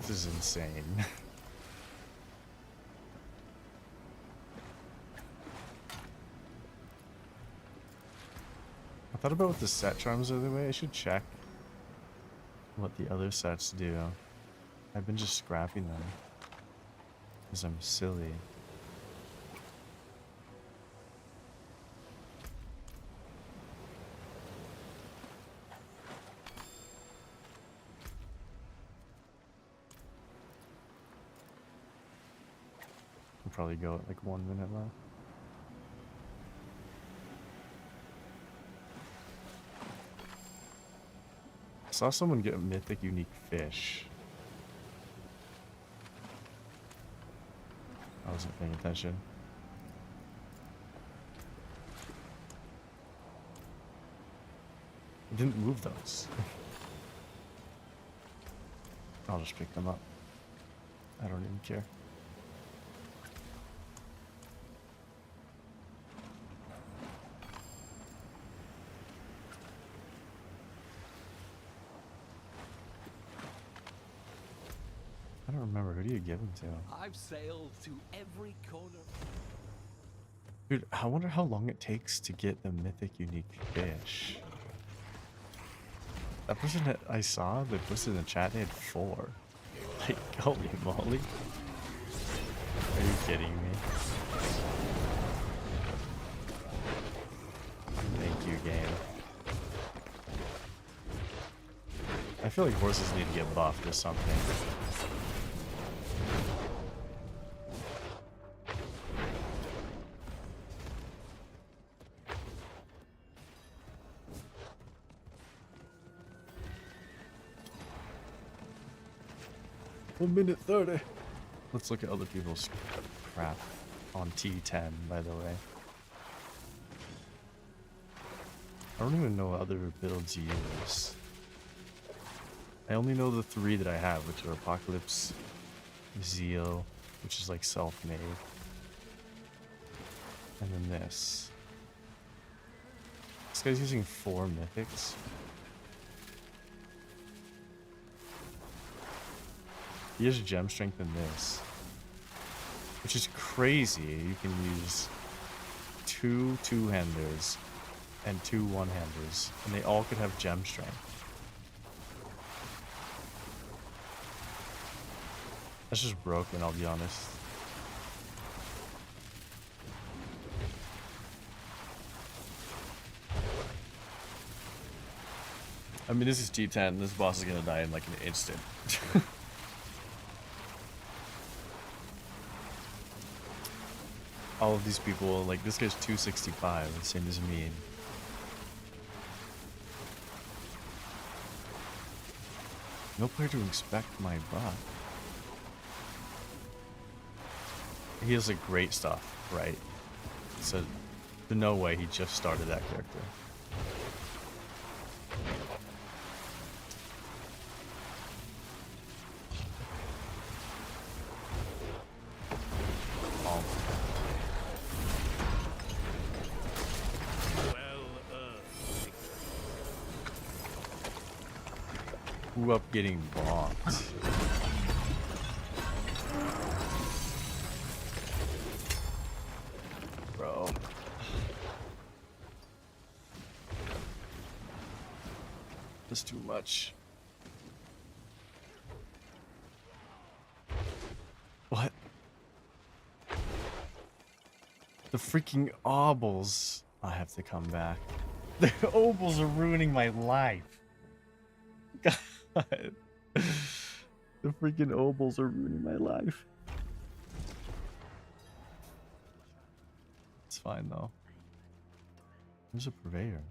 This is insane. I thought about what the set charms are the way. I should check what the other sets do. I've been just scrapping them because I'm silly. I'll probably go at like 1 minute left. I saw someone get a mythic unique fish. I wasn't paying attention. I didn't move those. I'll just pick them up. I don't even care. I don't remember. Who do you give them to? I've sailed to every corner. Dude, I wonder how long it takes to get the mythic unique fish. That person that I saw, they posted in the chat, they had 4. Like, holy moly. Are you kidding me? Thank you, game. I feel like horses need to get buffed or something. Minute 30. Let's look at other people's crap on T10, by the way. I don't even know what other builds use. I only know the 3 that I have, which are Apocalypse, Zeal, which is like self-made, and then this. This guy's using 4 mythics. He has gem strength in this, which is crazy. You can use 2 two-handers and 2 one-handers, and they all could have gem strength. That's just broken, I'll be honest. I mean, this is T10. This boss is gonna die in like an instant. All of these people, like this guy's 265, the same as me. No player to inspect my butt. He has a great stuff, right? So, there's no way he just started that character. Oh. Who up getting bonked? Bro. That's too much. What? The freaking obols. I have to come back. The obols are ruining my life. God. The freaking obols are ruining my life. It's fine though. There's a purveyor.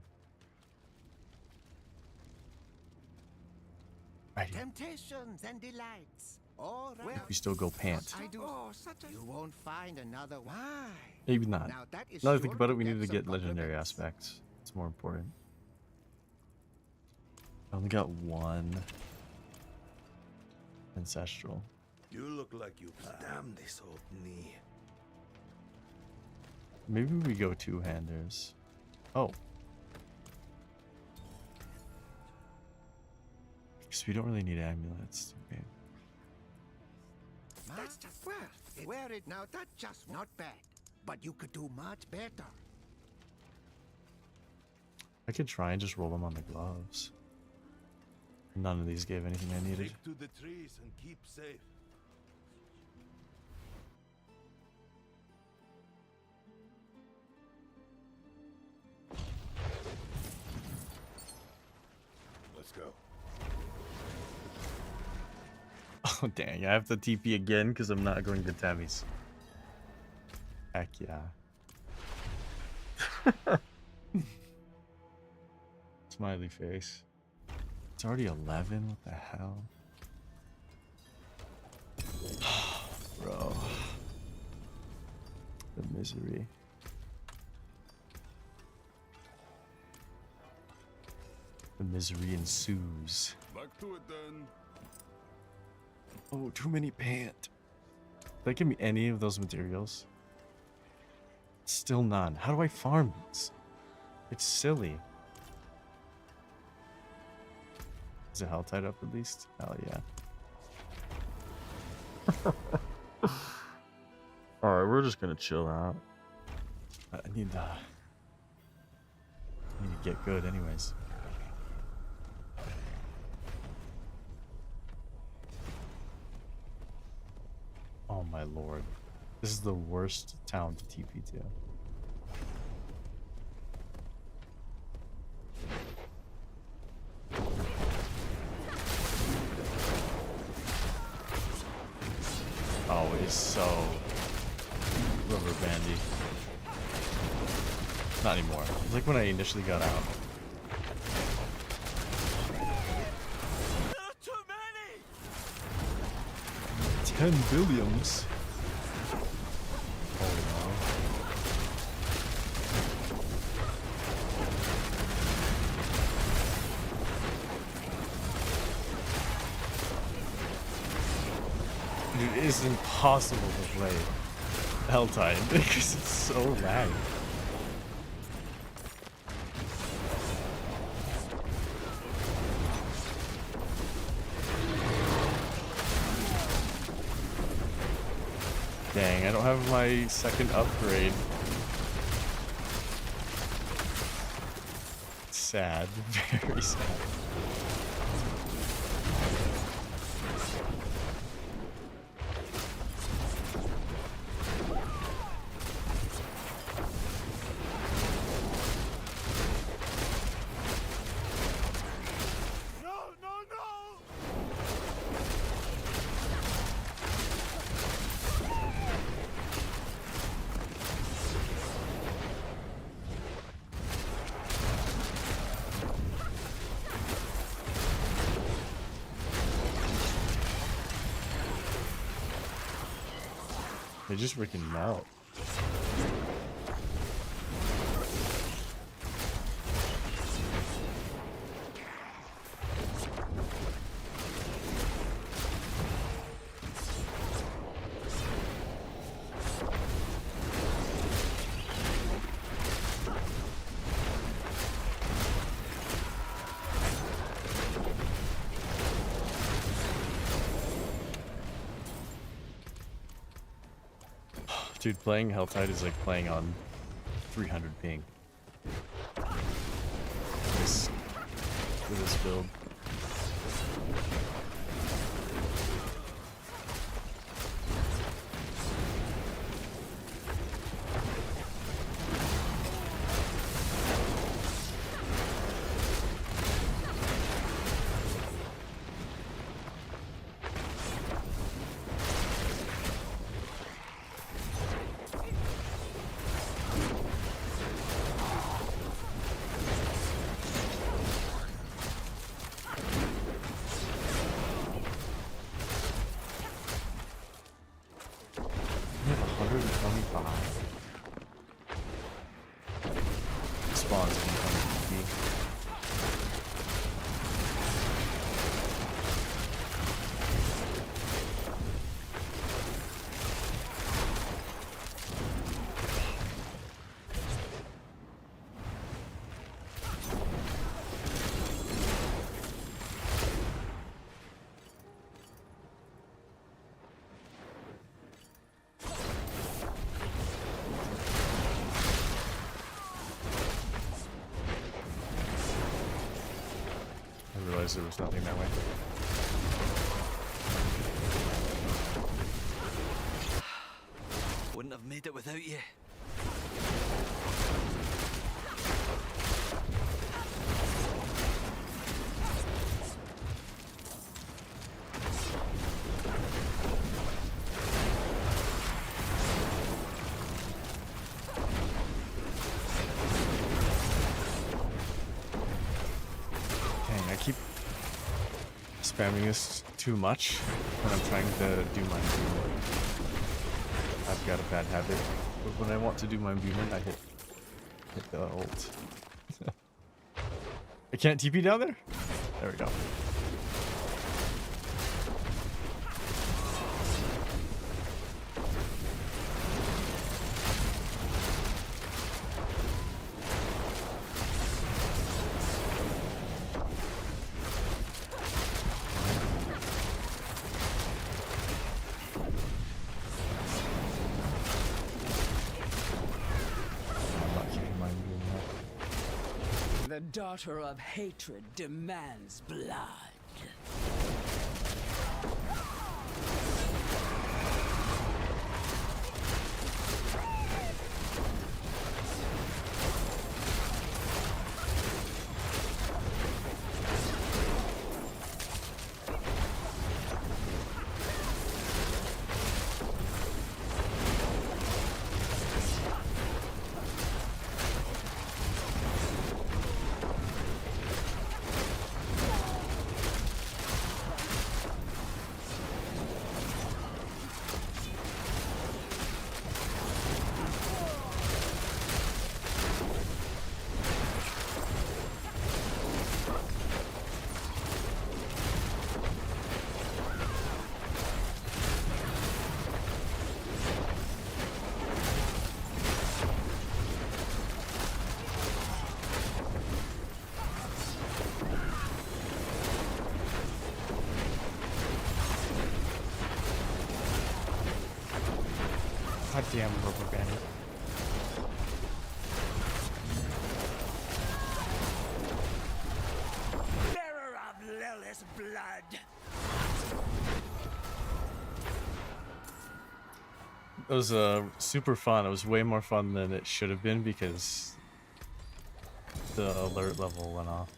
Right here. Temptations and delights. All right. We still go pant. I do. You won't find another. Why? Maybe not. Now that is Now that I think sure about it, to we need to some get legendary compliments. aspects. It's more important. I only got 1 ancestral. You look like you damn this old knee. Maybe we go 2-handers. Oh. Because we don't really need amulets. Okay. That's just well. Wear it now. That's just not bad. But you could do much better. I could try and just roll them on the gloves. None of these gave anything I needed. Stick to the trees and keep safe. Let's go. Oh dang, I have to TP again because I'm not going to Tammy's. Heck yeah. Smiley face. It's already 11? What the hell? Bro. The misery. The misery ensues. Back to it then. Oh, too many pant. Did they give me any of those materials? Still none. How do I farm these? It's silly. Is it hell tied up at least? Hell yeah. Alright, we're just gonna chill out. I need to get good anyways. Oh my lord. This is the worst town to TP to. Oh, it's so rubber bandy. Not anymore. It's like when I initially got out. There are too many! 10 billions. Oh no. Dude, it is impossible to play Helltide because it's so lagged. Dang, I don't have my second upgrade. Sad, very sad. They just freaking melt. Dude, playing Helltide is like playing on 300 ping. For this build. There was nothing that way. Wouldn't have made it without you. Spamming this too much when I'm trying to do my movement. I've got a bad habit, but when I want to do my movement, I hit the ult. I can't TP down there? There we go. The daughter of hatred demands blood. Goddamn rubber bandit. Bearer of Lilith's blood. It was super fun. It was way more fun than it should have been because the alert level went off.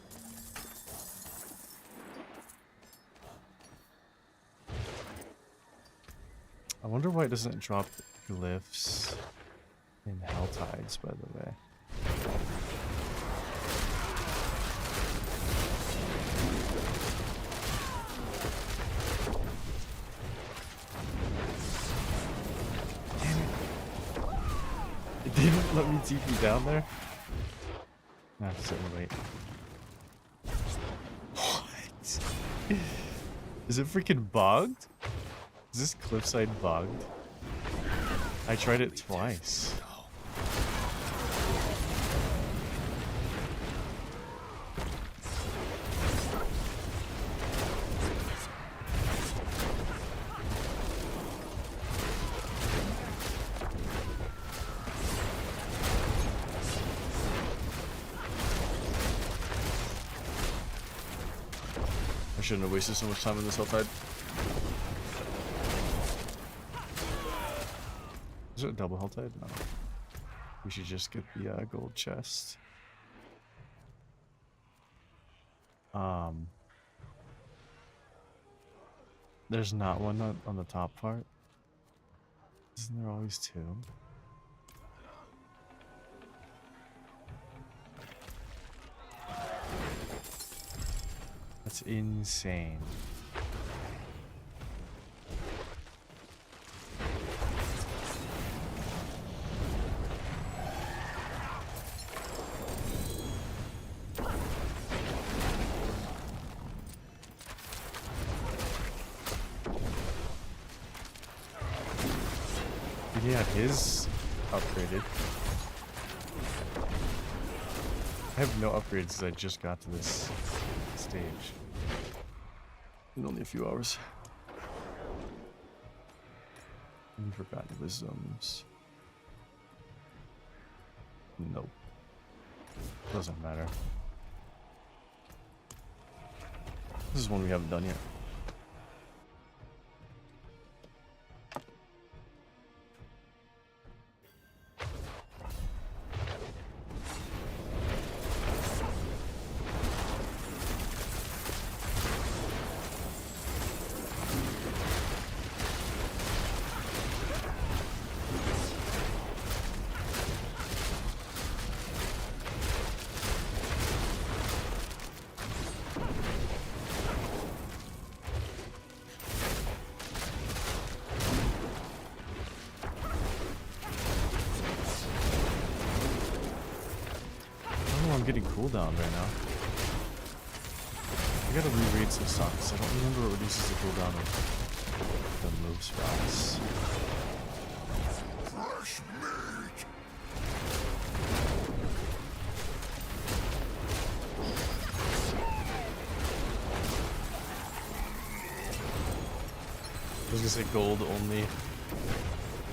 I wonder why it doesn't drop glyphs in Hell Tides, by the way. It didn't let me TP down there? I have to sit and wait. What? Is it freaking bugged? Is this cliffside bugged? I tried it twice. I shouldn't have wasted so much time in this Helltide. Is it a double Helltide? No. We should just get the gold chest. There's not one on the top part. Isn't there always two? That's insane. Yeah, his upgraded. I have no upgrades because I just got to this stage in only a few hours. And forgotten wisdoms. Nope. Doesn't matter. This is one we haven't done yet. I'm getting cooldown right now. I gotta reread some songs. I don't remember what reduces the cooldown of the move spots. Fresh meat! I was gonna say gold only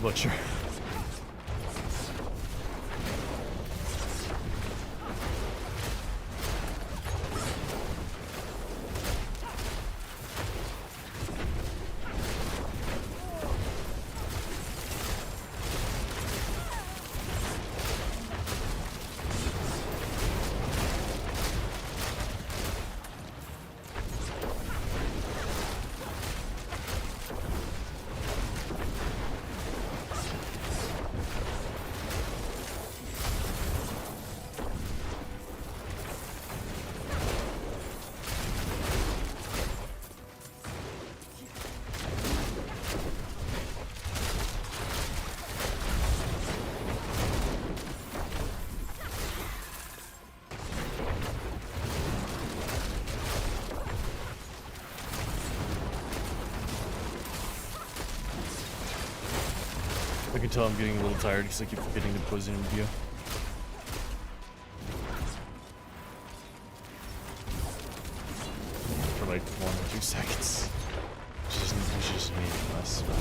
butcher. I can tell I'm getting a little tired because I keep forgetting to poison review. For like 1 or 2 seconds. Which just means less. But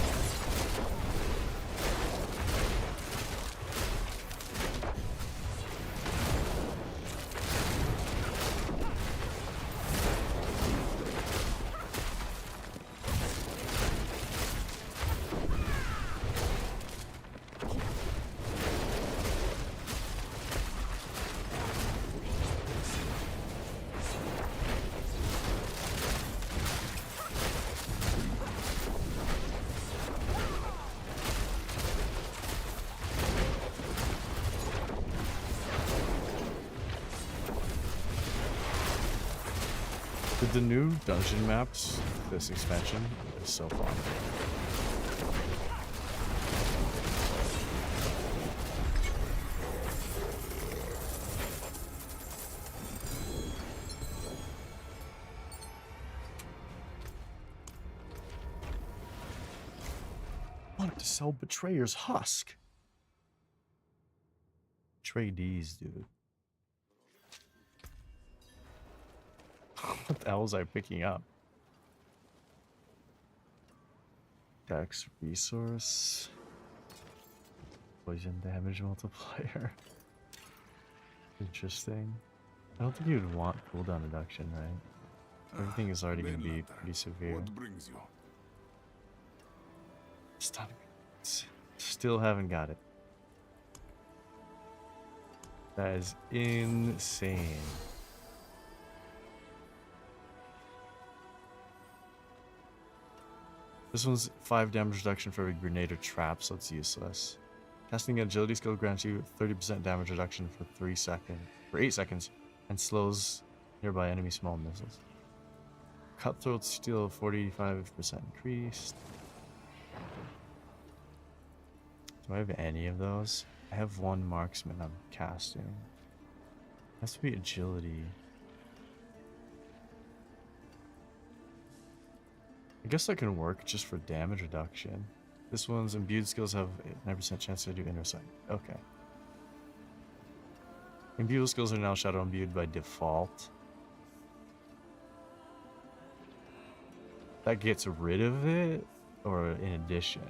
The new dungeon maps, this expansion, is so fun. Wanted to sell Betrayer's Husk. Trades, dude. What the hell was I picking up? Dex resource. Poison damage multiplier. Interesting. I don't think you'd want cooldown reduction, right? Everything is already going to be pretty severe. What brings you? Stun. Still haven't got it. That is insane. This one's 5 damage reduction for every grenade or trap, so it's useless. Casting an agility skill grants you 30% damage reduction for 8 seconds, and slows nearby enemy small missiles. Cutthroat steel 45% increased. Do I have any of those? I have one marksman I'm casting. It has to be agility. I guess that can work just for damage reduction. This one's imbued skills have a 9% chance to do inner sight. Okay. Imbued skills are now shadow imbued by default. That gets rid of it, or in addition?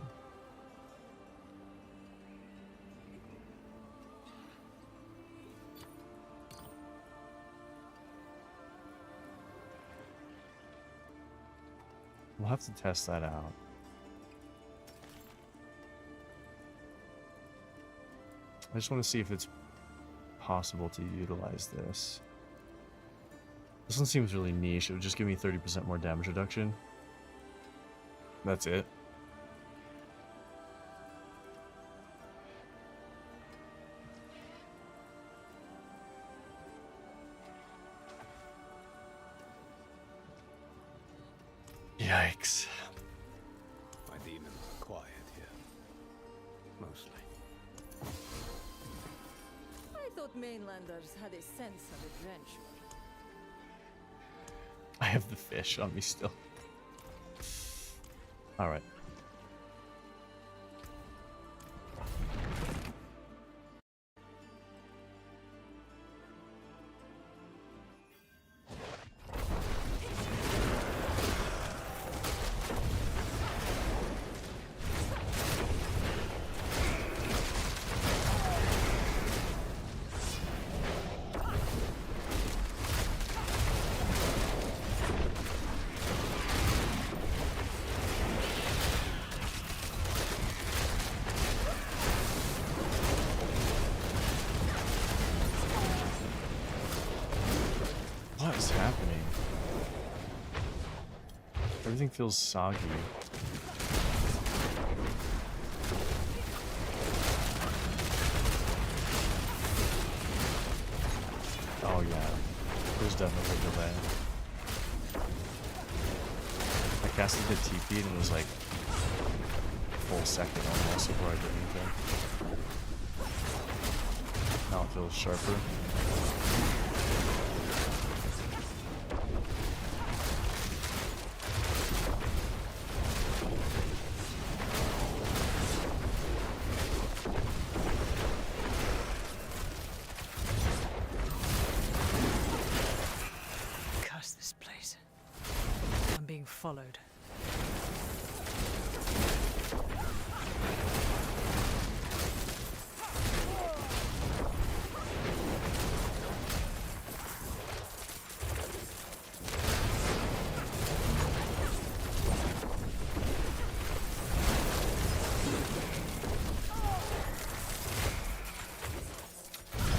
We'll have to test that out. I just want to see if it's possible to utilize this. This one seems really niche. It would just give me 30% more damage reduction. That's it. Yikes. My demons are quiet here. Mostly. I thought mainlanders had a sense of adventure. I have the fish on me still. Alright. What is happening? Everything feels soggy. Oh yeah, there's definitely a delay. I casted the TP and it was like a full second almost before I did anything. Now it feels sharper. Followed.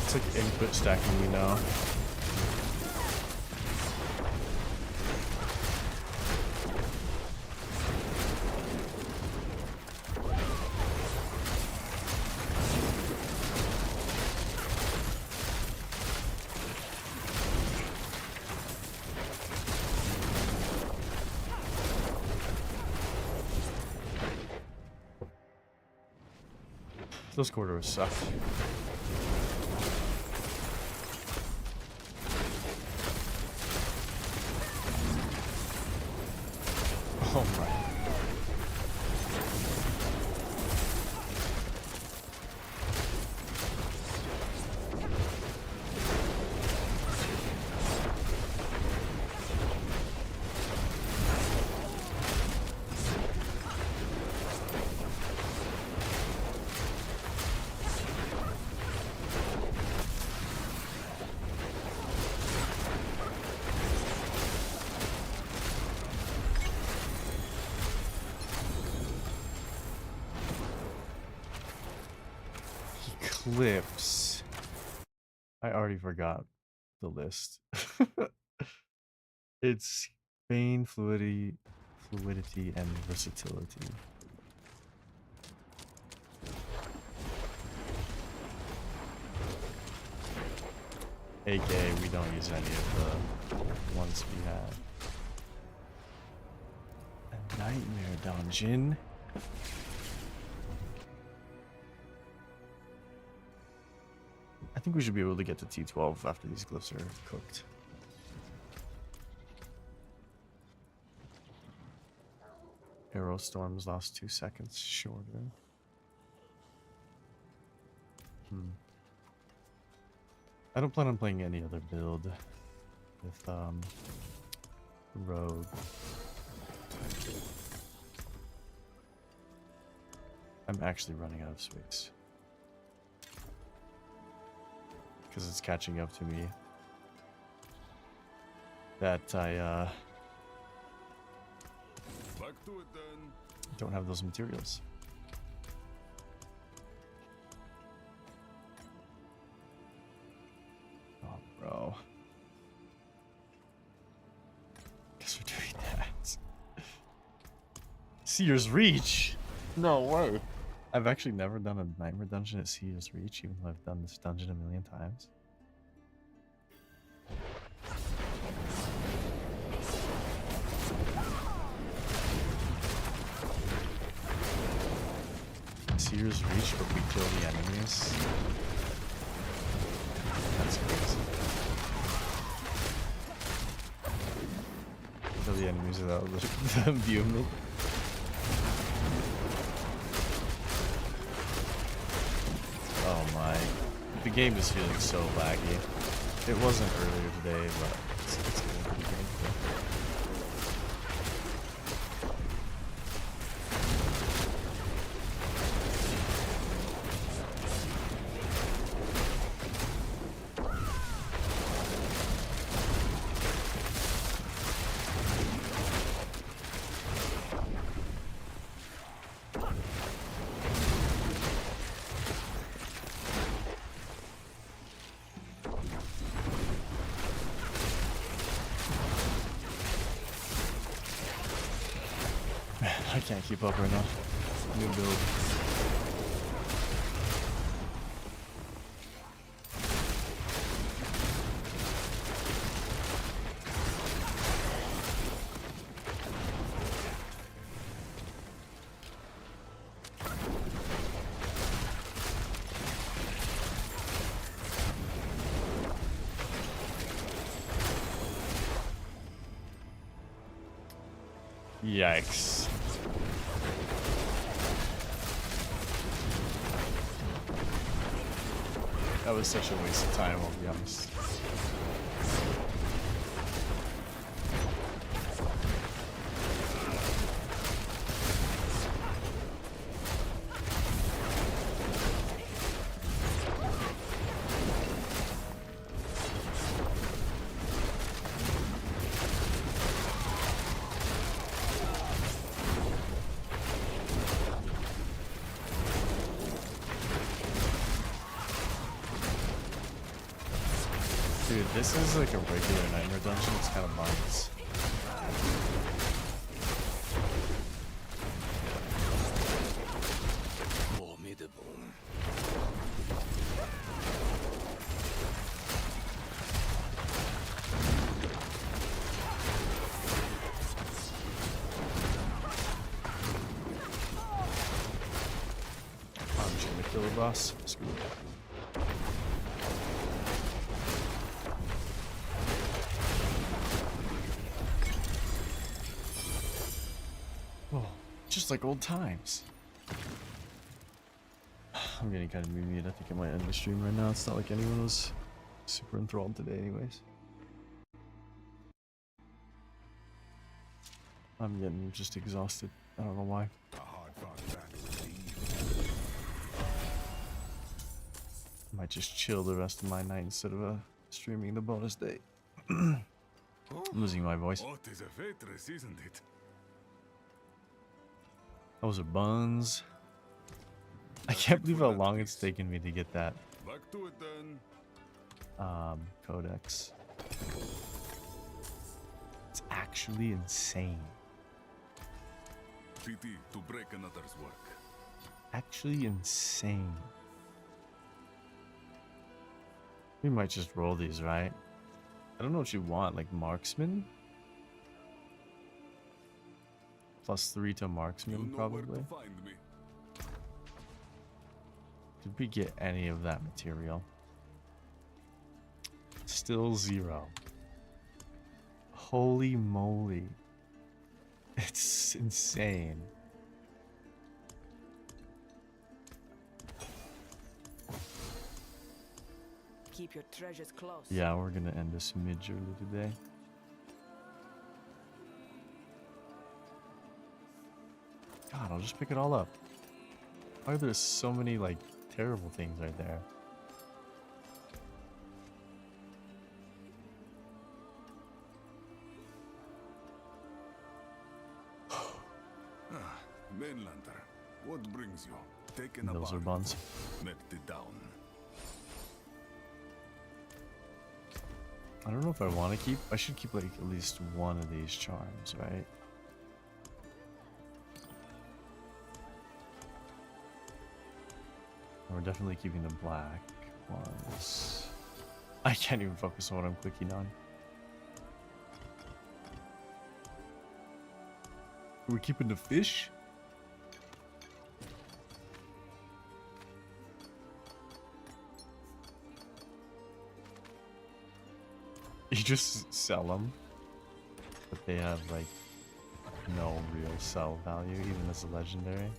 It's like input stacking me now. Those corridors suck. Oh my. Eclipse. I already forgot the list. It's Bane, fluidity, and versatility. AKA, we don't use any of the ones we have. A nightmare dungeon. I think we should be able to get to T12 after these glyphs are cooked. Arrow storms last 2 seconds shorter. I don't plan on playing any other build with Rogue. I'm actually running out of space. Because it's catching up to me that I Back to it then. don't have those materials. Oh, bro. Guess we're doing that. Seer's Reach? No way. I've actually never done a Nightmare dungeon at Seer's Reach, even though I've done this dungeon a million times. Seer's Reach, but we kill the enemies. That's crazy. Kill the enemies without them viewing me. Oh my. The game is feeling so laggy. It wasn't earlier today, but it's feeling pretty painful. I can't keep up right now. New build. Yikes. That was such a waste of time, I'll be honest. Dude, this is like a regular nightmare dungeon, it's kind of nuts. Formidable. I'm just gonna kill killer boss. Screw it. Oh, just like old times. I'm getting kind of moody. I think I might end the stream right now. It's not like anyone was super enthralled today anyways. I'm getting just exhausted. I don't know why. I might just chill the rest of my night instead of streaming the bonus day. I'm losing my voice. What is a waitress, isn't it? Those are buns. I can't believe how long it's taken me to get that Back to it then. codex. It's actually insane. Pity to break another's work. Actually insane. We might just roll these, right? I don't know what you want, like marksman? +3 to marksman, You know probably. where to find me. Did we get any of that material? Still 0. Holy moly. It's insane. Keep your treasures close. Yeah, we're gonna end this mid early today. God, I'll just pick it all up. Why are there so many, like, terrible things right there? Mainlander, what brings you? Taken Those are apart. buns. Melted down. I don't know if I want to keep. I should keep, like, at least one of these charms, right? We're definitely keeping the black ones. I can't even focus on what I'm clicking on. Are we keeping the fish? You just sell them, but they have like no real sell value, even as a legendary.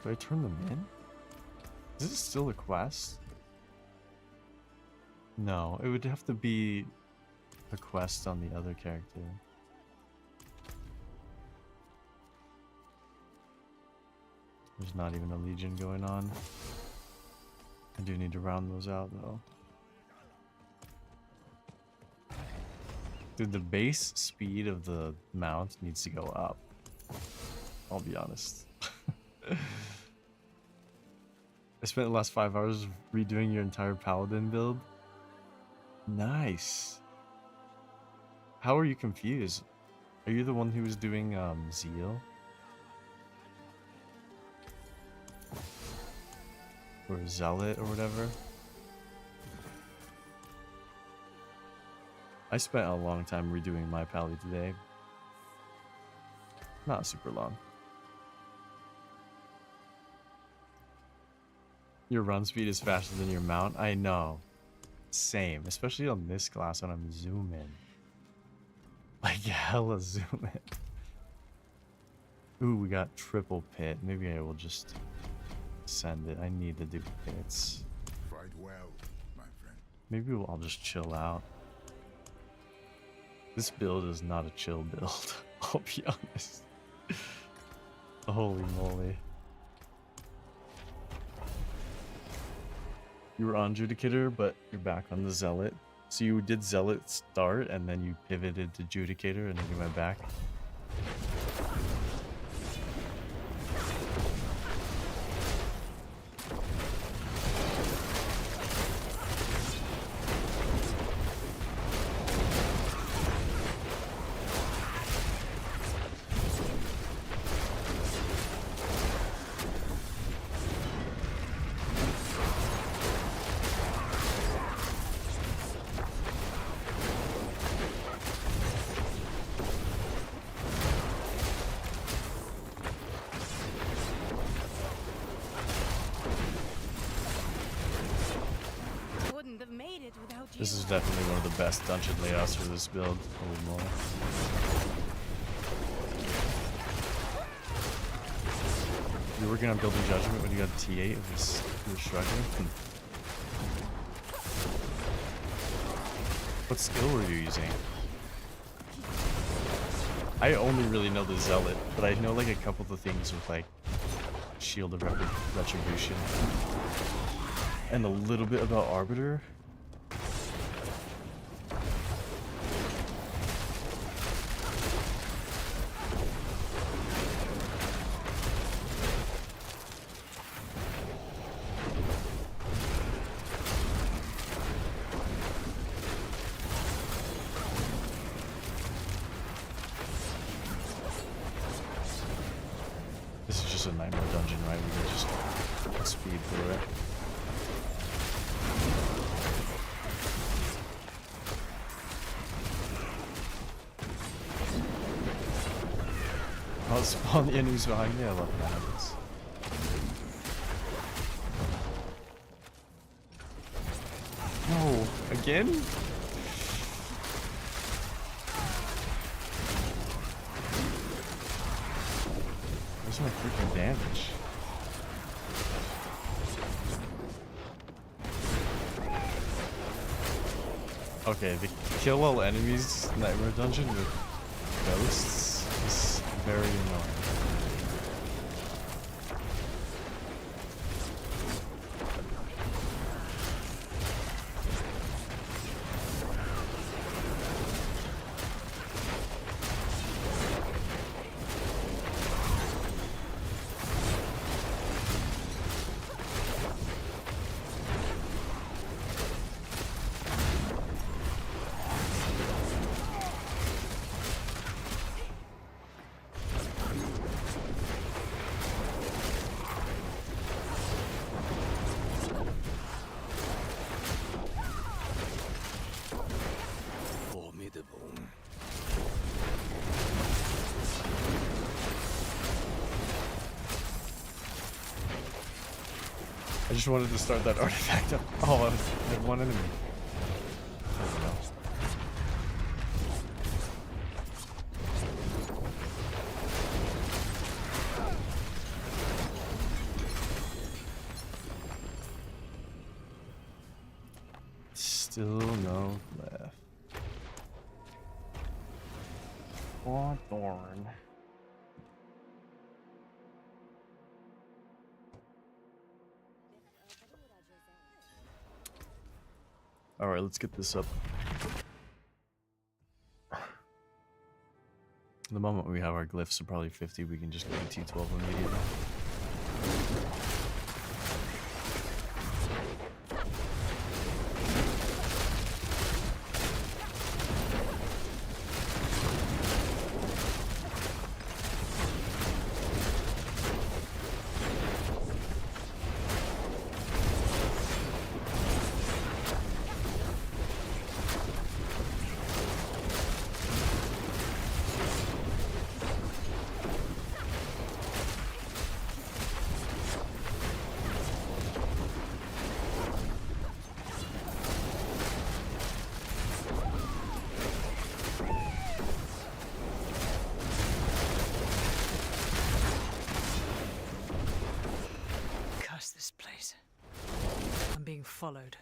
Do I turn them in? Is this still a quest? No, it would have to be a quest on the other character. There's not even a legion going on. I do need to round those out though. Dude, the base speed of the mount needs to go up. I'll be honest. I spent the last 5 hours redoing your entire paladin build. Nice. How are you confused? Are you the one who was doing zeal? Or zealot or whatever? I spent a long time redoing my pally today. Not super long. Your run speed is faster than your mount? I know. Same. Especially on this class when I'm zooming. Like hella zooming. Ooh, we got triple pit. Maybe I will just send it. I need to do pits. Fight well, my friend. Maybe I'll just chill out. This build is not a chill build. I'll be honest. Holy moly. You were on Judicator, but you're back on the Zealot. So you did Zealot start, and then you pivoted to Judicator, and then you went back. This is definitely one of the best dungeon layouts for this build. Holy moly. You're working on building judgment when you got a T8 of this, you're struggling. What skill were you using? I only really know the Zealot, but I know like a couple of the things with like Shield of Retribution and a little bit about Arbiter. This is just a nightmare dungeon, right? We can just speed through it. I'll spawn the enemies behind me. I love that habits. No, again? Where's my freaking damage? Okay, the kill all enemies nightmare dungeon with ghosts is very annoying. Formidable. I just wanted to start that artifact up. Oh, I had one enemy. I don't know. Still no left. Oh, darn. Alright, let's get this up. The moment we have our glyphs are probably 50, we can just get a T12 immediately. Curse this place. I'm being followed.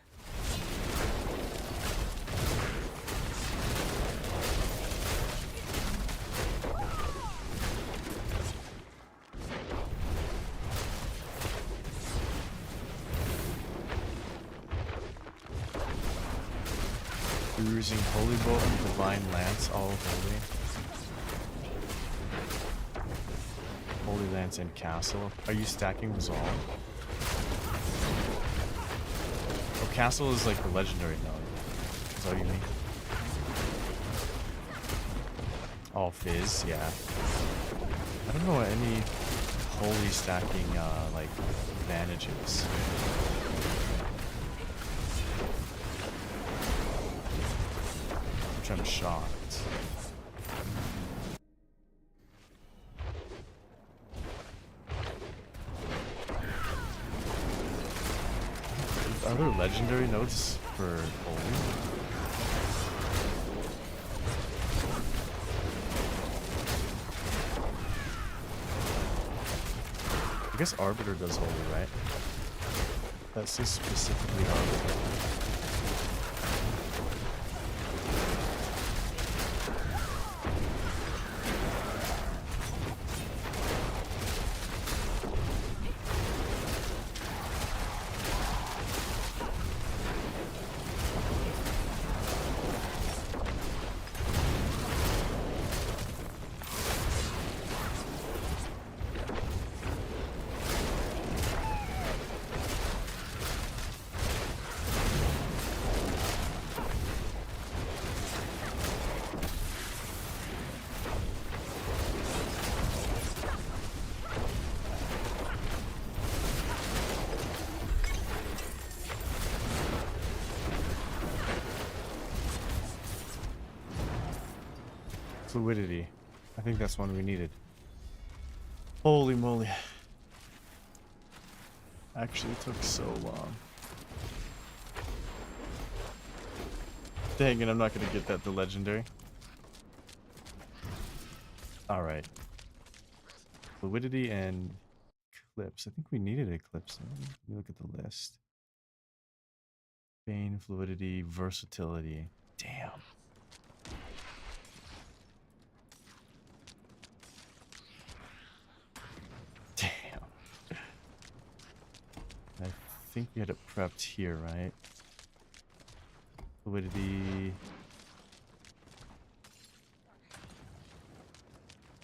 We're using Holy Bolt and Divine Lance, all holy. Holy Lance and Castle. Are you stacking Resolve? Oh, Castle is like the legendary node. Is that what you mean? Oh, Fizz, yeah. I don't know what any holy stacking like advantages. Which I'm shocked. Are there legendary nodes for holy. I guess Arbiter does holy, right? That's just specifically Arbiter. Fluidity. I think that's one we needed. Holy moly. Actually, it took so long. Dang it, I'm not gonna get that to legendary. Alright. Fluidity and Eclipse. I think we needed Eclipse. Let me look at the list. Bane, Fluidity, Versatility. Damn. I think we had it prepped here, right? Fluidity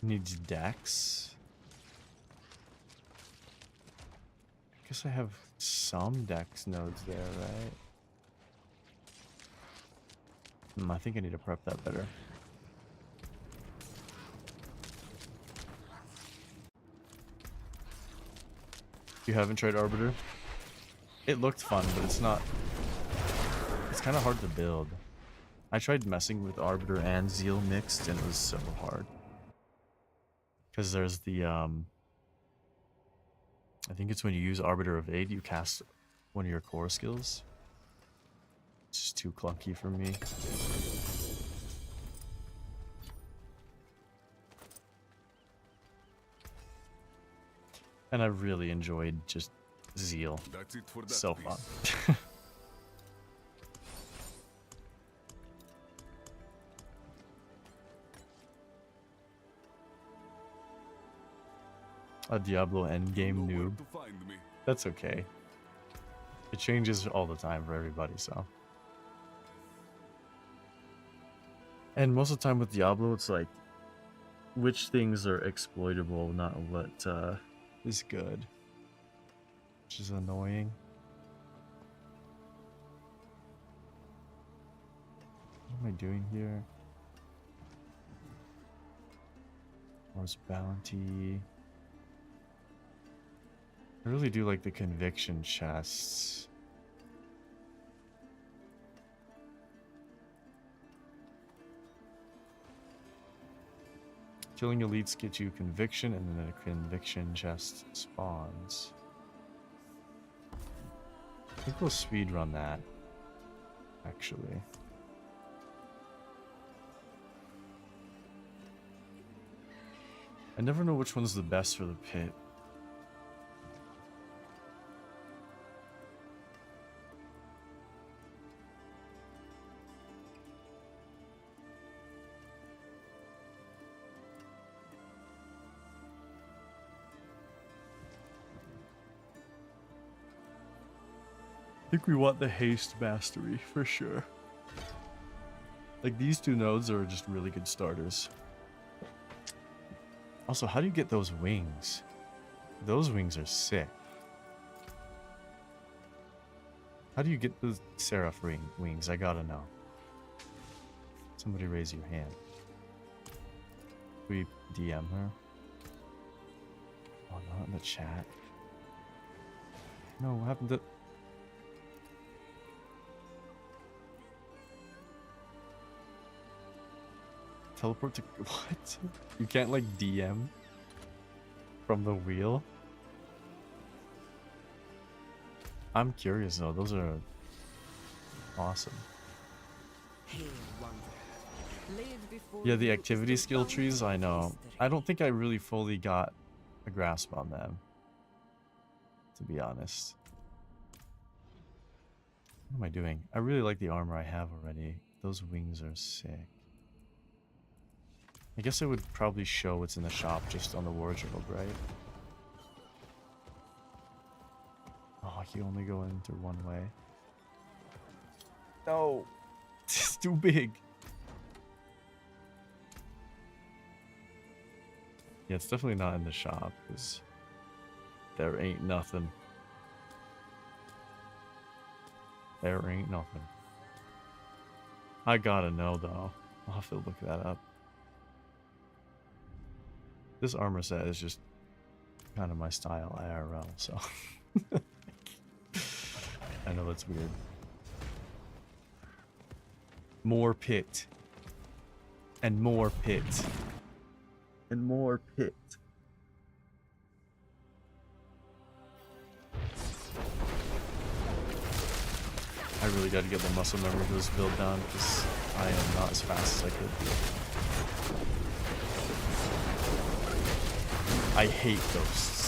needs Dex. I guess I have some Dex nodes there, right? I think I need to prep that better. You haven't tried Arbiter? It looked fun, but it's not... It's kind of hard to build. I tried messing with Arbiter and Zeal mixed, and it was so hard. Because there's the, I think it's when you use Arbiter of 8, you cast one of your core skills. It's just too clunky for me. And I really enjoyed just Zeal. That's it for that So piece. fun. A Diablo endgame noob. That's okay. It changes all the time for everybody, so. And most of the time with Diablo, it's like, which things are exploitable, not what is good. Which is annoying. What am I doing here? Where's bounty? I really do like the conviction chests. Killing elites get you conviction, and then a conviction chest spawns. I think we'll speedrun that, actually. I never know which one's the best for the pit. I think we want the haste mastery for sure. Like, these two nodes are just really good starters. Also, how do you get those wings? Those wings are sick. How do you get the Seraph wings? I gotta know. Somebody raise your hand. We DM her. Oh, not in the chat. No, what happened to... Teleport to... What? You can't, like, DM from the wheel? I'm curious, though. Those are awesome. Hail, wanderer. Laid before Yeah, the you activity is the skill trees, I know. history. I don't think I really fully got a grasp on them, to be honest. What am I doing? I really like the armor I have already. Those wings are sick. I guess I would probably show what's in the shop just on the wardrobe, right? Oh, you only go into one way. No! It's too big! Yeah, it's definitely not in the shop, because there ain't nothing. There ain't nothing. I gotta know, though. I'll have to look that up. This armor set is just kind of my style IRL, so... I know that's weird. More pit. And more pit. And more pit. I really gotta get the muscle memory for this build down because I am not as fast as I could be. I hate ghosts.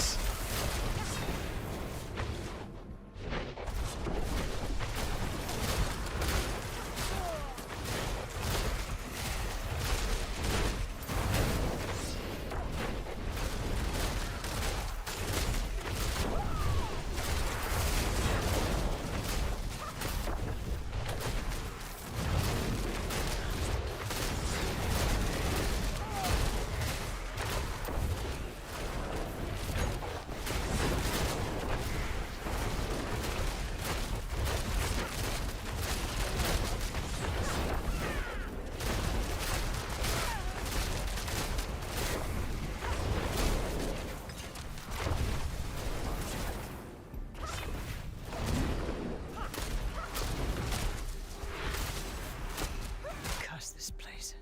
Curse this place.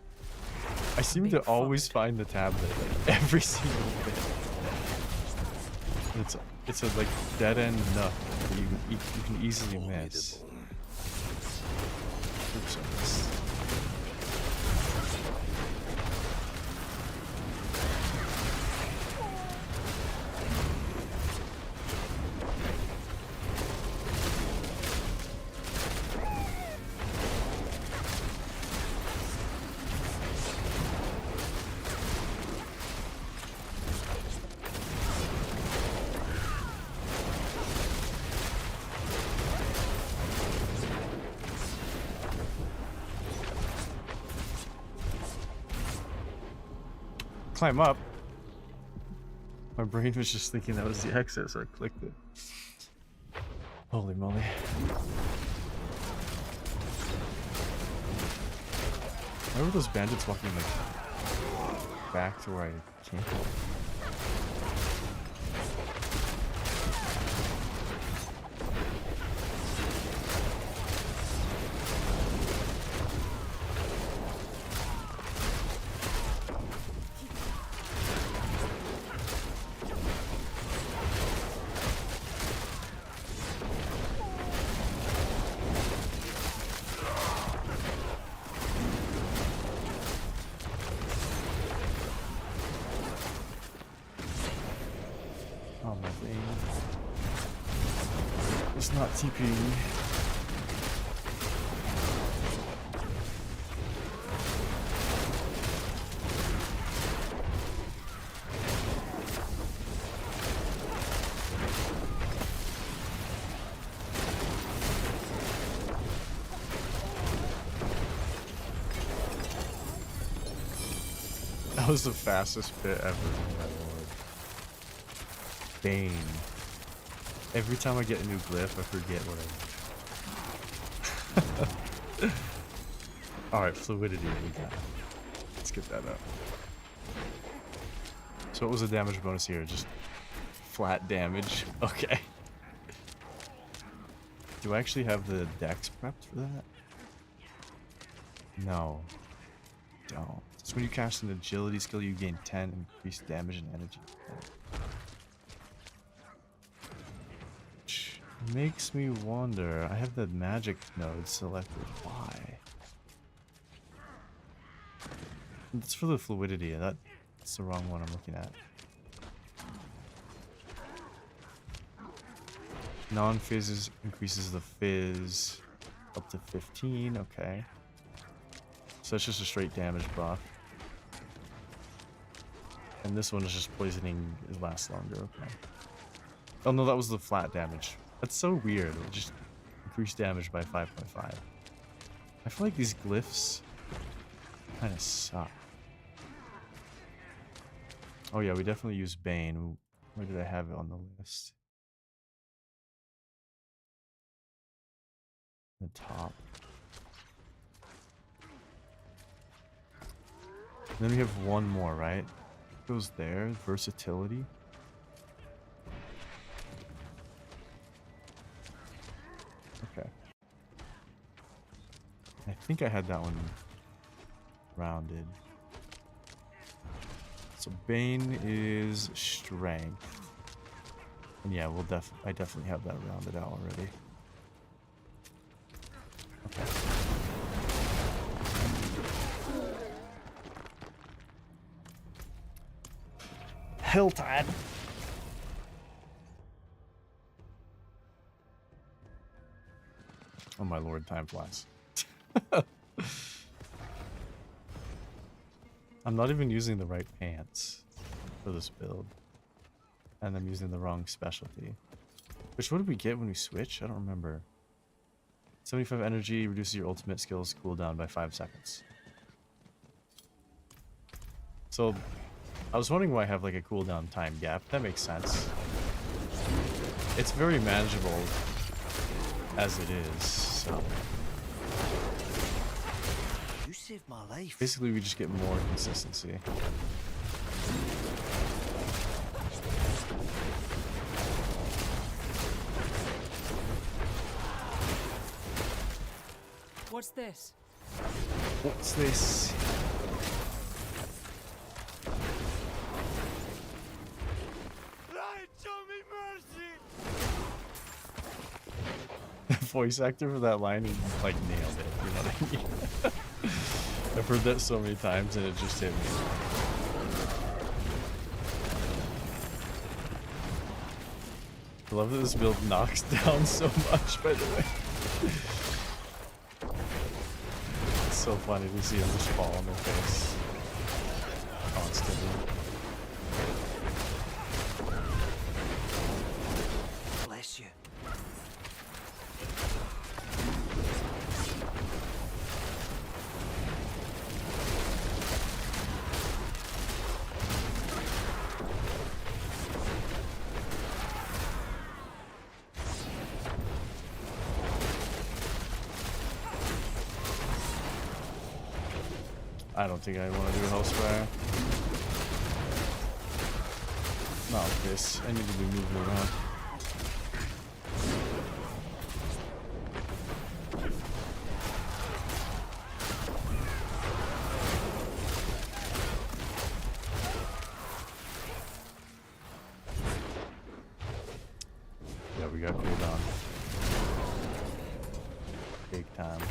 I seem to always find the tablet like, every single bit. It's a like dead end enough that you can easily miss. Oops, I missed. Climb up. My brain was just thinking that was the exit, so I clicked it. Holy moly. Why were those bandits walking like back to where I came from? Oh, my thing. It's not TPing. That was the fastest bit ever, my lord. Bane. Every time I get a new glyph, I forget what I need. Alright, fluidity, we got it. Let's get that up. So what was the damage bonus here? Just flat damage? Okay. Do I actually have the dex prepped for that? No. Don't. So when you cast an agility skill, you gain 10 increased damage and energy. Makes me wonder. I have the magic node selected. Why? It's for the fluidity. That's the wrong one I'm looking at. Non-fizzes increases the fizz up to 15. Okay. So it's just a straight damage buff. And this one is just poisoning. It lasts longer. Okay. Oh no, that was the flat damage. That's so weird. It just increased damage by 5.5. I feel like these glyphs kind of suck. Oh yeah, we definitely use Bane. Where did I have it on the list? The top. Then we have one more, right? It goes there. Versatility. Okay. I think I had that one rounded. So Bane is strength. And yeah, I definitely have that rounded out already. Okay. Hilltide. Oh my lord, time flies. I'm not even using the right pants for this build. And I'm using the wrong specialty. Which, what did we get when we switch? I don't remember. 75 energy reduces your ultimate skills cooldown by 5 seconds. So, I was wondering why I have like a cooldown time gap. That makes sense. It's very manageable as it is, so. You saved my life. Basically, we just get more consistency. What's this? What's this? Light, show me mercy! The voice actor for that line, he like nailed it. You know what I mean? I've heard that so many times and it just hit me. I love that this build knocks down so much, by the way. It's so funny to see them just fall on their face constantly. Bless you. I don't think I want to do a house fire. Not like this. I need to be moving around. Yeah, we got cooldown. Big time.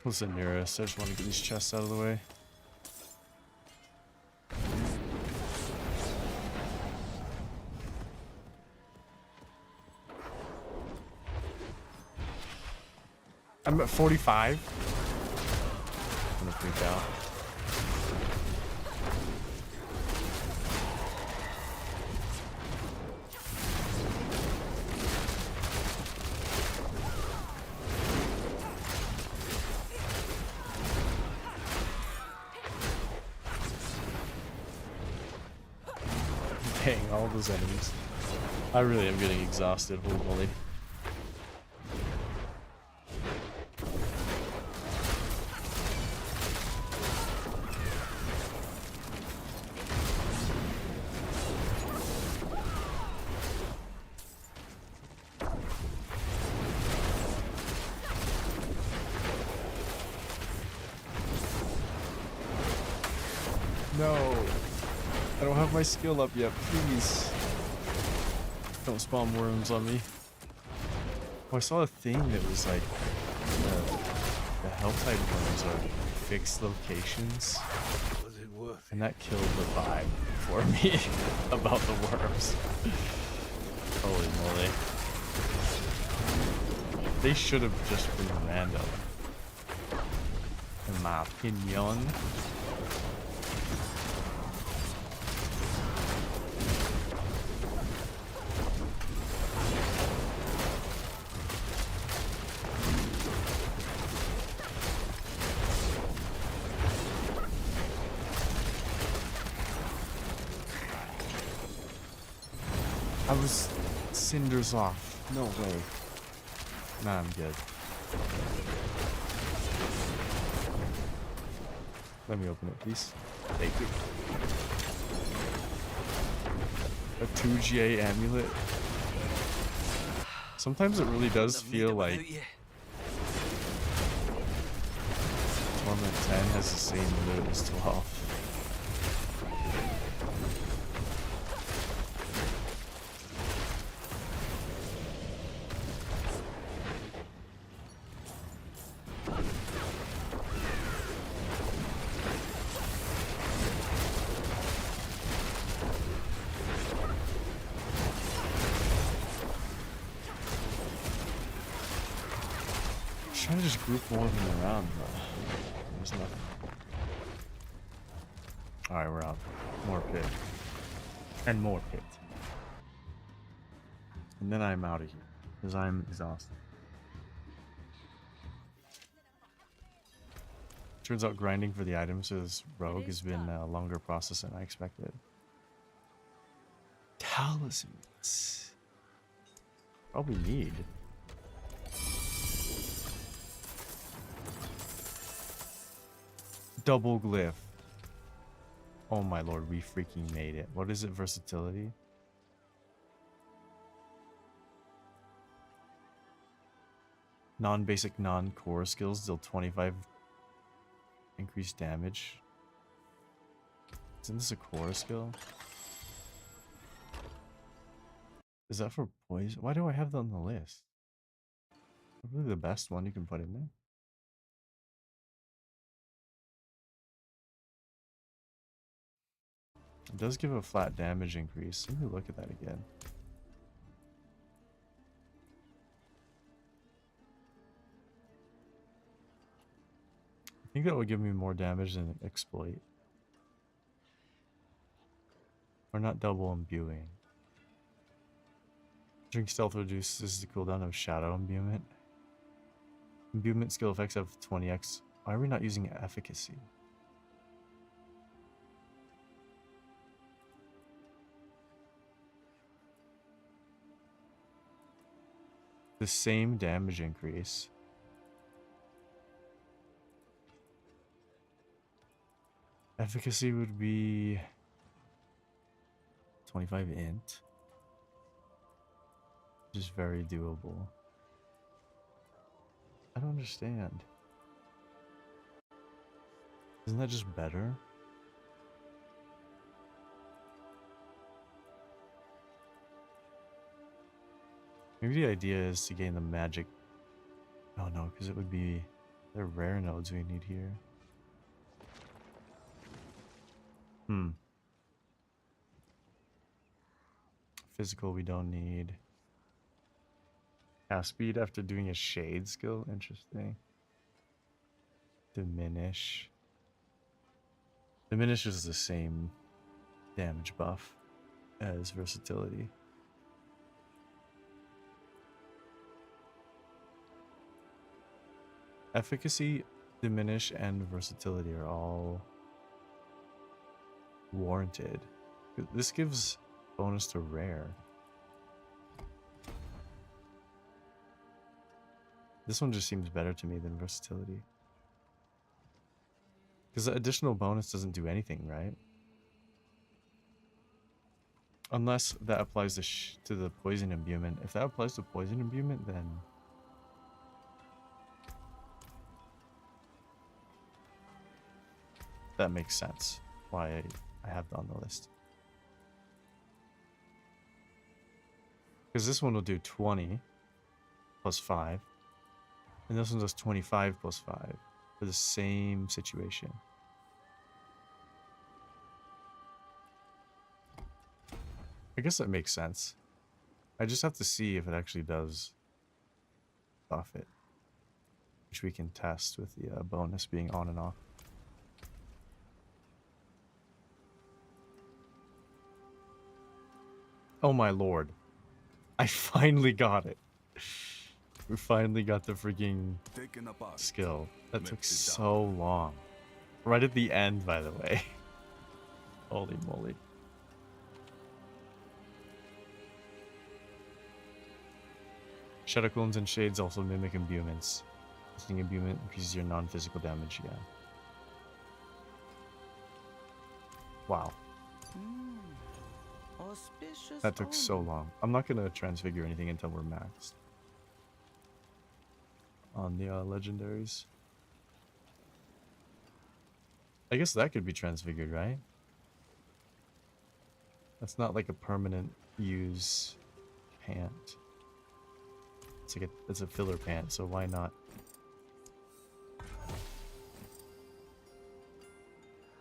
Listen, nearest. I just want to get these chests out of the way. I'm at 45. I'm gonna freak out. Dang, all those enemies. I really am getting exhausted, holy moly. No, I don't have my skill up yet, please. Don't spawn worms on me. Oh, I saw a thing that was like, the Helltide worms are fixed locations. Was it worth And that killed the vibe for me about the worms. Holy moly. They should have just been random, in my opinion. I was cinders off. No way. Nah, I'm good. Let me open it, please. Thank you. A 2GA amulet. Sometimes it really does feel like Torment 10 has the same loot as 12. Trying to just group more of them around, but there's nothing. Alright, we're out. More pit. And more pit. And then I'm out of here. Because I'm exhausted. Turns out grinding for the items for this rogue has been a longer process than I expected. Talismans. Probably need. Double glyph. Oh my lord, we freaking made it. What is it? Versatility? Non-basic, non-core skills deal 25 increased damage. Isn't this a core skill? Is that for poison? Why do I have that on the list? Probably the best one you can put in there. It does give a flat damage increase. Let me look at that again. I think that would give me more damage than exploit. Or not double imbuing. Drink stealth reduces the cooldown of shadow imbuement. Imbuement skill effects have 20x. Why are we not using efficacy? The same damage increase. Efficacy would be 25 int. Which is very doable. I don't understand. Isn't that just better? Maybe the idea is to gain the magic. Oh no, because it would be the rare nodes we need here. Physical we don't need. Cast speed after doing a shade skill. Interesting. Diminish. Diminish is the same damage buff as versatility. Efficacy, diminish, and versatility are all warranted. This gives bonus to rare. This one just seems better to me than versatility. Because the additional bonus doesn't do anything, right? Unless that applies to the poison imbuement. If that applies to poison imbuement, then... that makes sense. Why I have it on the list. Because this one will do 20 plus 5. And this one does 25 plus 5 for the same situation. I guess that makes sense. I just have to see if it actually does buff it. Which we can test with the bonus being on and off. Oh my lord. I finally got it. We finally got the freaking skill. That took so long. Right at the end, by the way. Holy moly. Shadow clones and shades also mimic imbuments. Using imbuement increases your non-physical damage, yeah. Wow. That took so long. I'm not gonna transfigure anything until we're maxed. On the legendaries. I guess that could be transfigured, right? That's not like a permanent use pant. It's a filler pant, so why not?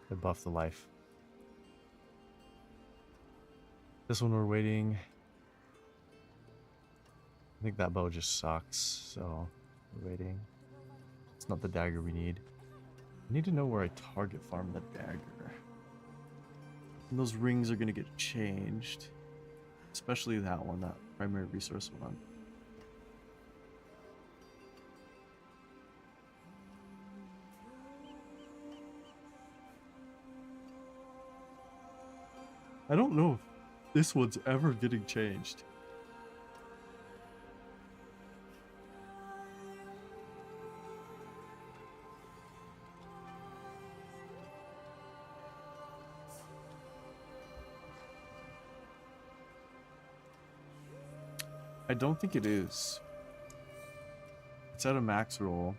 They buff the life. This one we're waiting. I think that bow just sucks, so we're waiting. It's not the dagger we need. I need to know where I target farm the dagger. And those rings are gonna get changed. Especially that one, that primary resource one. I don't know if this one's ever getting changed. I don't think it is. It's at a max roll.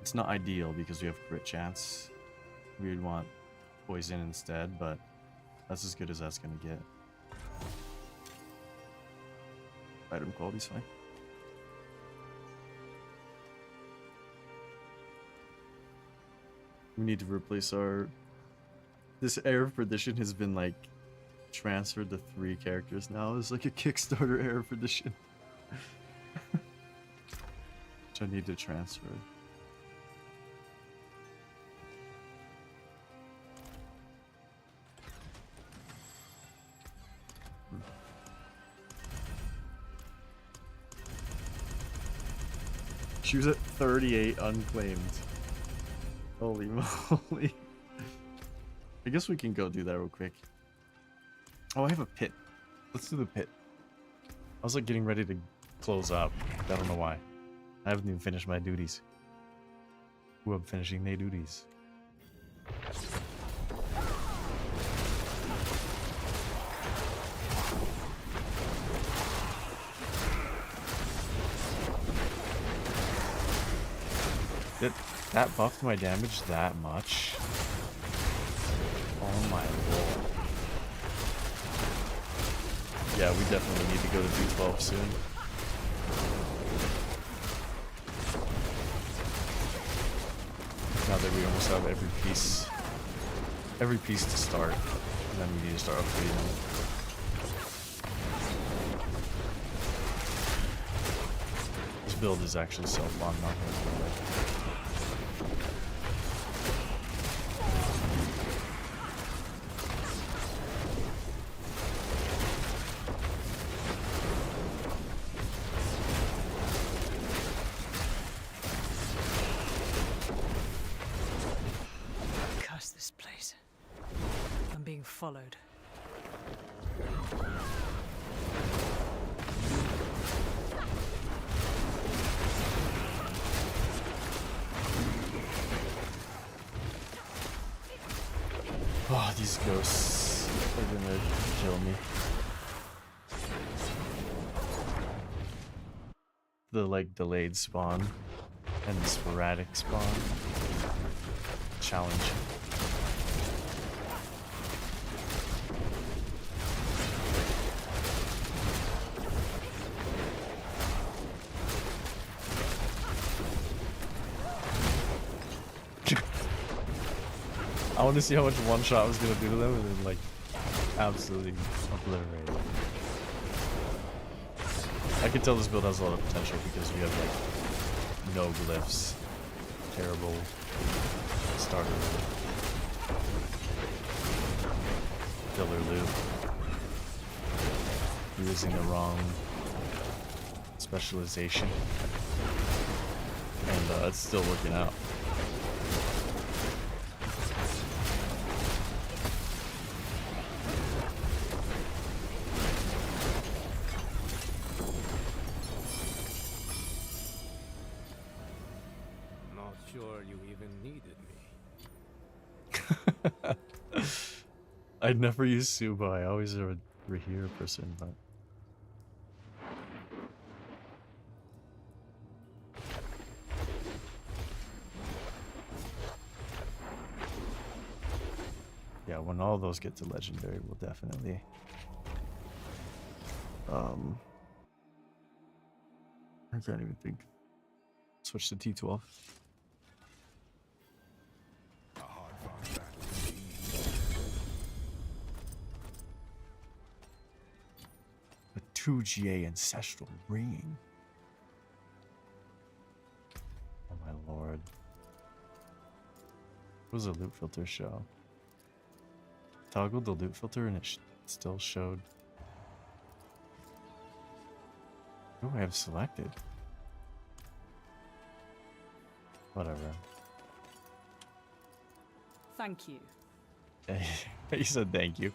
It's not ideal because we have crit chance. We'd want poison instead, but that's as good as that's gonna get. Item quality's fine. We need to replace our... This Air of Perdition has been like transferred to 3 characters now. It's like a Kickstarter Air of Perdition. Which I need to transfer. She was at 38 unclaimed. Holy moly. I guess we can go do that real quick. Oh, I have a pit. Let's do the pit. I was like getting ready to close up. I don't know why. I haven't even finished my duties. Ooh, I'm finishing their duties. Did that buffed my damage that much? Oh my lord. Yeah, we definitely need to go to D12 soon. Now that we almost have every piece to start, and then we need to start upgrading them. This build is actually so fun, not gonna lie. Followed. Oh, these ghosts are gonna kill me. The like delayed spawn and the sporadic spawn challenge. I want to see how much one shot was gonna do to them, and then like absolutely obliterate it. I can tell this build has a lot of potential because we have like no glyphs, terrible starter loop, filler loop, using the wrong specialization, and it's still working out. I'd never use Suba, I always a Rahir person, but... yeah, when all those get to legendary, we'll definitely... I can't even think. Switch to T12. A 2GA ancestral ring. Oh my lord. What was the loot filter show? Toggled the loot filter and it still showed. Who do I have selected? Whatever. Thank you. He said thank you.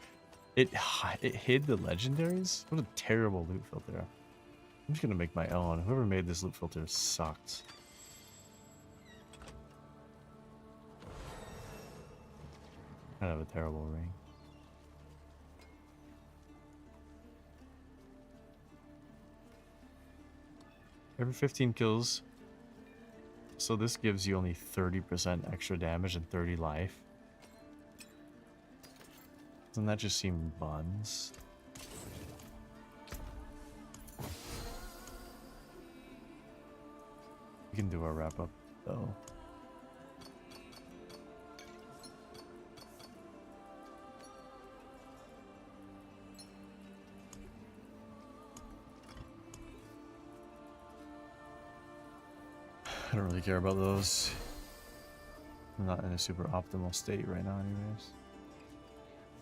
It hid the legendaries? What a terrible loot filter. I'm just gonna make my own. Whoever made this loot filter sucked. Kind of a terrible ring. Every 15 kills. So this gives you only 30% extra damage and 30 life. Doesn't that just seem buns? We can do our wrap up though. I don't really care about those. I'm not in a super optimal state right now anyways.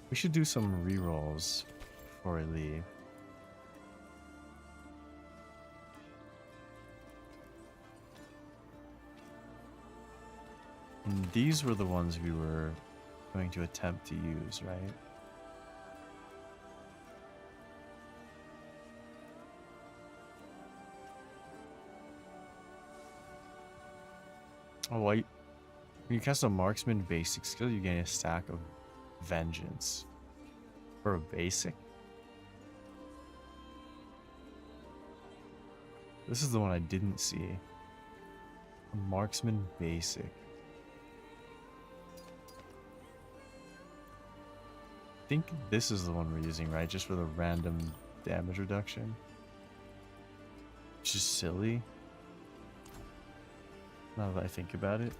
We should do some rerolls before I leave. And these were the ones we were going to attempt to use, right? Oh, when you cast a marksman basic skill, you gain a stack of vengeance. For a basic? This is the one I didn't see. A marksman basic. I think this is the one we're using, right? Just for the random damage reduction. Which is silly. Now that I think about it.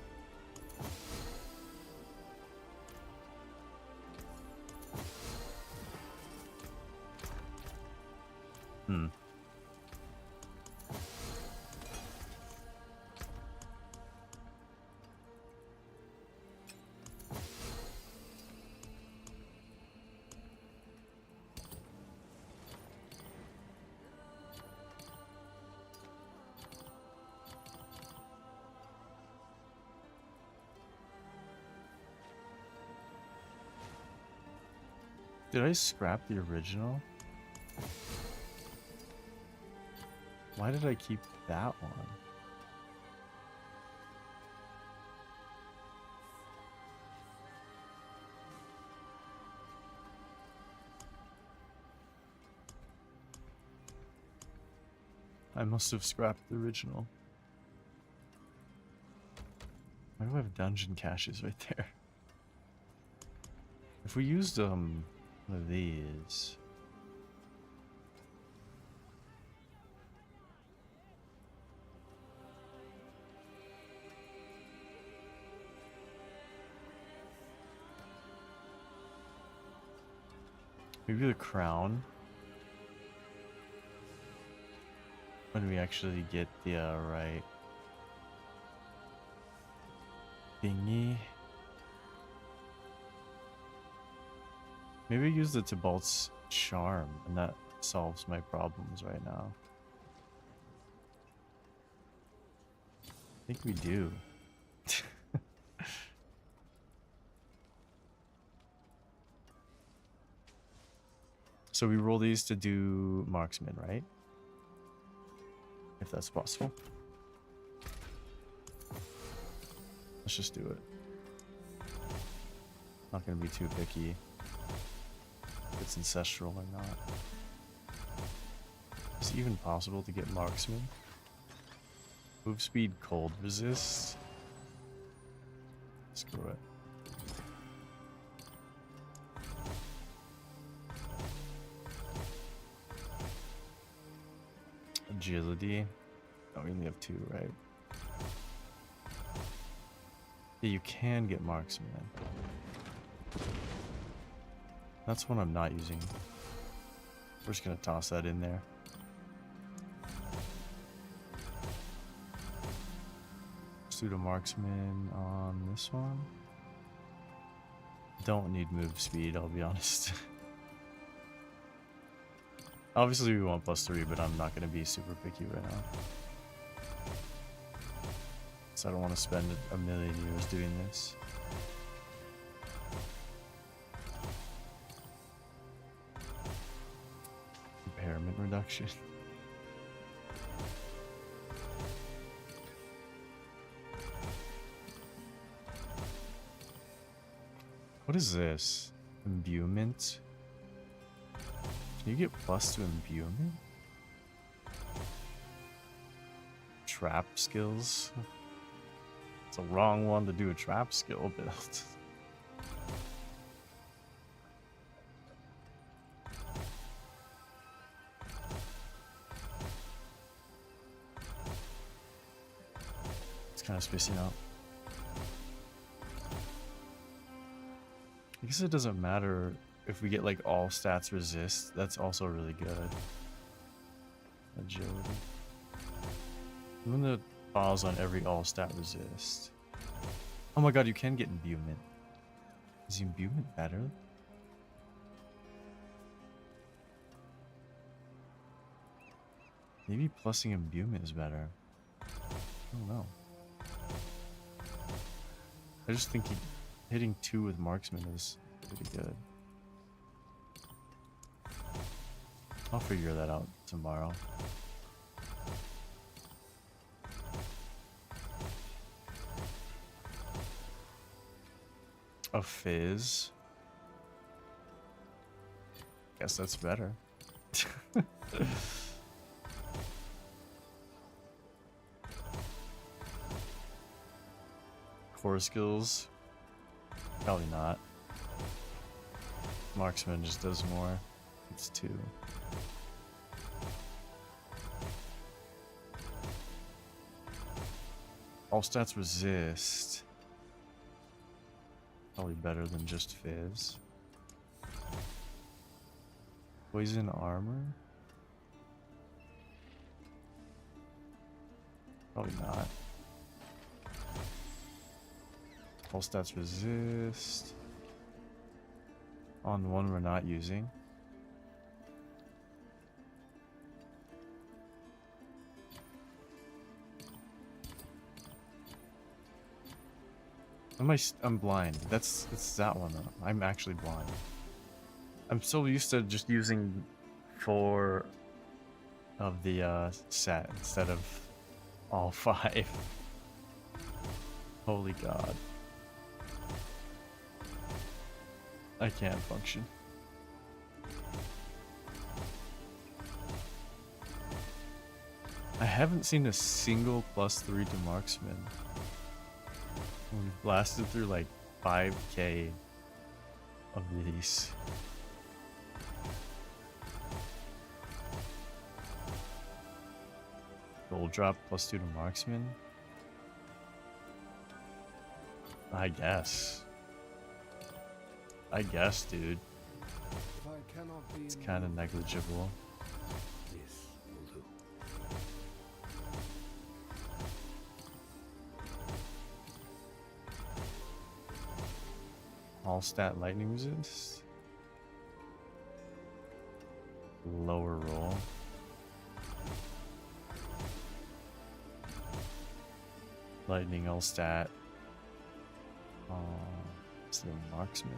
Did I scrap the original? Why did I keep that one? I must have scrapped the original. Why do I have dungeon caches right there? If we used one of these. Maybe the crown. When we actually get the right thingy. Maybe use the Tybalt's charm, and that solves my problems right now. I think we do. So we roll these to do marksman, right? If that's possible. Let's just do it. Not gonna be too picky if it's ancestral or not. Is it even possible to get marksman? Move speed, cold resist. Screw it. Agility. Oh, we only have 2, right? Yeah, you can get marksman. That's one I'm not using. We're just gonna toss that in there. Pseudo marksman on this one. Don't need move speed, I'll be honest. Obviously we want +3, but I'm not gonna be super picky right now. So I don't want to spend a million years doing this. Impairment reduction. What is this? Imbuement? Can you get plus to imbuement? Trap skills? It's a wrong one to do a trap skill build. It's kind of spacing out. I guess it doesn't matter if we get like all stats resist. That's also really good. Agility. I'm gonna pause on every all stat resist. Oh my god, you can get imbuement. Is imbuement better? Maybe plussing imbuement is better. I don't know. I just think hitting 2 with marksman is pretty good. I'll figure that out tomorrow. A fizz. Guess that's better. Core skills. Probably not. Marksman just does more. It's 2. All stats resist. Probably better than just fizz. Poison armor? Probably not. All stats resist. On one we're not using. I'm blind. It's that one. I'm actually blind. I'm so used to just using 4 of the set instead of all 5. Holy god. I can't function. I haven't seen a single +3 to marksman. We've blasted through like 5k of these. Gold drop +2 to marksman? I guess. I guess, dude. It's kind of negligible. This will do. All stat lightning resist. Lower roll. Lightning all stat. It's the marksman.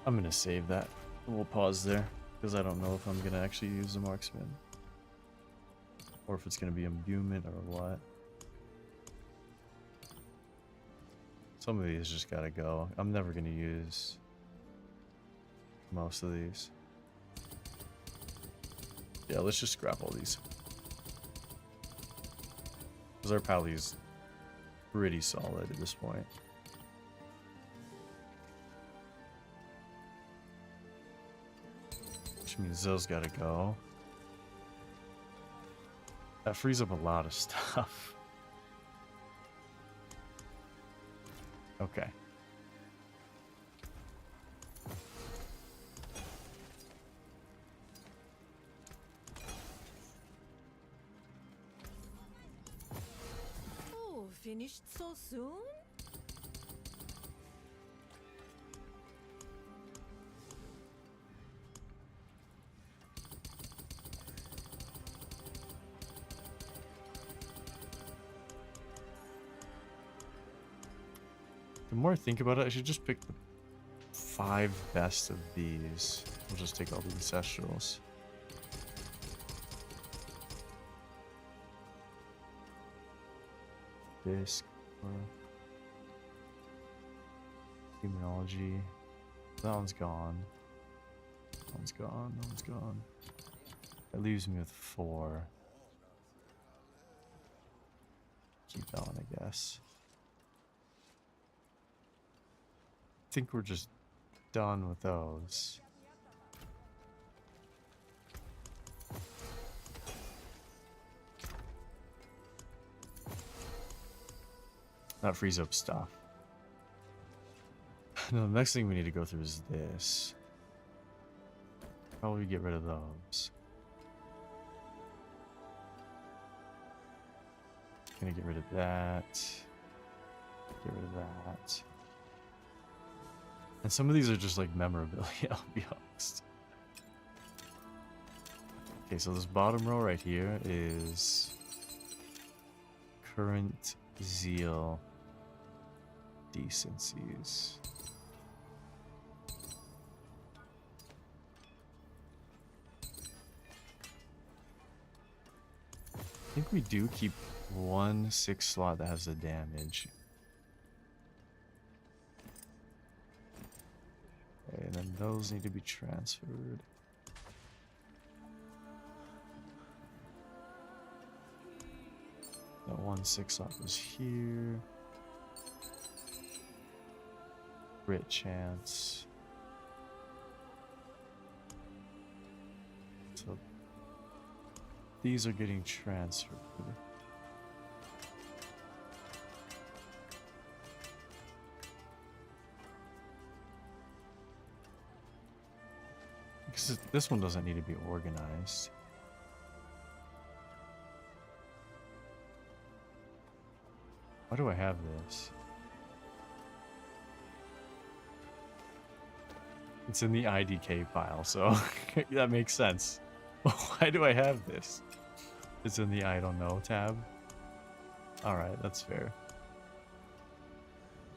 I'm gonna save that. We'll pause there because I don't know if I'm gonna actually use the marksman or if it's gonna be imbuement or what. Some of these just gotta go. I'm never gonna use most of these. Yeah, let's just scrap all these. Because our pally's pretty solid at this point. Which means those gotta go. That frees up a lot of stuff. Okay. Oh, finished so soon? The more I think about it, I should just pick the 5 best of these. We'll just take all the ancestrals. Disc. Demonology. That one's gone. That one's gone. That one's gone. That leaves me with 4. Keep that one, I guess. I think we're just done with those. That frees up stuff. No, the next thing we need to go through is this. Probably get rid of those. Gonna get rid of that. Get rid of that. And some of these are just like memorabilia, I'll be honest. Okay, so this bottom row right here is current zeal decencies. I think we do keep 1 6 slot that has the damage. Okay, and then those need to be transferred. That 1 6 slot was here. Crit chance. So these are getting transferred. Because this one doesn't need to be organized. Why do I have this? It's in the IDK file, so that makes sense. Why do I have this? It's in the I don't know tab. Alright, that's fair.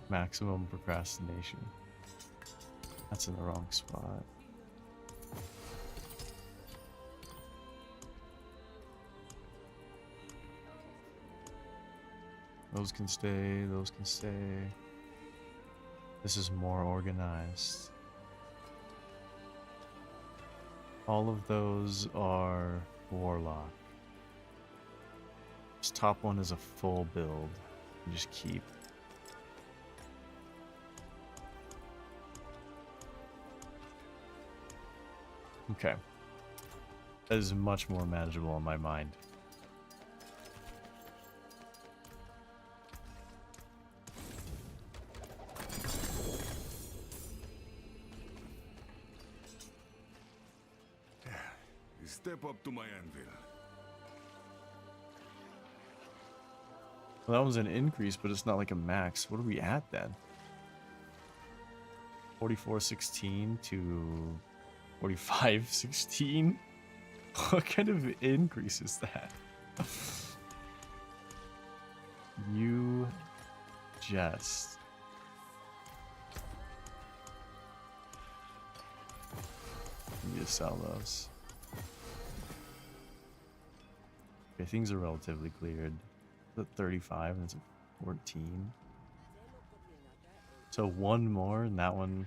Maximum procrastination. That's in the wrong spot. Those can stay, those can stay. This is more organized. All of those are Warlock. This top one is a full build. You just keep. Okay. That is much more manageable in my mind. Step up to my anvil. Well, that was an increase, but it's not like a max. What are we at then? 4416 to 4516? What kind of increase is that? You jest. I need to sell those. Okay, things are relatively cleared. It's at 35 and it's at 14. So one more and that one.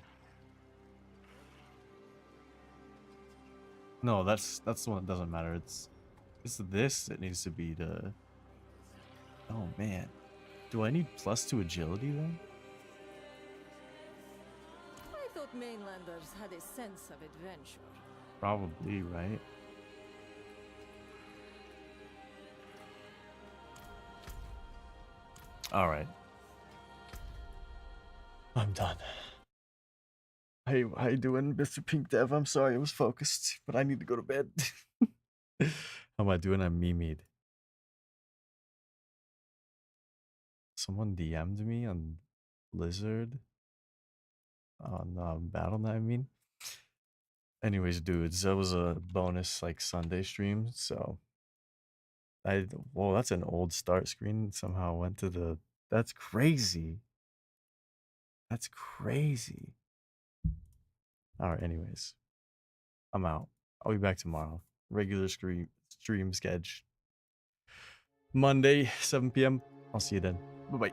No, that's the one that doesn't matter. It's this that needs to be the. Oh man. Do I need +2 agility then? I thought mainlanders had a sense of adventure. Probably, right? Alright. I'm done. Hey, how you doing, Mr. Pink Dev? I'm sorry I was focused, but I need to go to bed. How am I doing? I'm mimied. Someone DM'd me on Blizzard. On Battle.net, I mean. Anyways, dudes, that was a bonus, like, Sunday stream, so... Whoa, that's an old start screen. Somehow went to the... That's crazy. That's crazy. Alright, anyways. I'm out. I'll be back tomorrow. Regular stream schedule. Monday, 7 p.m. I'll see you then. Bye-bye.